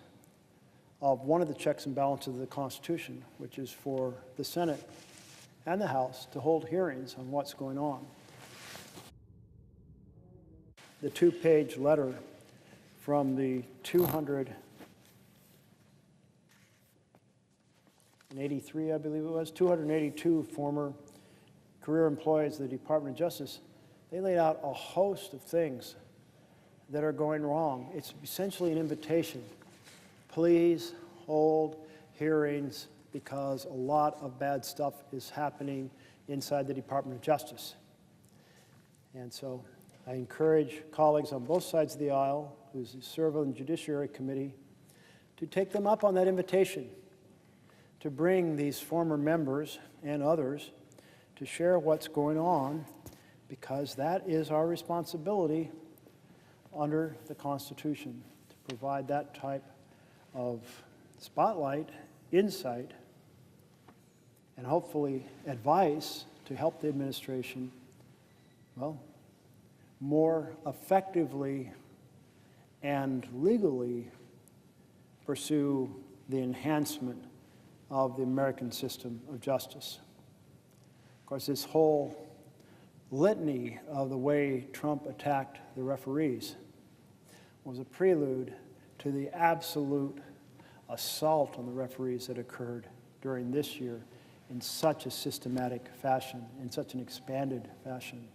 of one of the checks and balances of the Constitution, which is for the Senate and the House to hold hearings on what's going on. the two-page letter from the 283, I believe it was, 282 former career employees of the Department of Justice. They laid out a host of things that are going wrong. It's essentially an invitation. Please hold hearings because a lot of bad stuff is happening inside the Department of Justice. And so I encourage colleagues on both sides of the aisle who serve on the Judiciary Committee to take them up on that invitation, to bring these former members and others to share what's going on, because that is our responsibility under the Constitution, to provide that type of spotlight, insight, and hopefully advice to help the administration, well, more effectively and legally pursue the enhancement of the American system of justice. Of course, this whole litany of the way Trump attacked the referees was a prelude to the absolute assault on the referees that occurred during this year in such a systematic fashion, in such an expanded fashion.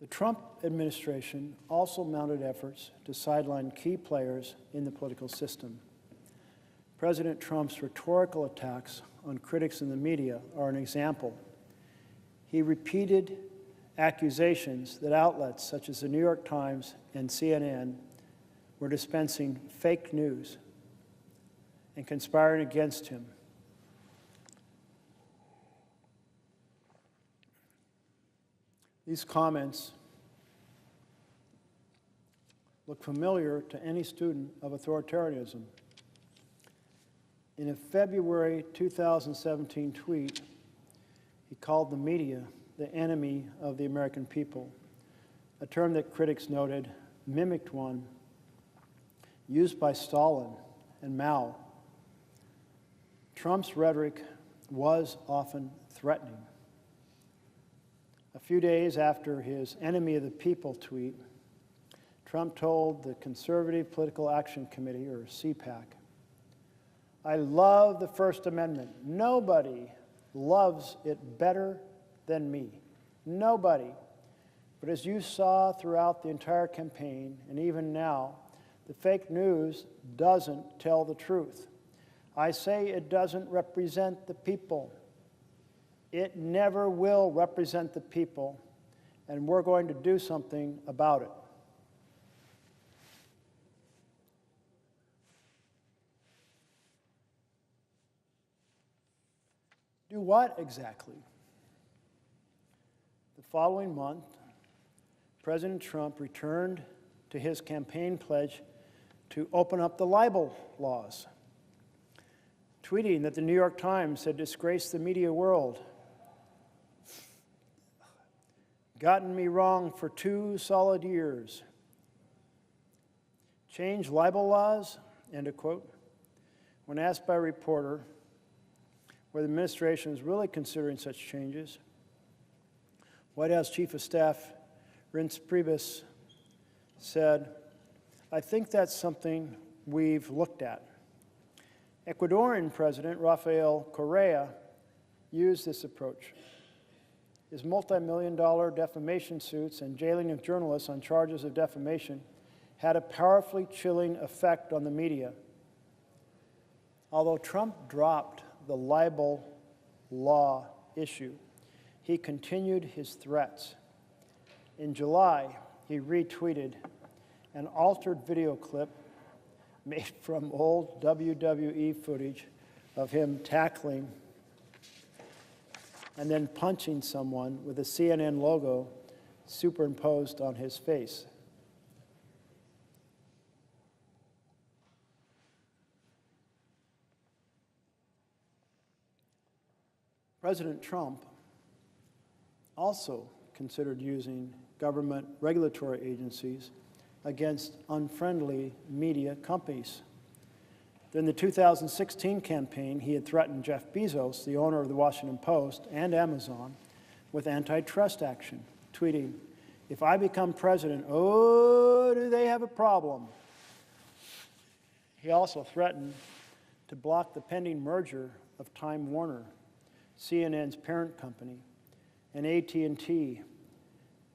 The Trump administration also mounted efforts to sideline key players in the political system. President Trump's rhetorical attacks on critics in the media are an example. He repeated accusations that outlets such as the New York Times and CNN were dispensing fake news and conspiring against him. These comments look familiar to any student of authoritarianism. In a February 2017 tweet, he called the media the enemy of the American people, a term that critics noted mimicked one used by Stalin and Mao. Trump's rhetoric was often threatening. A few days after his enemy of the people tweet, Trump told the Conservative Political Action Committee, or CPAC, "I love the First Amendment. Nobody loves it better than me. Nobody. But as you saw throughout the entire campaign, and even now, the fake news doesn't tell the truth. I say it doesn't represent the people. It never will represent the people, and we're going to do something about it." Do what exactly? The following month, President Trump returned to his campaign pledge to open up the libel laws, tweeting that the New York Times had disgraced the media world, gotten me wrong for 2 solid years. Change libel laws, end of quote. When asked by a reporter whether the administration is really considering such changes, White House Chief of Staff Reince Priebus said, "I think that's something we've looked at." Ecuadorian President Rafael Correa used this approach. His multi-million-dollar defamation suits and jailing of journalists on charges of defamation had a powerfully chilling effect on the media. Although Trump dropped the libel law issue, he continued his threats. In July, he retweeted an altered video clip made from old WWE footage of him tackling and then punching someone with a CNN logo superimposed on his face. President Trump also considered using government regulatory agencies against unfriendly media companies. During the 2016 campaign, he had threatened Jeff Bezos, the owner of the Washington Post and Amazon, with antitrust action, tweeting, "If I become president, oh, do they have a problem?" He also threatened to block the pending merger of Time Warner, CNN's parent company, and AT&T.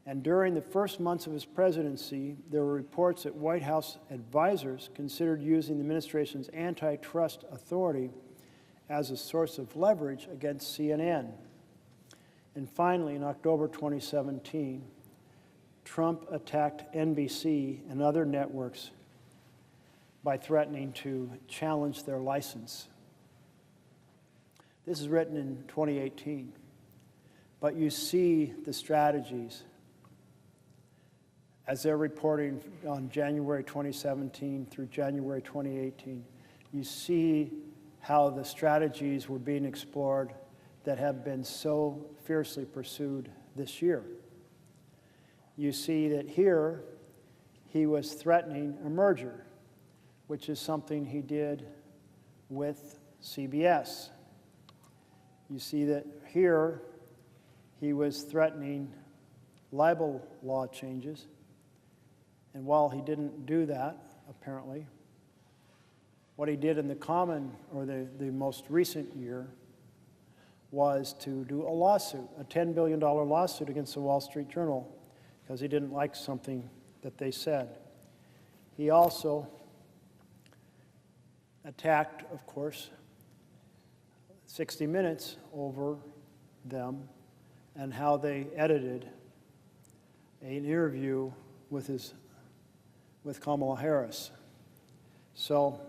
And during the first months of his presidency, there were reports that White House advisors considered using the administration's antitrust authority as a source of leverage against CNN. And finally, in October 2017, Trump attacked NBC and other networks by threatening to challenge their license. This is written in 2018, but you see the strategies as they're reporting on January 2017 through January 2018. You see how the strategies were being explored that have been so fiercely pursued this year. You see that here he was threatening a merger, which is something he did with CBS. You see that here he was threatening libel law changes. And while he didn't do that, apparently, what he did in the most recent year was to do a lawsuit, a $10 billion lawsuit against the Wall Street Journal, because he didn't like something that they said. He also attacked, of course, 60 Minutes over them and how they edited an interview with Kamala Harris. So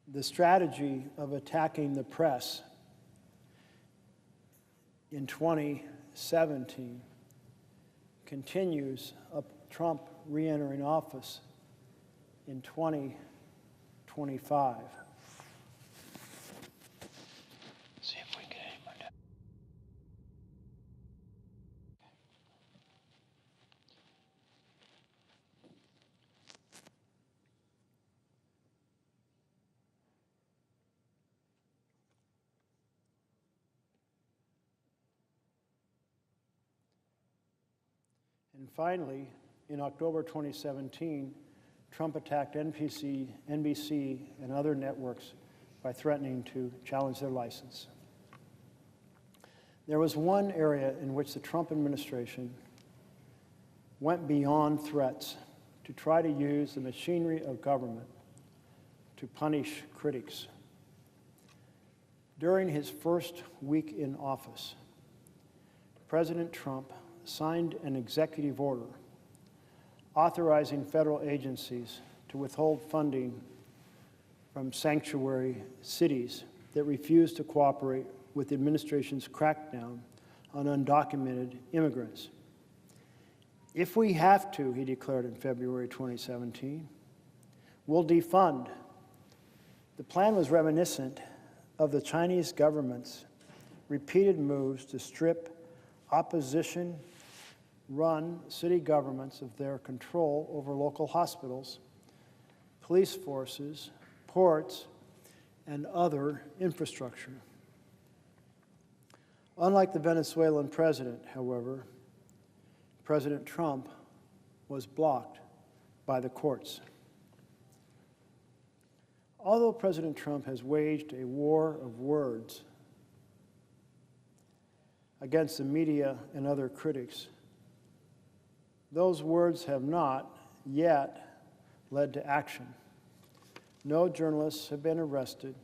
the strategy of attacking the press in 2017 continues up Trump re-entering office in 2025. See if we can aim it. And finally, in October 2017, Trump attacked NBC, and other networks by threatening to challenge their license. There was one area in which the Trump administration went beyond threats to try to use the machinery of government to punish critics. During his first week in office, President Trump signed an executive order authorizing federal agencies to withhold funding from sanctuary cities that refuse to cooperate with the administration's crackdown on undocumented immigrants. If we have to, he declared in February 2017, we'll defund. The plan was reminiscent of the Chinese government's repeated moves to strip opposition-run city governments of their control over local hospitals, police forces, ports, and other infrastructure. Unlike the Venezuelan president, however, President Trump was blocked by the courts. Although President Trump has waged a war of words against the media and other critics, those words have not yet led to action. No journalists have been arrested.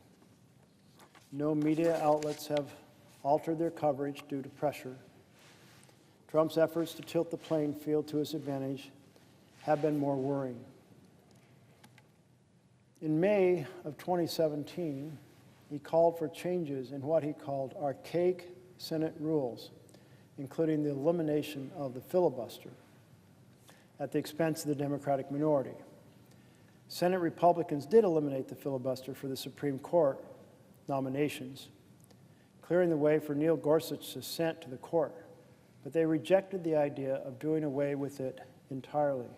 No media outlets have altered their coverage due to pressure. Trump's efforts to tilt the playing field to his advantage have been more worrying. In May of 2017, he called for changes in what he called archaic Senate rules, including the elimination of the filibuster at the expense of the Democratic minority. Senate Republicans did eliminate the filibuster for the Supreme Court nominations, clearing the way for Neil Gorsuch's ascent to the court, but they rejected the idea of doing away with it entirely.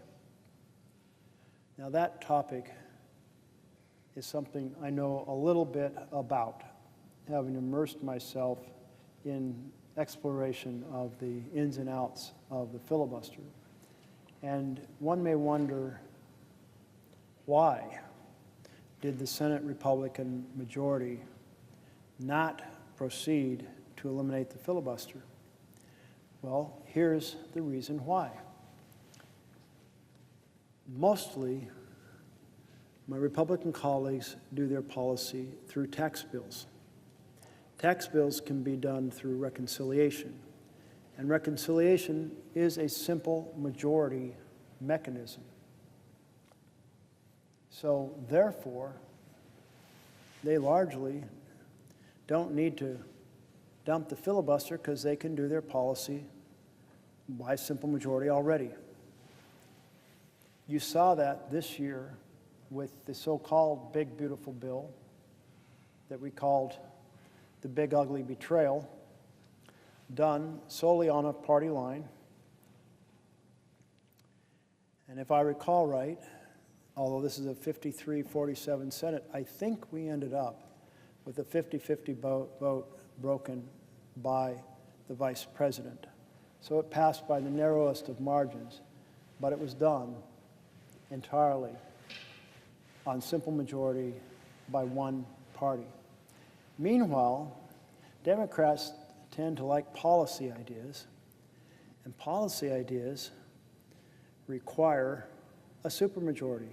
Now that topic is something I know a little bit about, having immersed myself in exploration of the ins and outs of the filibuster. And one may wonder, why did the Senate Republican majority not proceed to eliminate the filibuster? Well, here's the reason why. Mostly, my Republican colleagues do their policy through tax bills. Tax bills can be done through reconciliation, and reconciliation is a simple majority mechanism. So therefore, they largely don't need to dump the filibuster because they can do their policy by simple majority already. You saw that this year with the so-called big beautiful bill that we called the big ugly betrayal, done solely on a party line. And if I recall right, although this is a 53-47 Senate, I think we ended up with a 50-50 vote broken by the Vice President. So it passed by the narrowest of margins, but it was done entirely on simple majority by one party. Meanwhile, Democrats tend to like policy ideas, and policy ideas require a supermajority.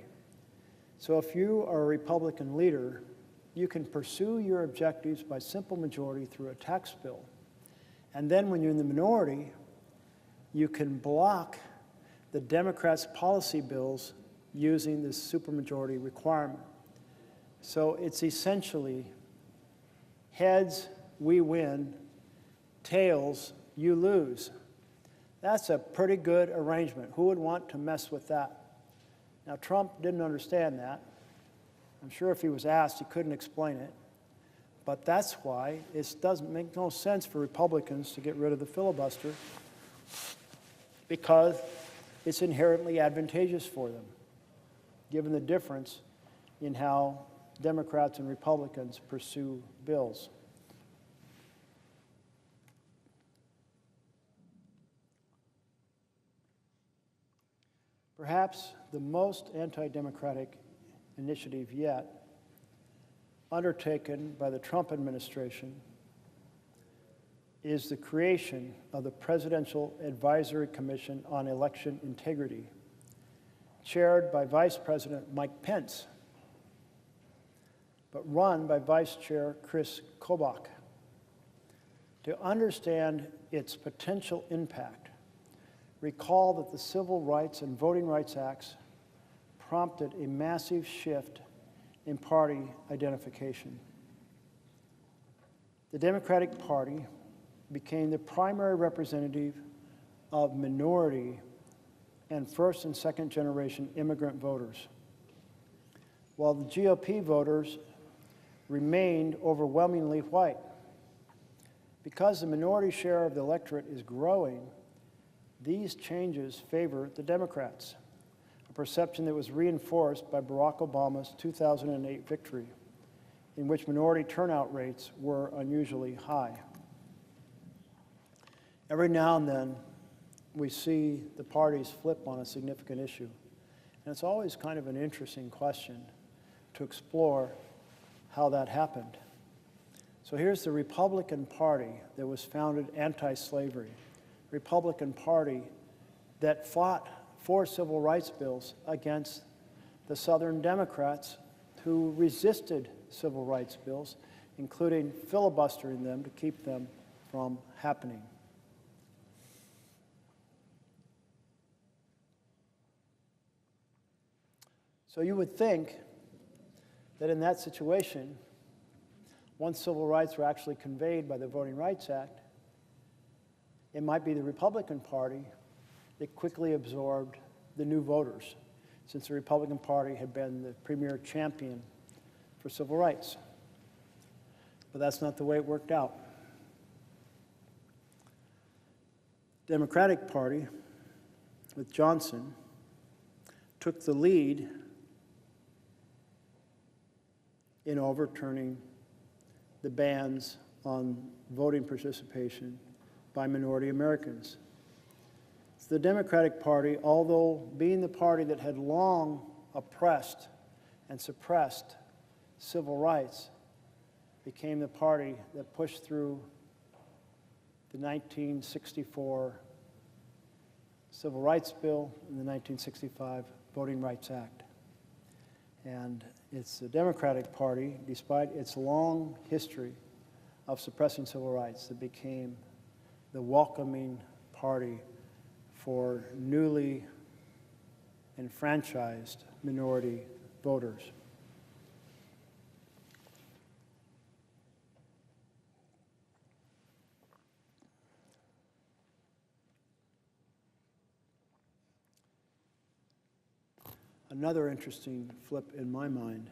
So if you are a Republican leader, you can pursue your objectives by simple majority through a tax bill. And then when you're in the minority, you can block the Democrats' policy bills using this supermajority requirement. So it's essentially heads, we win, tails, you lose. That's a pretty good arrangement. Who would want to mess with that? Now, Trump didn't understand that. I'm sure if he was asked, he couldn't explain it. But that's why it doesn't make no sense for Republicans to get rid of the filibuster, because it's inherently advantageous for them, given the difference in how Democrats and Republicans pursue bills. Perhaps the most anti-democratic initiative yet undertaken by the Trump administration is the creation of the Presidential Advisory Commission on Election Integrity, chaired by Vice President Mike Pence, but run by Vice Chair Chris Kobach. To understand its potential impact, recall that the Civil Rights and Voting Rights Acts prompted a massive shift in party identification. The Democratic Party became the primary representative of minority and first and second generation immigrant voters, while the GOP voters remained overwhelmingly white. Because the minority share of the electorate is growing, these changes favor the Democrats, a perception that was reinforced by Barack Obama's 2008 victory, in which minority turnout rates were unusually high. Every now and then, we see the parties flip on a significant issue. And it's always kind of an interesting question to explore how that happened. So here's the Republican Party that was founded anti-slavery, Republican Party that fought for civil rights bills against the Southern Democrats who resisted civil rights bills, including filibustering them to keep them from happening. So you would think that in that situation, once civil rights were actually conveyed by the Voting Rights Act, it might be the Republican Party that quickly absorbed the new voters, since the Republican Party had been the premier champion for civil rights. But that's not the way it worked out. Democratic Party, with Johnson, took the lead in overturning the bans on voting participation by minority Americans. The Democratic Party, although being the party that had long oppressed and suppressed civil rights, became the party that pushed through the 1964 Civil Rights Bill and the 1965 Voting Rights Act. And it's the Democratic Party, despite its long history of suppressing civil rights, that became the welcoming party for newly enfranchised minority voters. Another interesting flip in my mind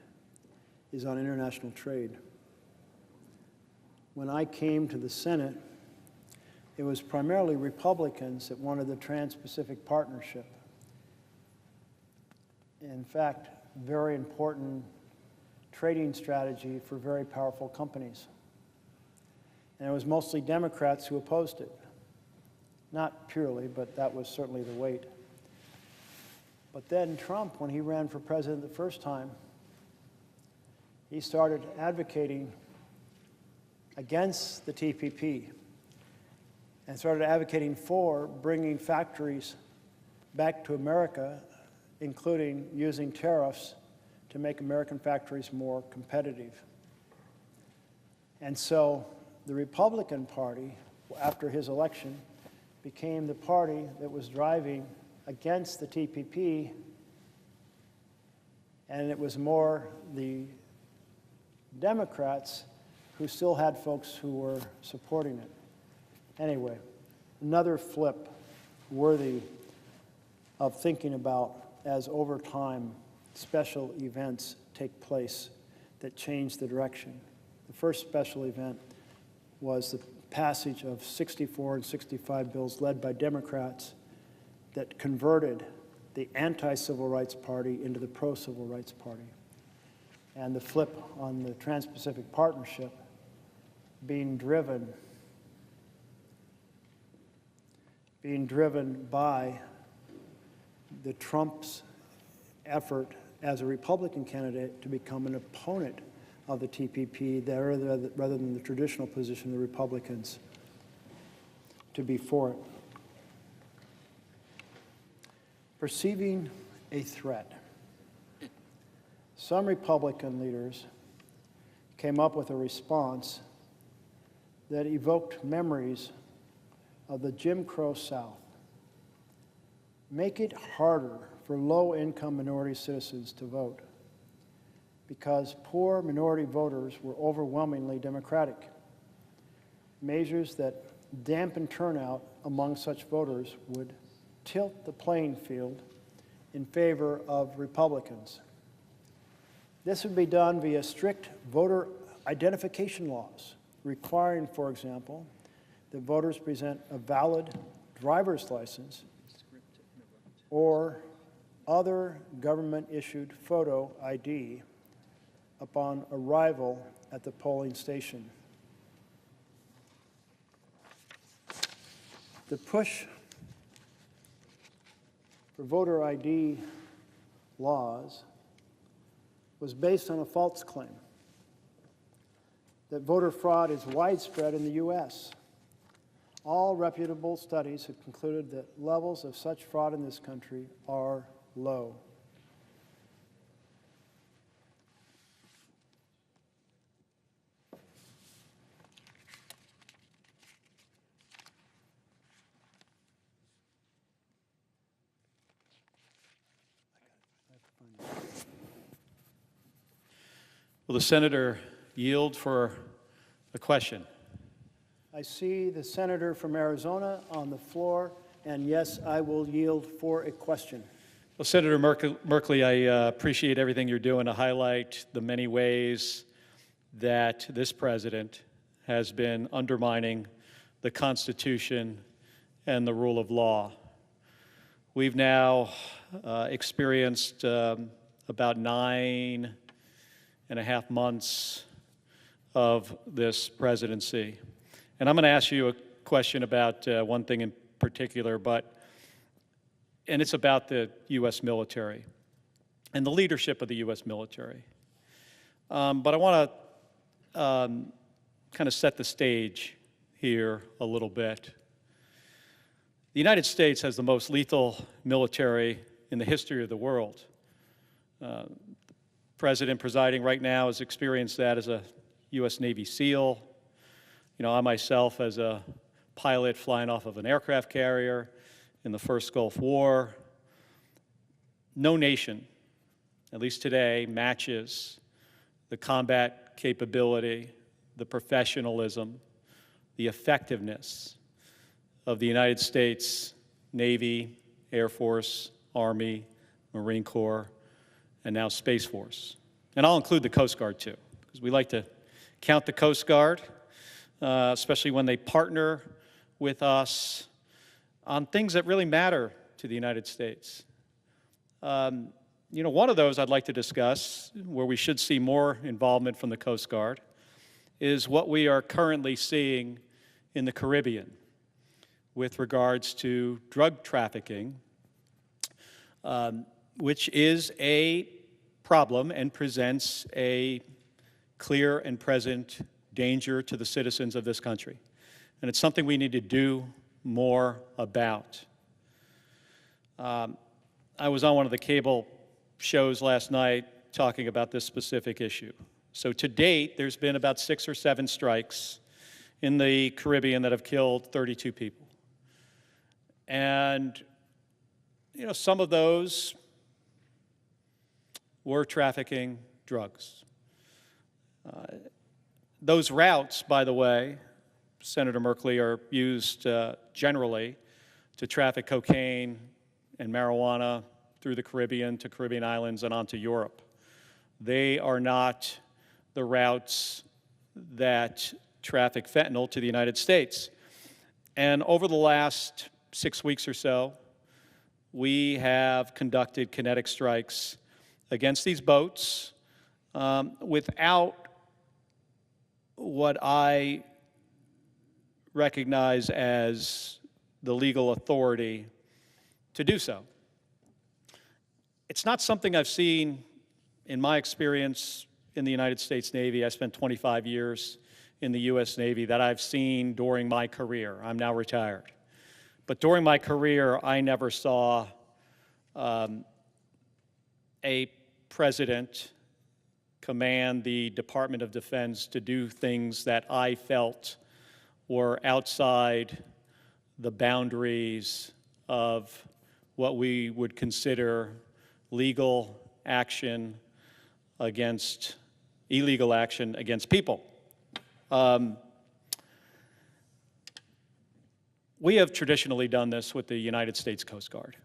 is on international trade. When I came to the Senate, it was primarily Republicans that wanted the Trans-Pacific Partnership. In fact, very important trading strategy for very powerful companies. And it was mostly Democrats who opposed it. Not purely, but that was certainly the weight. But then Trump, when he ran for president the first time, he started advocating against the TPP and started advocating for bringing factories back to America, including using tariffs to make American factories more competitive. And so the Republican Party, after his election, became the party that was driving against the TPP, and it was more the Democrats who still had folks who were supporting it. Anyway, another flip worthy of thinking about as over time special events take place that change the direction. The first special event was the passage of 64 and 65 bills led by Democrats that converted the anti-civil rights party into the pro-civil rights party. And the flip on the Trans-Pacific Partnership being driven by the Trump's effort as a Republican candidate to become an opponent of the TPP rather than the traditional position of the Republicans to be for it. Perceiving a threat. Some Republican leaders came up with a response that evoked memories of the Jim Crow South. Make it harder for low-income minority citizens to vote, because poor minority voters were overwhelmingly Democratic. Measures that dampen turnout among such voters would tilt the playing field in favor of Republicans. This would be done via strict voter identification laws, requiring, for example, that voters present a valid driver's license or other government-issued photo ID upon arrival at the polling station. The push for voter ID laws was based on a false claim that voter fraud is widespread in the U.S. All reputable studies have concluded that levels of such fraud in this country are low. Will the senator yield for a question? I see the senator from Arizona on the floor, and yes, I will yield for a question. Well, Senator Merkley, I appreciate everything you're doing to highlight the many ways that this president has been undermining the Constitution and the rule of law. We've now experienced about 9 and a half months of this presidency. And I'm going to ask you a question about one thing in particular, and it's about the U.S. military and the leadership of the U.S. military. But I want to kind of set the stage here a little bit. The United States has the most lethal military in the history of the world. The president presiding right now has experienced that as a U.S. Navy SEAL. You know, I myself, as a pilot flying off of an aircraft carrier in the first Gulf War. No nation, at least today, matches the combat capability, the professionalism, the effectiveness of the United States Navy, Air Force, Army, Marine Corps, and now Space Force. And I'll include the Coast Guard too, because we like to count the Coast Guard, especially when they partner with us on things that really matter to the United States. You know, one of those I'd like to discuss, where we should see more involvement from the Coast Guard, is what we are currently seeing in the Caribbean with regards to drug trafficking, which is a problem and presents a clear and present danger to the citizens of this country. And it's something we need to do more about. I was on one of the cable shows last night talking about this specific issue. So to date, there's been about 6 or 7 strikes in the Caribbean that have killed 32 people. And, you know, some of those were trafficking drugs. Those routes, by the way, Senator Merkley, are used generally to traffic cocaine and marijuana through the Caribbean to Caribbean islands and onto Europe. They are not the routes that traffic fentanyl to the United States. And over the last 6 weeks or so, we have conducted kinetic strikes against these boats without what I recognize as the legal authority to do so. It's not something I've seen in my experience in the United States Navy. I spent 25 years in the U.S. Navy that I've seen during my career. I'm now retired. But during my career, I never saw a president command the Department of Defense to do things that I felt were outside the boundaries of what we would consider legal action against, illegal action against people. We have traditionally done this with the United States Coast Guard,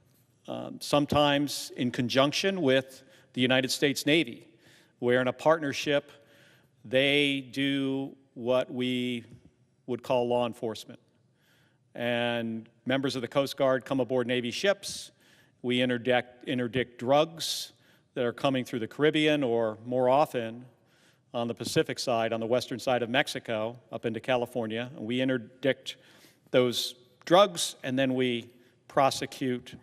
sometimes in conjunction with the United States Navy, where in a partnership, they do what we would call law enforcement. And members of the Coast Guard come aboard Navy ships. We interdict drugs that are coming through the Caribbean, or more often on the Pacific side, on the western side of Mexico, up into California. And we interdict those drugs, and then we prosecute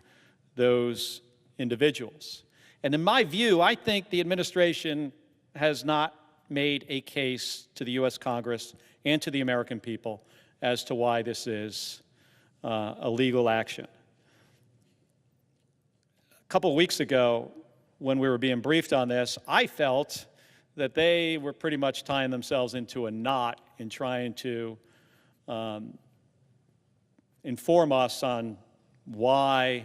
those individuals. And in my view, I think the administration has not made a case to the U.S. Congress and to the American people as to why this is a legal action. A couple of weeks ago, when we were being briefed on this, I felt that they were pretty much tying themselves into a knot in trying to inform us on why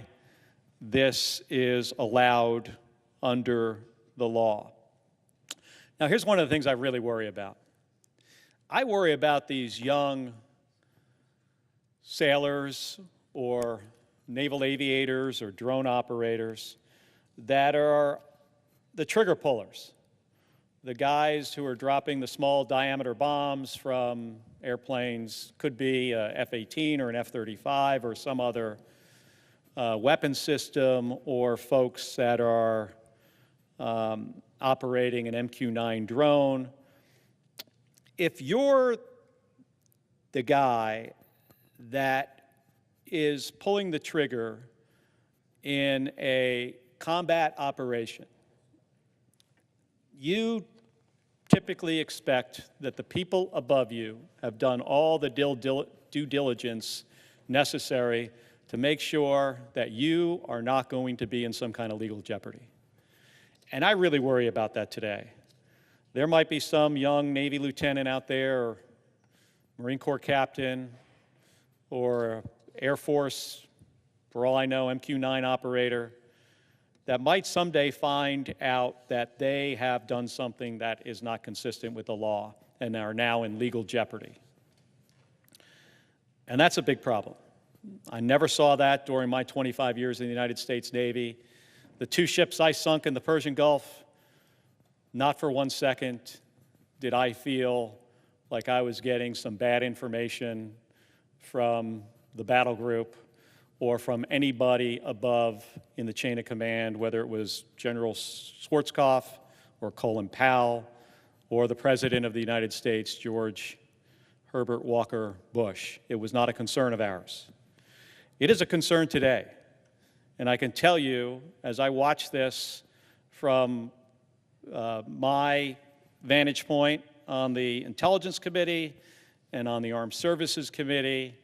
this is allowed under the law. Now, here's one of the things I really worry about. I worry about these young sailors or naval aviators or drone operators that are the trigger pullers, the guys who are dropping the small diameter bombs from airplanes, could be a F-18 or an F-35 or some other weapon system, or folks that are operating an MQ-9 drone. If you're the guy that is pulling the trigger in a combat operation, you typically expect that the people above you have done all the due diligence necessary to make sure that you are not going to be in some kind of legal jeopardy. And I really worry about that today. There might be some young Navy lieutenant out there, or Marine Corps captain, or Air Force, for all I know, MQ-9 operator, that might someday find out that they have done something that is not consistent with the law and are now in legal jeopardy. And that's a big problem. I never saw that during my 25 years in the United States Navy. The 2 ships I sunk in the Persian Gulf, not for 1 second did I feel like I was getting some bad information from the battle group or from anybody above in the chain of command, whether it was General Schwarzkopf or Colin Powell or the President of the United States, George Herbert Walker Bush. It was not a concern of ours. It is a concern today. And I can tell you, as I watch this from my vantage point on the Intelligence Committee and on the Armed Services Committee,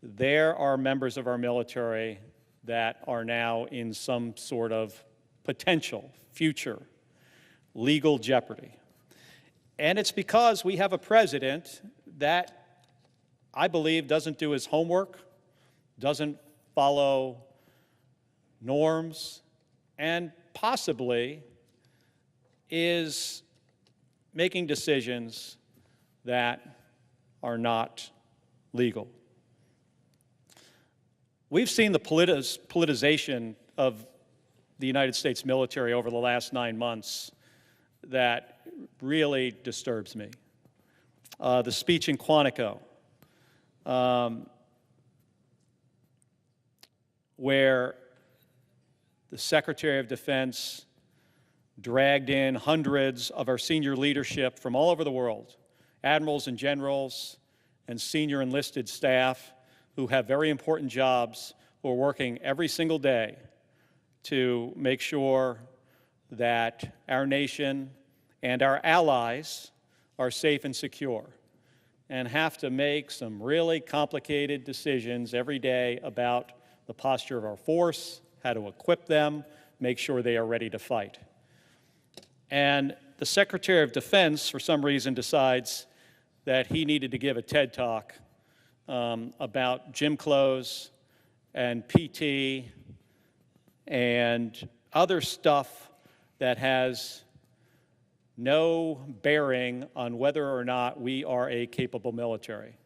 there are members of our military that are now in some sort of potential future legal jeopardy. And it's because we have a president that I believe doesn't do his homework, doesn't follow norms, and possibly is making decisions that are not legal. We've seen the politicization of the United States military over the last 9 months that really disturbs me. The speech in Quantico, where the Secretary of Defense dragged in hundreds of our senior leadership from all over the world, admirals and generals and senior enlisted staff who have very important jobs, who are working every single day to make sure that our nation and our allies are safe and secure, and have to make some really complicated decisions every day about the posture of our force, how to equip them, make sure they are ready to fight. And the Secretary of Defense, for some reason, decides that he needed to give a TED Talk about gym clothes and PT and other stuff that has no bearing on whether or not we are a capable military.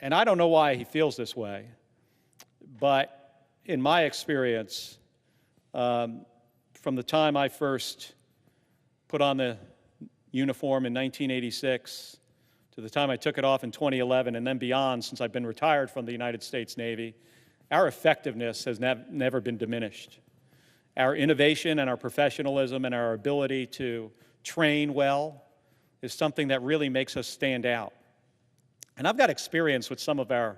And I don't know why he feels this way, but in my experience, from the time I first put on the uniform in 1986 to the time I took it off in 2011 and then beyond, since I've been retired from the United States Navy, our effectiveness has never been diminished. Our innovation and our professionalism and our ability to train well is something that really makes us stand out. And I've got experience with some of our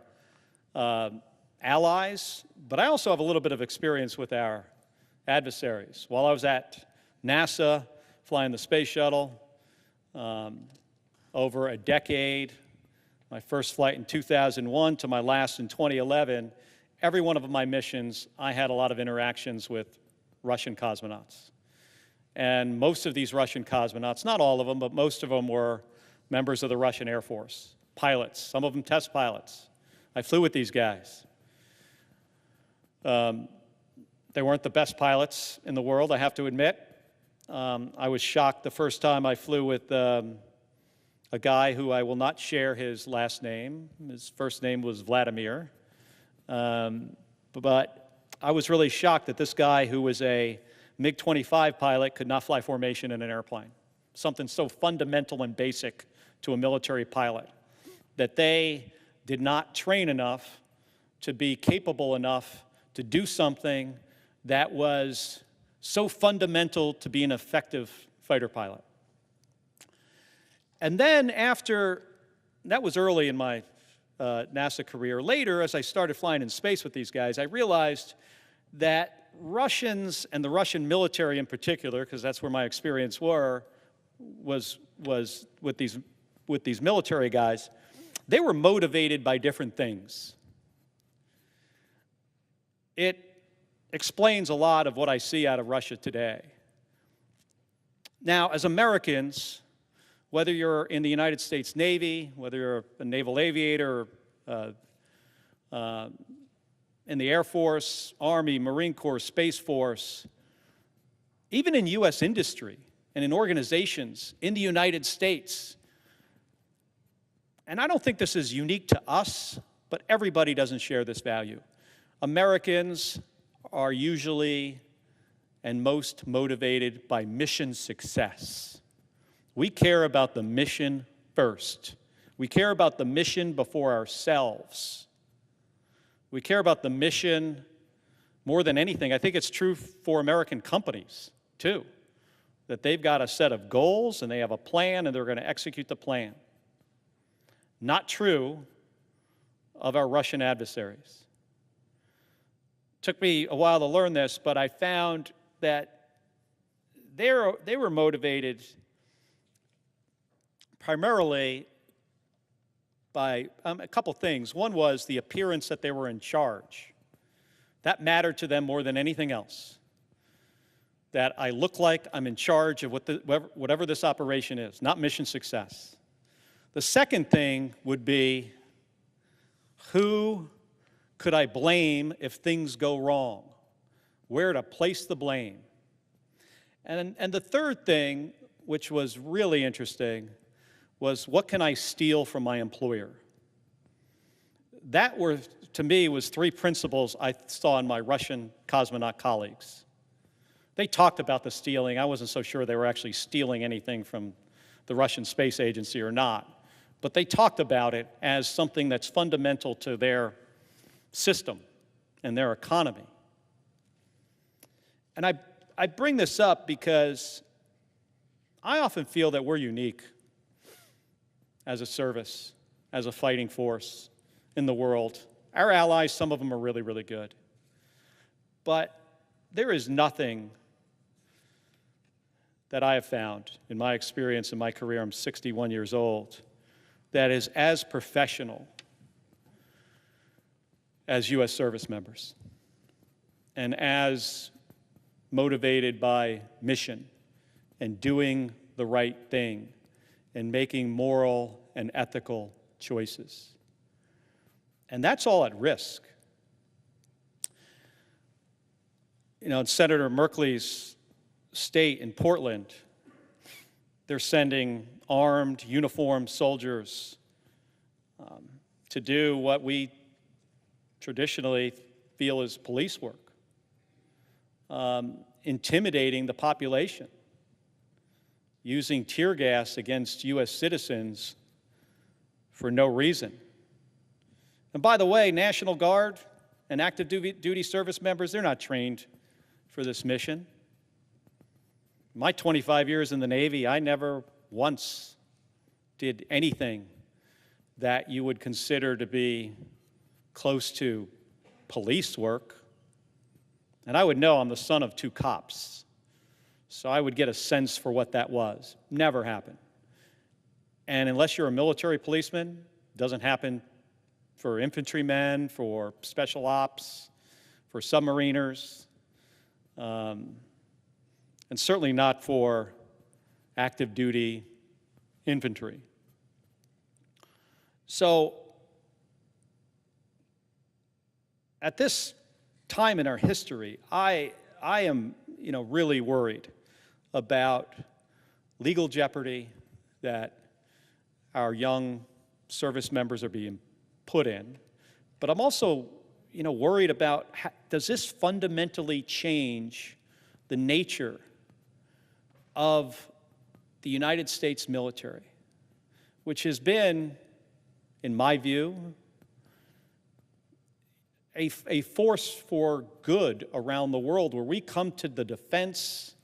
allies, but I also have a little bit of experience with our adversaries. While I was at NASA flying the space shuttle, over a decade, my first flight in 2001 to my last in 2011, every one of my missions, I had a lot of interactions with Russian cosmonauts. And most of these Russian cosmonauts, not all of them, but most of them were members of the Russian Air Force, pilots, some of them test pilots. I flew with these guys. They weren't the best pilots in the world, I have to admit. I was shocked the first time I flew with a guy who I will not share his last name. His first name was Vladimir. But I was really shocked that this guy, who was a MiG-25 pilot, could not fly formation in an airplane. Something so fundamental and basic to a military pilot, that they did not train enough to be capable enough to do something that was so fundamental to be an effective fighter pilot. And then after, that was early in my NASA career. Later, as I started flying in space with these guys, I realized that Russians, and the Russian military in particular, because that's where my experience was with these military guys, they were motivated by different things. It explains a lot of what I see out of Russia today. Now, as Americans, whether you're in the United States Navy, whether you're a naval aviator, in the Air Force, Army, Marine Corps, Space Force, even in U.S. industry and in organizations in the United States, and I don't think this is unique to us, but everybody doesn't share this value. Americans are usually and most motivated by mission success. We care about the mission first. We care about the mission before ourselves. We care about the mission more than anything. I think it's true for American companies, too, that they've got a set of goals and they have a plan and they're going to execute the plan. Not true of our Russian adversaries. Took me a while to learn this, but I found that they were motivated primarily by a couple things. One was the appearance that they were in charge. That mattered to them more than anything else. That I look like I'm in charge of whatever this operation is, not mission success. The second thing would be, who could I blame if things go wrong? Where to place the blame? And the third thing, which was really interesting, was what can I steal from my employer? That to me, was three principles I saw in my Russian cosmonaut colleagues. They talked about the stealing. I wasn't so sure they were actually stealing anything from the Russian Space Agency or not. But they talked about it as something that's fundamental to their system and their economy. And I bring this up because I often feel that we're unique as a service, as a fighting force in the world. Our allies, some of them are really, really good. But there is nothing that I have found in my experience in my career, I'm 61 years old, that is as professional as U.S. service members and as motivated by mission and doing the right thing and making moral and ethical choices. And that's all at risk. You know, in Senator Merkley's state in Portland, they're sending armed, uniformed soldiers to do what we traditionally feel is police work, intimidating the population, using tear gas against U.S. citizens for no reason. And by the way, National Guard and active duty service members, they're not trained for this mission. My 25 years in the Navy, I never once did anything that you would consider to be close to police work. And I would know I'm the son of two cops. So I would get a sense for what that was. Never happened. And unless you're a military policeman, it doesn't happen for infantrymen, for special ops, for submariners, and certainly not for active duty infantry. So at this time in our history, I am really worried about legal jeopardy that our young service members are being put in. But I'm also worried about does this fundamentally change the nature of the United States military, which has been, in my view, a force for good around the world, where we come to the defense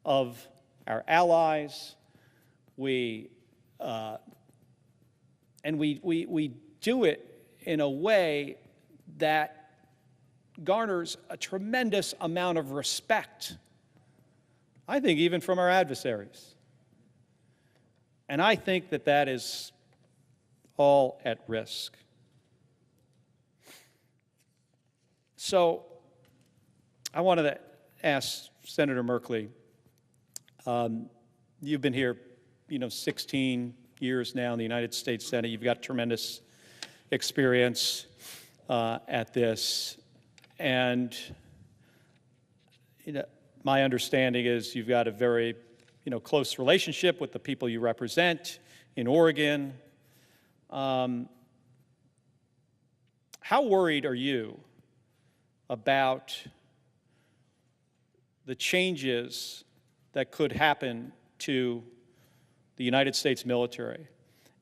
of our allies, we do it in a way that garners a tremendous amount of respect, I think, even from our adversaries. And I think that that is all at risk. So I wanted to ask Senator Merkley, you've been here, 16 years now in the United States Senate. You've got tremendous experience at this. And my understanding is you've got a very close relationship with the people you represent in Oregon. How worried are you about the changes that could happen to the United States military?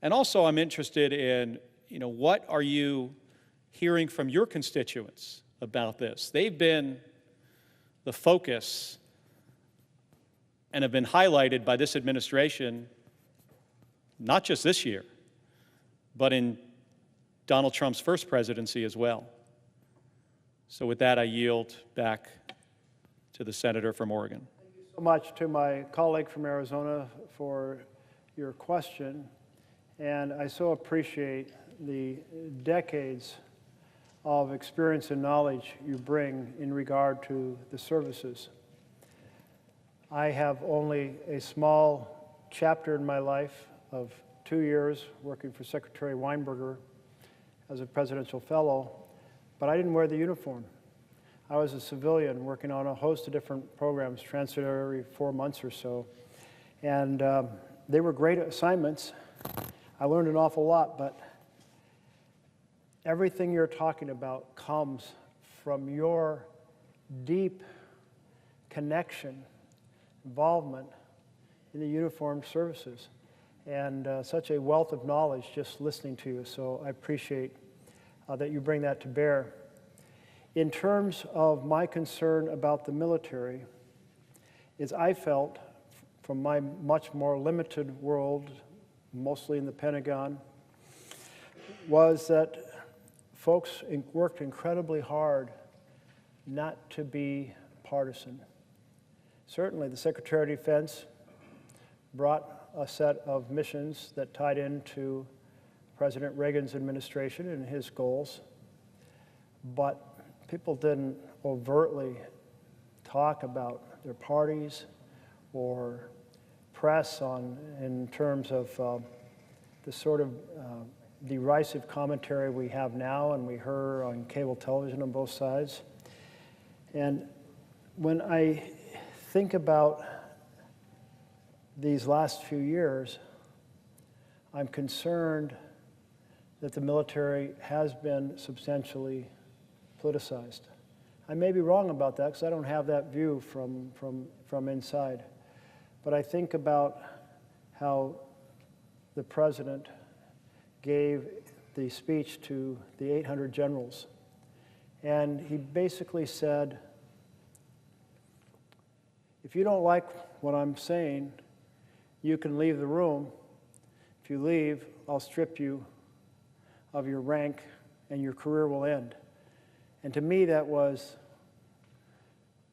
And also, I'm interested in, what are you hearing from your constituents about this? They've been the focus and have been highlighted by this administration, not just this year, but in Donald Trump's first presidency as well. So with that, I yield back to the senator from Oregon. Thank you so much to my colleague from Arizona for your question. And I so appreciate the decades of experience and knowledge you bring in regard to the services. I have only a small chapter in my life of 2 years working for Secretary Weinberger as a presidential fellow, but I didn't wear the uniform. I was a civilian working on a host of different programs, transit every 4 months or so. And they were great assignments. I learned an awful lot, but everything you're talking about comes from your deep connection, involvement in the uniformed services, and such a wealth of knowledge just listening to you. So I appreciate that you bring that to bear. In terms of my concern about the military, is I felt from my much more limited world, mostly in the Pentagon, was that folks worked incredibly hard not to be partisan. Certainly, the Secretary of Defense brought a set of missions that tied into President Reagan's administration and his goals, but people didn't overtly talk about their parties or press in terms of the sort of derisive commentary we have now and we heard on cable television on both sides. And when I think about these last few years, I'm concerned that the military has been substantially politicized. I may be wrong about that because I don't have that view from inside. But I think about how the president gave the speech to the 800 generals. And he basically said, if you don't like what I'm saying, you can leave the room. If you leave, I'll strip you of your rank and your career will end. And to me, that was,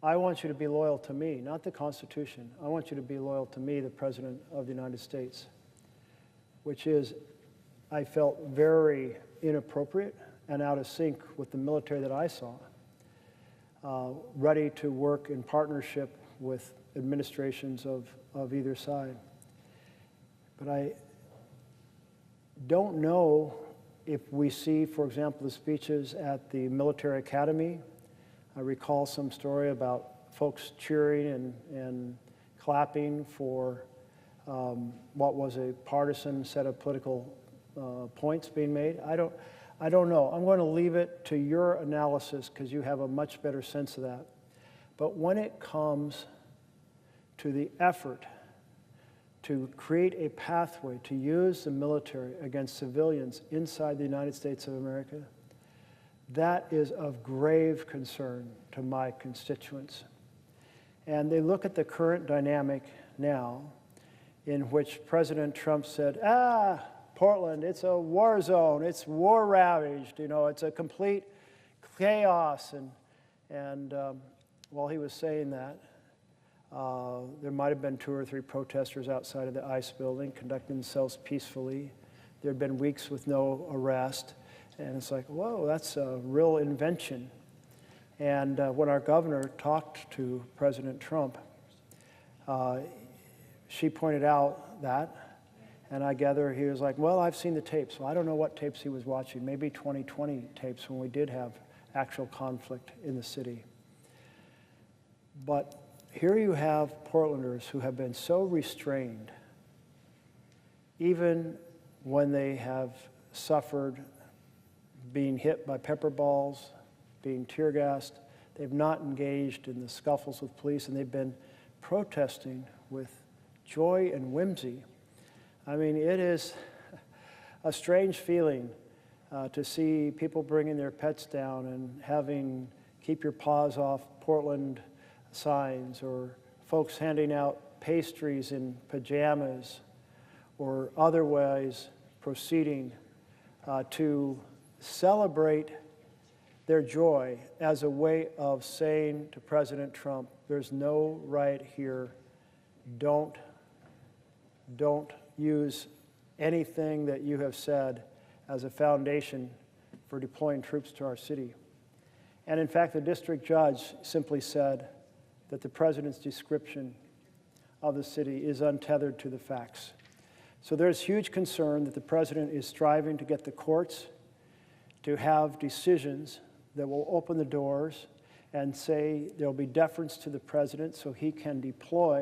I want you to be loyal to me, not the Constitution. I want you to be loyal to me, the President of the United States, which is, I felt very inappropriate and out of sync with the military that I saw, ready to work in partnership with administrations of either side. But I don't know if we see, for example, the speeches at the military academy. I recall some story about folks cheering and clapping for what was a partisan set of political points being made. I don't know. I'm going to leave it to your analysis because you have a much better sense of that. But when it comes to the effort to create a pathway to use the military against civilians inside the United States of America, That is of grave concern to my constituents. And they look at the current dynamic now, in which President Trump said, Portland, it's a war zone, it's war ravaged, it's a complete chaos. And while he was saying that, there might have been 2 or 3 protesters outside of the ICE building conducting themselves peacefully. There had been weeks with no arrest. And it's like, whoa, that's a real invention. And when our governor talked to President Trump, she pointed out that, and I gather he was like, well, I've seen the tapes. Well, I don't know what tapes he was watching, maybe 2020 tapes when we did have actual conflict in the city. But here you have Portlanders who have been so restrained, even when they have suffered being hit by pepper balls, being tear gassed. They've not engaged in the scuffles with police, and they've been protesting with joy and whimsy. I mean, it is a strange feeling to see people bringing their pets down and having keep your paws off Portland signs, or folks handing out pastries in pajamas, or otherwise proceeding to celebrate their joy as a way of saying to President Trump, there's no right here. Don't use anything that you have said as a foundation for deploying troops to our city. And in fact, the district judge simply said that the president's description of the city is untethered to the facts. So there's huge concern that the president is striving to get the courts to have decisions that will open the doors and say there'll be deference to the president so he can deploy